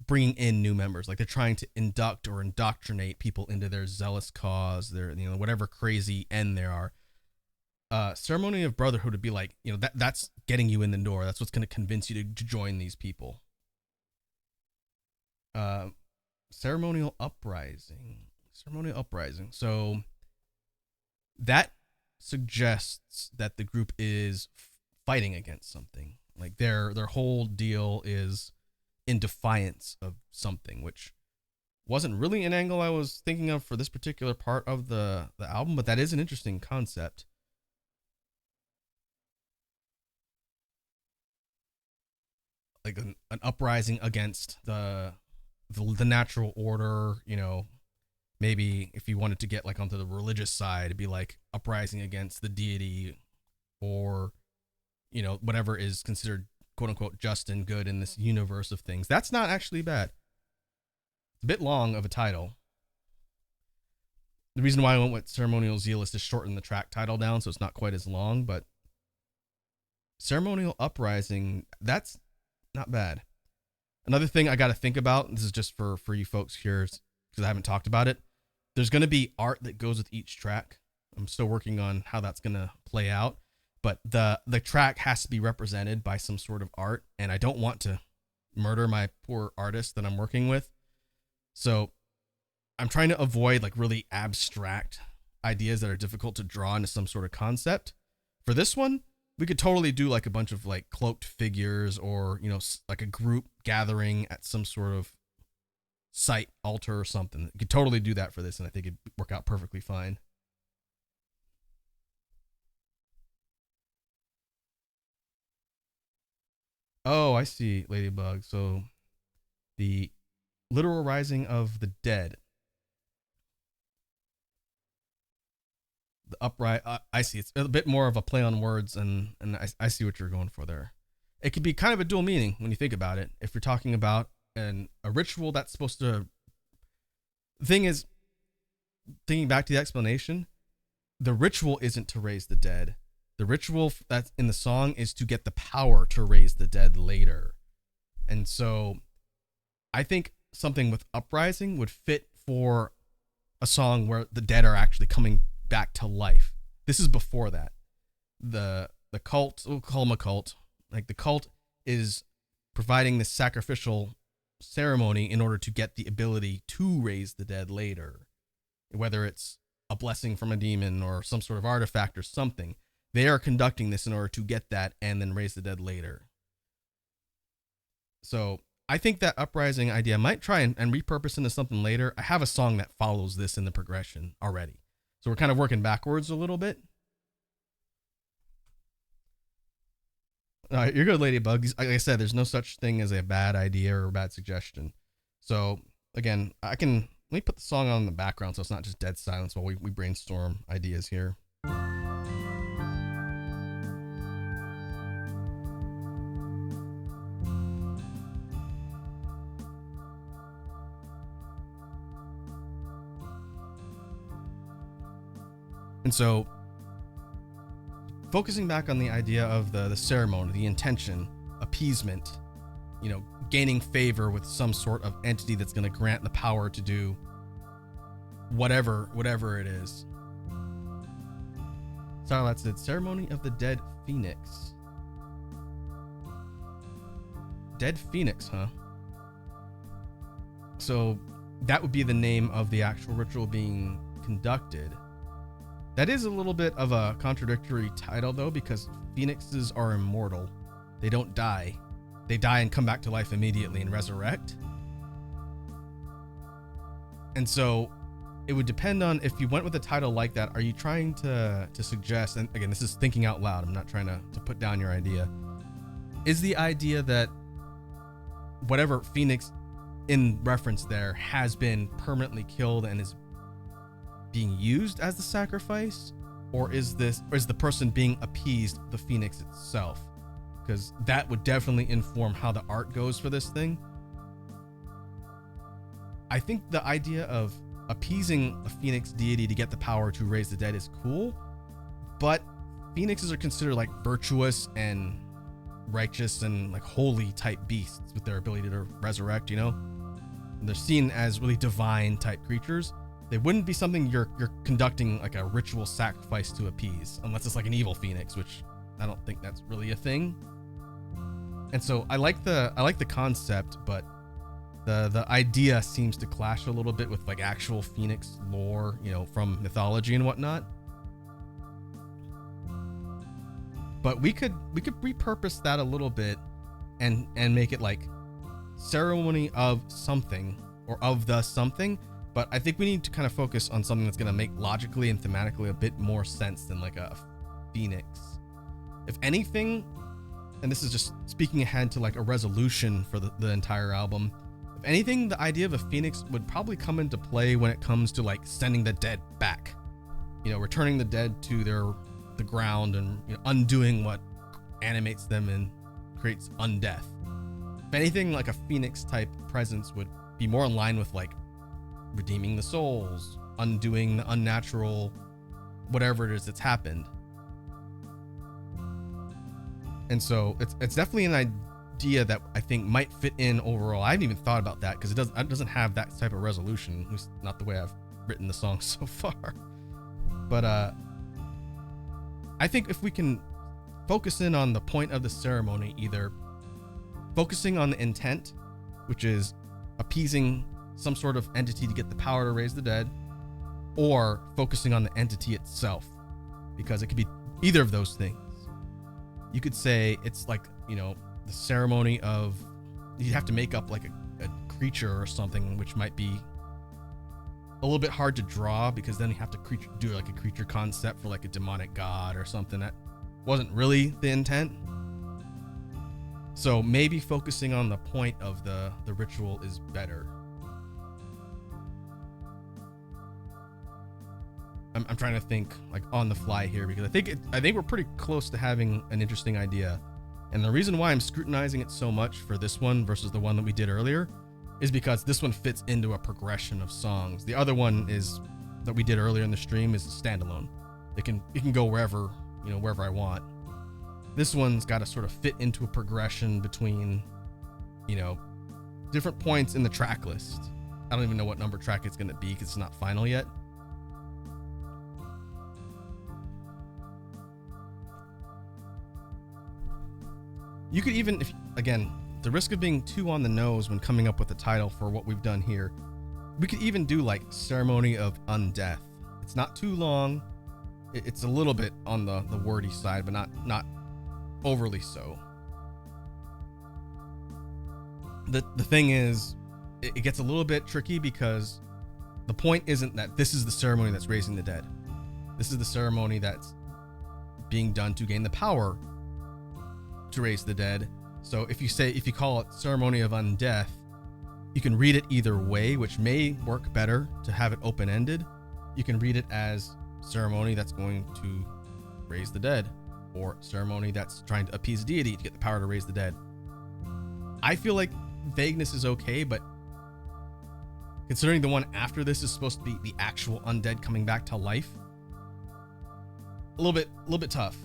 bringing in new members, like they're trying to induct or indoctrinate people into their zealous cause, their whatever crazy end there are. Ceremony of brotherhood would be like, that's getting you in the door. That's what's going to convince you to join these people. Ceremonial uprising. So that suggests that the group is fighting against something. Like their whole deal is in defiance of something, which wasn't really an angle I was thinking of for this particular part of the album, but that is an interesting concept. Like an uprising against the natural order, maybe if you wanted to get like onto the religious side, it'd be like uprising against the deity or, whatever is considered quote unquote just and good in this universe of things. That's not actually bad. It's a bit long of a title. The reason why I went with ceremonial zeal is to shorten the track title down so it's not quite as long, but ceremonial uprising, that's not bad. Another thing I got to think about, this is just for you folks here because I haven't talked about it. There's going to be art that goes with each track. I'm still working on how that's going to play out, but the track has to be represented by some sort of art, and I don't want to murder my poor artist that I'm working with. So I'm trying to avoid like really abstract ideas that are difficult to draw into some sort of concept. For this one, we could totally do like a bunch of like cloaked figures, or, you know, like a group gathering at some sort of site, altar or something. You could totally do that for this, and I think it'd work out perfectly fine. Oh, I see, Ladybug. So the literal rising of the dead. The upright, I see. It's a bit more of a play on words, and I see what you're going for there. It could be kind of a dual meaning when you think about it. If you're talking about a ritual that's supposed to, the thing is, thinking back to the explanation, the ritual isn't to raise the dead. The ritual that's in the song is to get the power to raise the dead later. And so I think something with uprising would fit for a song where the dead are actually coming back to life. This is before that. The cult, we'll call them a cult. Like, the cult is providing this sacrificial ceremony in order to get the ability to raise the dead later. Whether it's a blessing from a demon or some sort of artifact or something, they are conducting this in order to get that and then raise the dead later. So I think that uprising idea might try and repurpose into something later. I have a song that follows this in the progression already. So we're kind of working backwards a little bit. All right, you're good, Ladybug. Like I said, there's no such thing as a bad idea or a bad suggestion. So again, let me put the song on in the background so it's not just dead silence while we brainstorm ideas here. And so, focusing back on the idea of the ceremony, the intention, appeasement, you know, gaining favor with some sort of entity that's going to grant the power to do whatever it is. Starlight said, ceremony of the dead phoenix. Dead phoenix, huh? So that would be the name of the actual ritual being conducted. That is a little bit of a contradictory title, though, because phoenixes are immortal. They don't die. They die and come back to life immediately and resurrect. And so it would depend on, if you went with a title like that, are you trying to suggest, and again, this is thinking out loud, I'm not trying to put down your idea, is the idea that whatever phoenix in reference there has been permanently killed and is being used as the sacrifice, or is the person being appeased the phoenix itself? Because that would definitely inform how the art goes for this thing. I think the idea of appeasing a phoenix deity to get the power to raise the dead is cool, but phoenixes are considered like virtuous and righteous and like holy type beasts with their ability to resurrect, you know? And they're seen as really divine type creatures. They wouldn't be something you're conducting like a ritual sacrifice to appease, unless it's like an evil phoenix, which I don't think that's really a thing. And so I like the concept, but the idea seems to clash a little bit with like actual phoenix lore, you know, from mythology and whatnot. But we could repurpose that a little bit and make it like ceremony of something, or of the something. But I think we need to kind of focus on something that's going to make logically and thematically a bit more sense than like a phoenix. If anything, and this is just speaking ahead to like a resolution for the entire album, if anything, the idea of a phoenix would probably come into play when it comes to like sending the dead back, you know, returning the dead to the ground and, you know, undoing what animates them and creates undeath. If anything, like a phoenix type presence would be more in line with like redeeming the souls, undoing the unnatural whatever it is that's happened. And so it's definitely an idea that I think might fit in overall. I haven't even thought about that because it doesn't have that type of resolution. At least not the way I've written the song so far. But I think if we can focus in on the point of the ceremony, either focusing on the intent, which is appeasing some sort of entity to get the power to raise the dead, or focusing on the entity itself, because it could be either of those things. You could say it's like, the ceremony of, you'd have to make up like a creature or something, which might be a little bit hard to draw, because then you have to do like a creature concept for like a demonic god or something that wasn't really the intent. So maybe focusing on the point of the ritual is better. I'm trying to think like on the fly here, because I think we're pretty close to having an interesting idea. And the reason why I'm scrutinizing it so much for this one versus the one that we did earlier is because this one fits into a progression of songs. The other one is that we did earlier in the stream is a standalone. It can go wherever I want. This one's got to sort of fit into a progression between, different points in the track list. I don't even know what number track it's going to be because it's not final yet. You could even, again, the risk of being too on the nose when coming up with a title for what we've done here, we could even do like Ceremony of Undeath. It's not too long. It's a little bit on the wordy side, but not overly so. The thing is, it gets a little bit tricky because the point isn't that this is the ceremony that's raising the dead. This is the ceremony that's being done to gain the power to raise the dead. So if you call it Ceremony of Undeath, you can read it either way, which may work better to have it open-ended. You can read it as ceremony that's going to raise the dead, or ceremony that's trying to appease a deity to get the power to raise the dead. I feel like vagueness is okay, but considering the one after this is supposed to be the actual undead coming back to life, a little bit tough.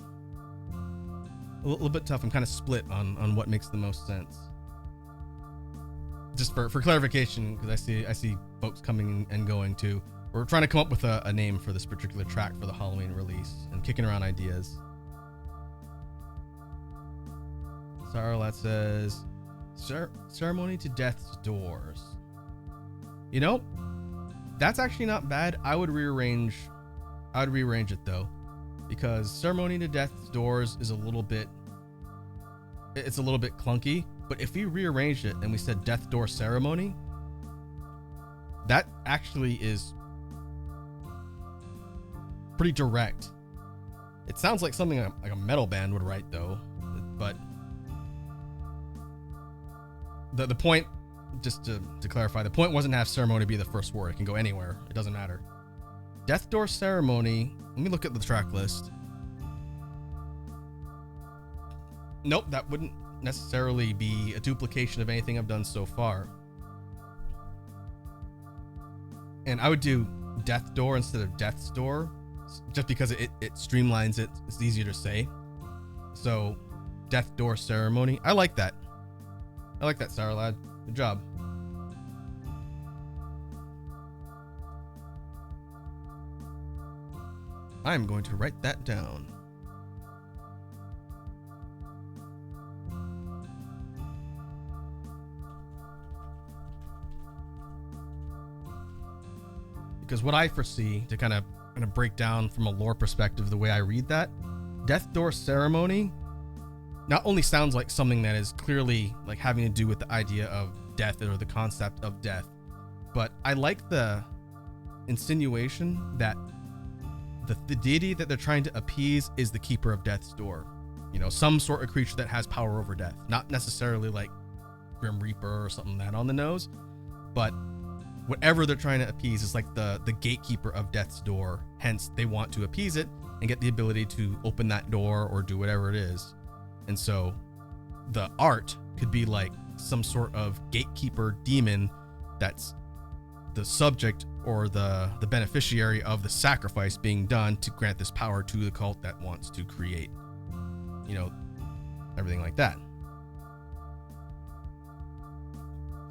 A little bit tough. I'm kind of split on what makes the most sense. Just for clarification, because I see folks coming and going too. We're trying to come up with a name for this particular track for the Halloween release and kicking around ideas. Sarlat says, Ceremony to Death's Doors. That's actually not bad. I would rearrange it though, because Ceremony to Death's Doors is a little bit clunky. But if we rearranged it and we said Death Door Ceremony, that actually is pretty direct. It sounds like something like a metal band would write though, but the point, just to clarify, the point wasn't to have ceremony be the first word. It can go anywhere. It doesn't matter. Death Door Ceremony. Let me look at the track list. Nope, that wouldn't necessarily be a duplication of anything I've done so far. And I would do Death Door instead of Death's Door, just because it streamlines it. It's easier to say. So, Death Door Ceremony. I like that. I like that, Saralad. Good job. I'm going to write that down. Because what I foresee, to kind of break down from a lore perspective the way I read that, Death Door Ceremony not only sounds like something that is clearly like having to do with the idea of death or the concept of death, but I like the insinuation that the deity that they're trying to appease is the keeper of Death's Door. Some sort of creature that has power over death. Not necessarily like Grim Reaper or something that on the nose, but whatever they're trying to appease is like the gatekeeper of Death's Door. Hence, they want to appease it and get the ability to open that door or do whatever it is. And so the art could be like some sort of gatekeeper demon that's the subject or the beneficiary of the sacrifice being done to grant this power to the cult that wants to create, everything like that.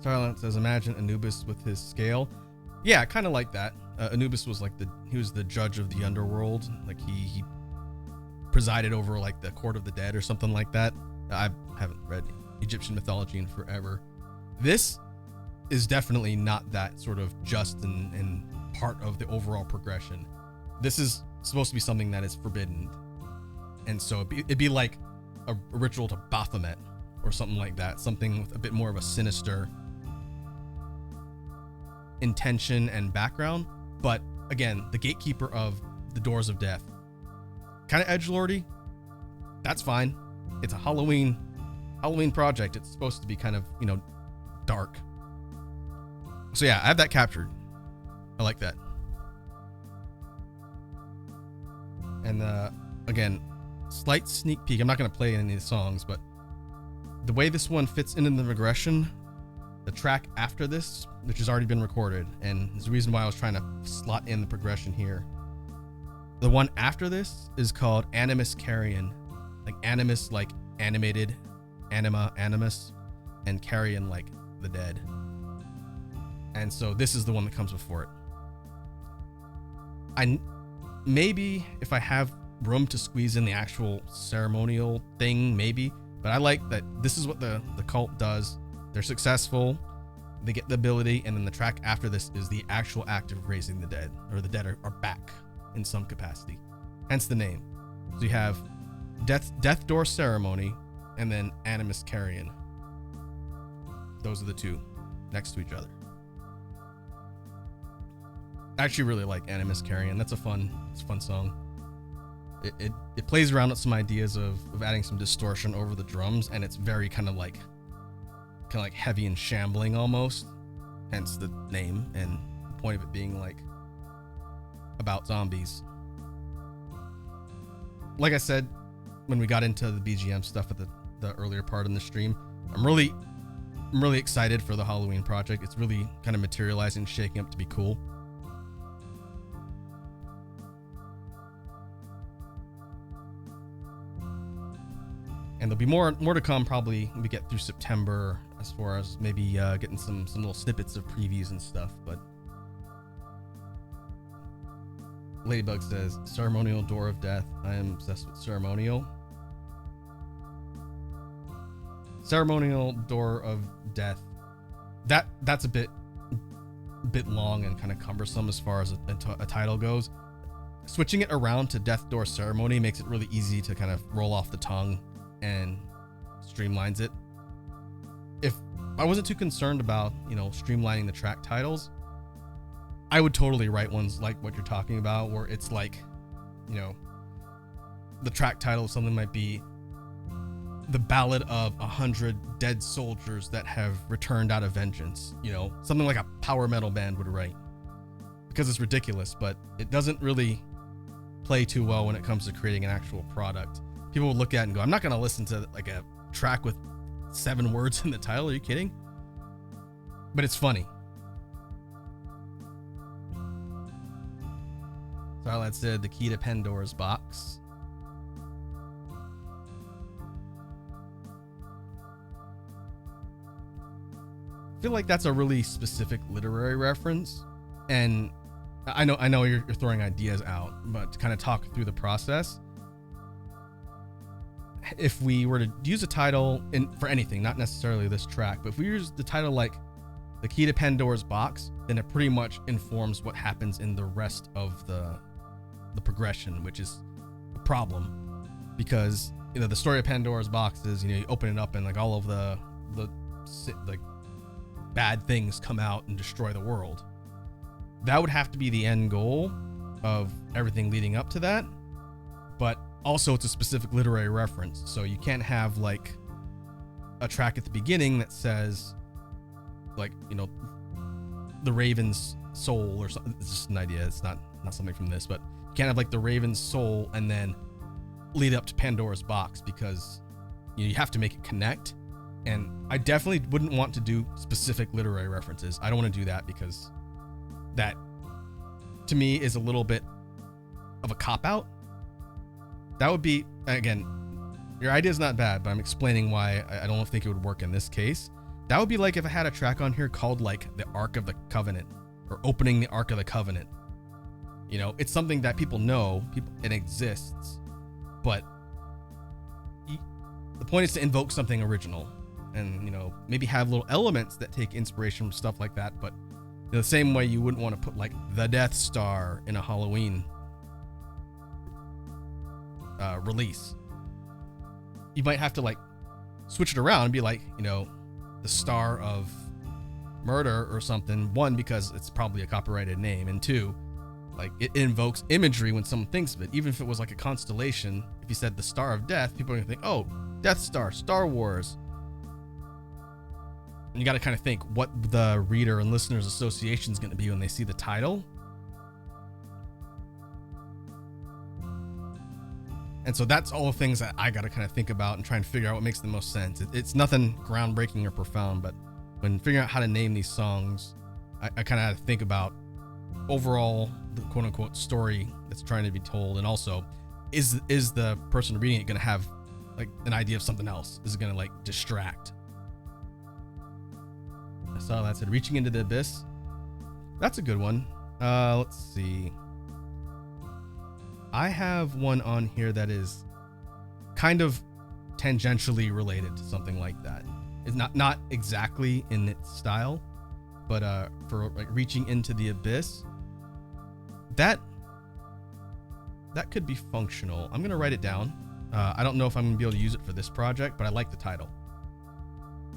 Starlight says, imagine Anubis with his scale. Yeah, kind of like that. Anubis was like he was the judge of the underworld. Like he presided over like the court of the dead or something like that. I haven't read Egyptian mythology in forever. This is definitely not that sort of just and part of the overall progression. This is supposed to be something that is forbidden. And so it'd be like a ritual to Baphomet or something like that. Something with a bit more of a sinister intention and background. But again, the gatekeeper of the doors of death. Kind of edgelordy. That's fine. It's a Halloween project. It's supposed to be kind of, dark. So yeah, I have that captured. I like that. And again, slight sneak peek. I'm not going to play any of the songs, but the way this one fits into the regression, the track after this, which has already been recorded, and is the reason why I was trying to slot in the progression here. The one after this is called Animus Carrion. Like animus, like animated, anima, animus, and carrion, like the dead. And so this is the one that comes before it. Maybe if I have room to squeeze in the actual ceremonial thing, maybe, but I like that this is what the cult does. They're successful, they get the ability, and then the track after this is the actual act of raising the dead, or the dead are back in some capacity, hence the name. So you have death door ceremony and then animus carrion. Those are the two next to each other. I actually really like Animus Carrion. That's a fun song. It plays around with some ideas of adding some distortion over the drums, and it's very kind of like heavy and shambling almost, hence the name and the point of it being like about zombies. Like I said when we got into the BGM stuff at the earlier part in the stream, I'm really excited for the Halloween project. It's really kind of materializing, shaking up to be cool. And there'll be more to come probably when we get through September, as far as maybe getting some little snippets of previews and stuff. But Ladybug says, ceremonial door of death. I am obsessed with ceremonial. Ceremonial door of death. That's a bit long and kind of cumbersome as far as a title goes. Switching it around to death door ceremony makes it really easy to kind of roll off the tongue and streamlines it. If I wasn't too concerned about, streamlining the track titles, I would totally write ones like what you're talking about, where it's like, the track title of something might be The Ballad of 100 Dead Soldiers That Have Returned Out of Vengeance, something like a power metal band would write, because it's ridiculous, but it doesn't really play too well when it comes to creating an actual product. People will look at it and go, I'm not going to listen to like a track with 7 words in the title. Are you kidding? But it's funny. Starlight said the key to Pandora's box. I feel like that's a really specific literary reference. And I know you're throwing ideas out, but to kind of talk through the process, if we were to use a title for anything, not necessarily this track, but if we use the title like the key to Pandora's box, then it pretty much informs what happens in the rest of the progression, which is a problem, because the story of Pandora's box is you open it up and like all of the like bad things come out and destroy the world. That would have to be the end goal of everything leading up to that, but also it's a specific literary reference, so you can't have like a track at the beginning that says like the Raven's soul or something. It's just an idea, it's not something from this, but you can't have like the Raven's soul and then lead up to Pandora's box, because you have to make it connect. And I definitely wouldn't want to do specific literary references. I don't want to do that, because that to me is a little bit of a cop-out. That would be, again, your idea is not bad, but I'm explaining why I don't think it would work in this case. That would be like if I had a track on here called like the Ark of the Covenant or Opening the Ark of the Covenant. You know, it's something that people know, it exists, but the point is to invoke something original and, you know, maybe have little elements that take inspiration from stuff like that. But in the same way you wouldn't want to put like the Death Star in a Halloween release. You might have to like switch it around and be like, you know, the Star of Murder or something. One, because it's probably a copyrighted name, and two, like it invokes imagery when someone thinks of it. Even if it was like a constellation, if you said the Star of Death, people are gonna think, oh, Death Star, Star Wars. And you got to kind of think what the reader and listener's association is going to be when they see the title. And so that's all the things that I got to kind of think about and try and figure out what makes the most sense. It's nothing groundbreaking or profound, but when figuring out how to name these songs, I kind of had to think about overall the quote unquote story that's trying to be told. And also, is the person reading it going to have like an idea of something else? Is it going to like distract? I saw that said Reaching into the Abyss. That's a good one. Let's see. I have one on here that is kind of tangentially related to something like that. It's not exactly in its style, but for like Reaching into the Abyss, that could be functional. I'm gonna write it down. I don't know if I'm gonna be able to use it for this project, but I like the title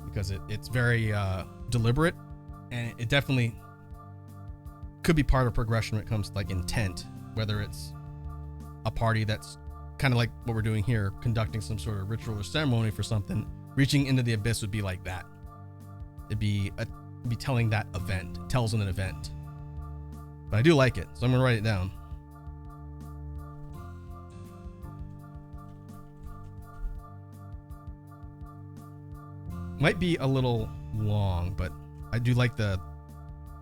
because it's very deliberate, and it definitely could be part of progression when it comes to like intent, whether it's a party that's kind of like what we're doing here, conducting some sort of ritual or ceremony for something. Reaching into the Abyss would be like that. It'd be telling that event. It tells an event. But I do like it, so I'm gonna write it down. Might be a little long, but I do like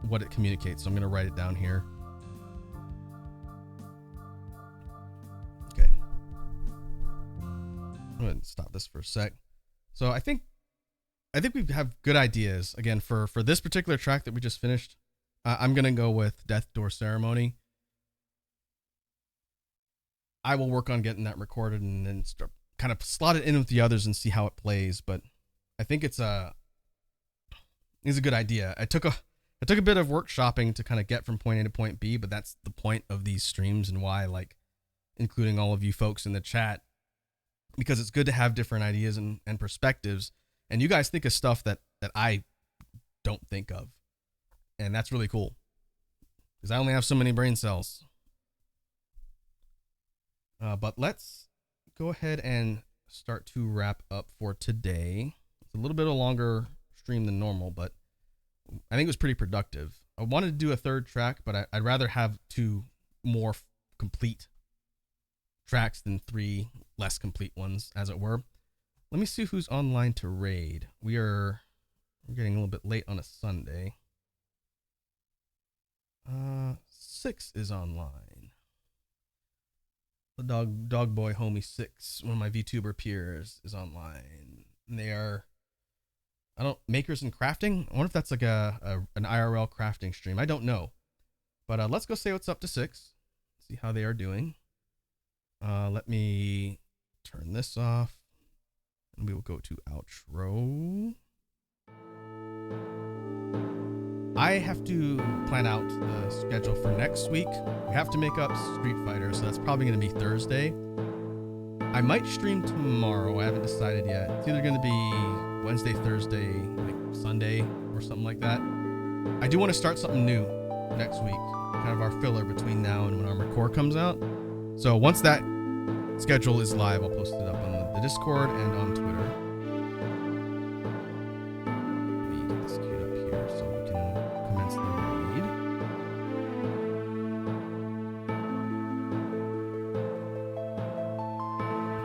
what it communicates, so I'm gonna write it down here. Okay. I'm gonna stop this for a sec. So I think we have good ideas again for this particular track that we just finished. I'm gonna go with Death Door Ceremony. I will work on getting that recorded and then start kind of slot it in with the others and see how it plays. But I think it's a good idea. I took a bit of workshopping to kind of get from point A to point B, but that's the point of these streams and why I like including all of you folks in the chat, because it's good to have different ideas and perspectives. And you guys think of stuff that I don't think of. And that's really cool because I only have so many brain cells. But let's go ahead and start to wrap up for today. It's a little bit of a longer stream than normal, but I think it was pretty productive. I wanted to do a third track, but I'd rather have two more complete tracks than three less complete ones, as it were. Let me see who's online to raid. We're getting a little bit late on a Sunday. 6 is online. The dog boy homie 6, one of my VTuber peers, is online. And they are, makers and crafting. I wonder if that's like an IRL crafting stream. I don't know. But let's go say what's up to 6. See how they are doing. Let me turn this off. And we will go to outro. I have to plan out the schedule for next week. We have to make up Street Fighter, so that's probably going to be Thursday. I might stream tomorrow. I haven't decided yet. It's either going to be Wednesday, Thursday, like Sunday, or something like that. I do want to start something new next week, kind of our filler between now and when Armored Core comes out. So once that schedule is live, I'll post it up on the Discord and on Twitter. Let me get this queued up here so we can commence the raid.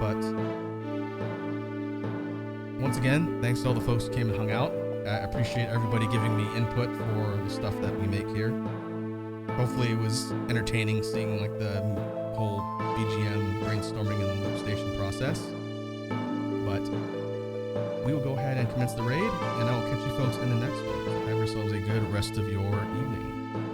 But once again, thanks to all the folks who came and hung out. I appreciate everybody giving me input for the stuff that we make here. Hopefully it was entertaining seeing like the whole BGM brainstorming and loop station process. But we will go ahead and commence the raid, and I will catch you folks in the next one. Have yourselves a good rest of your evening.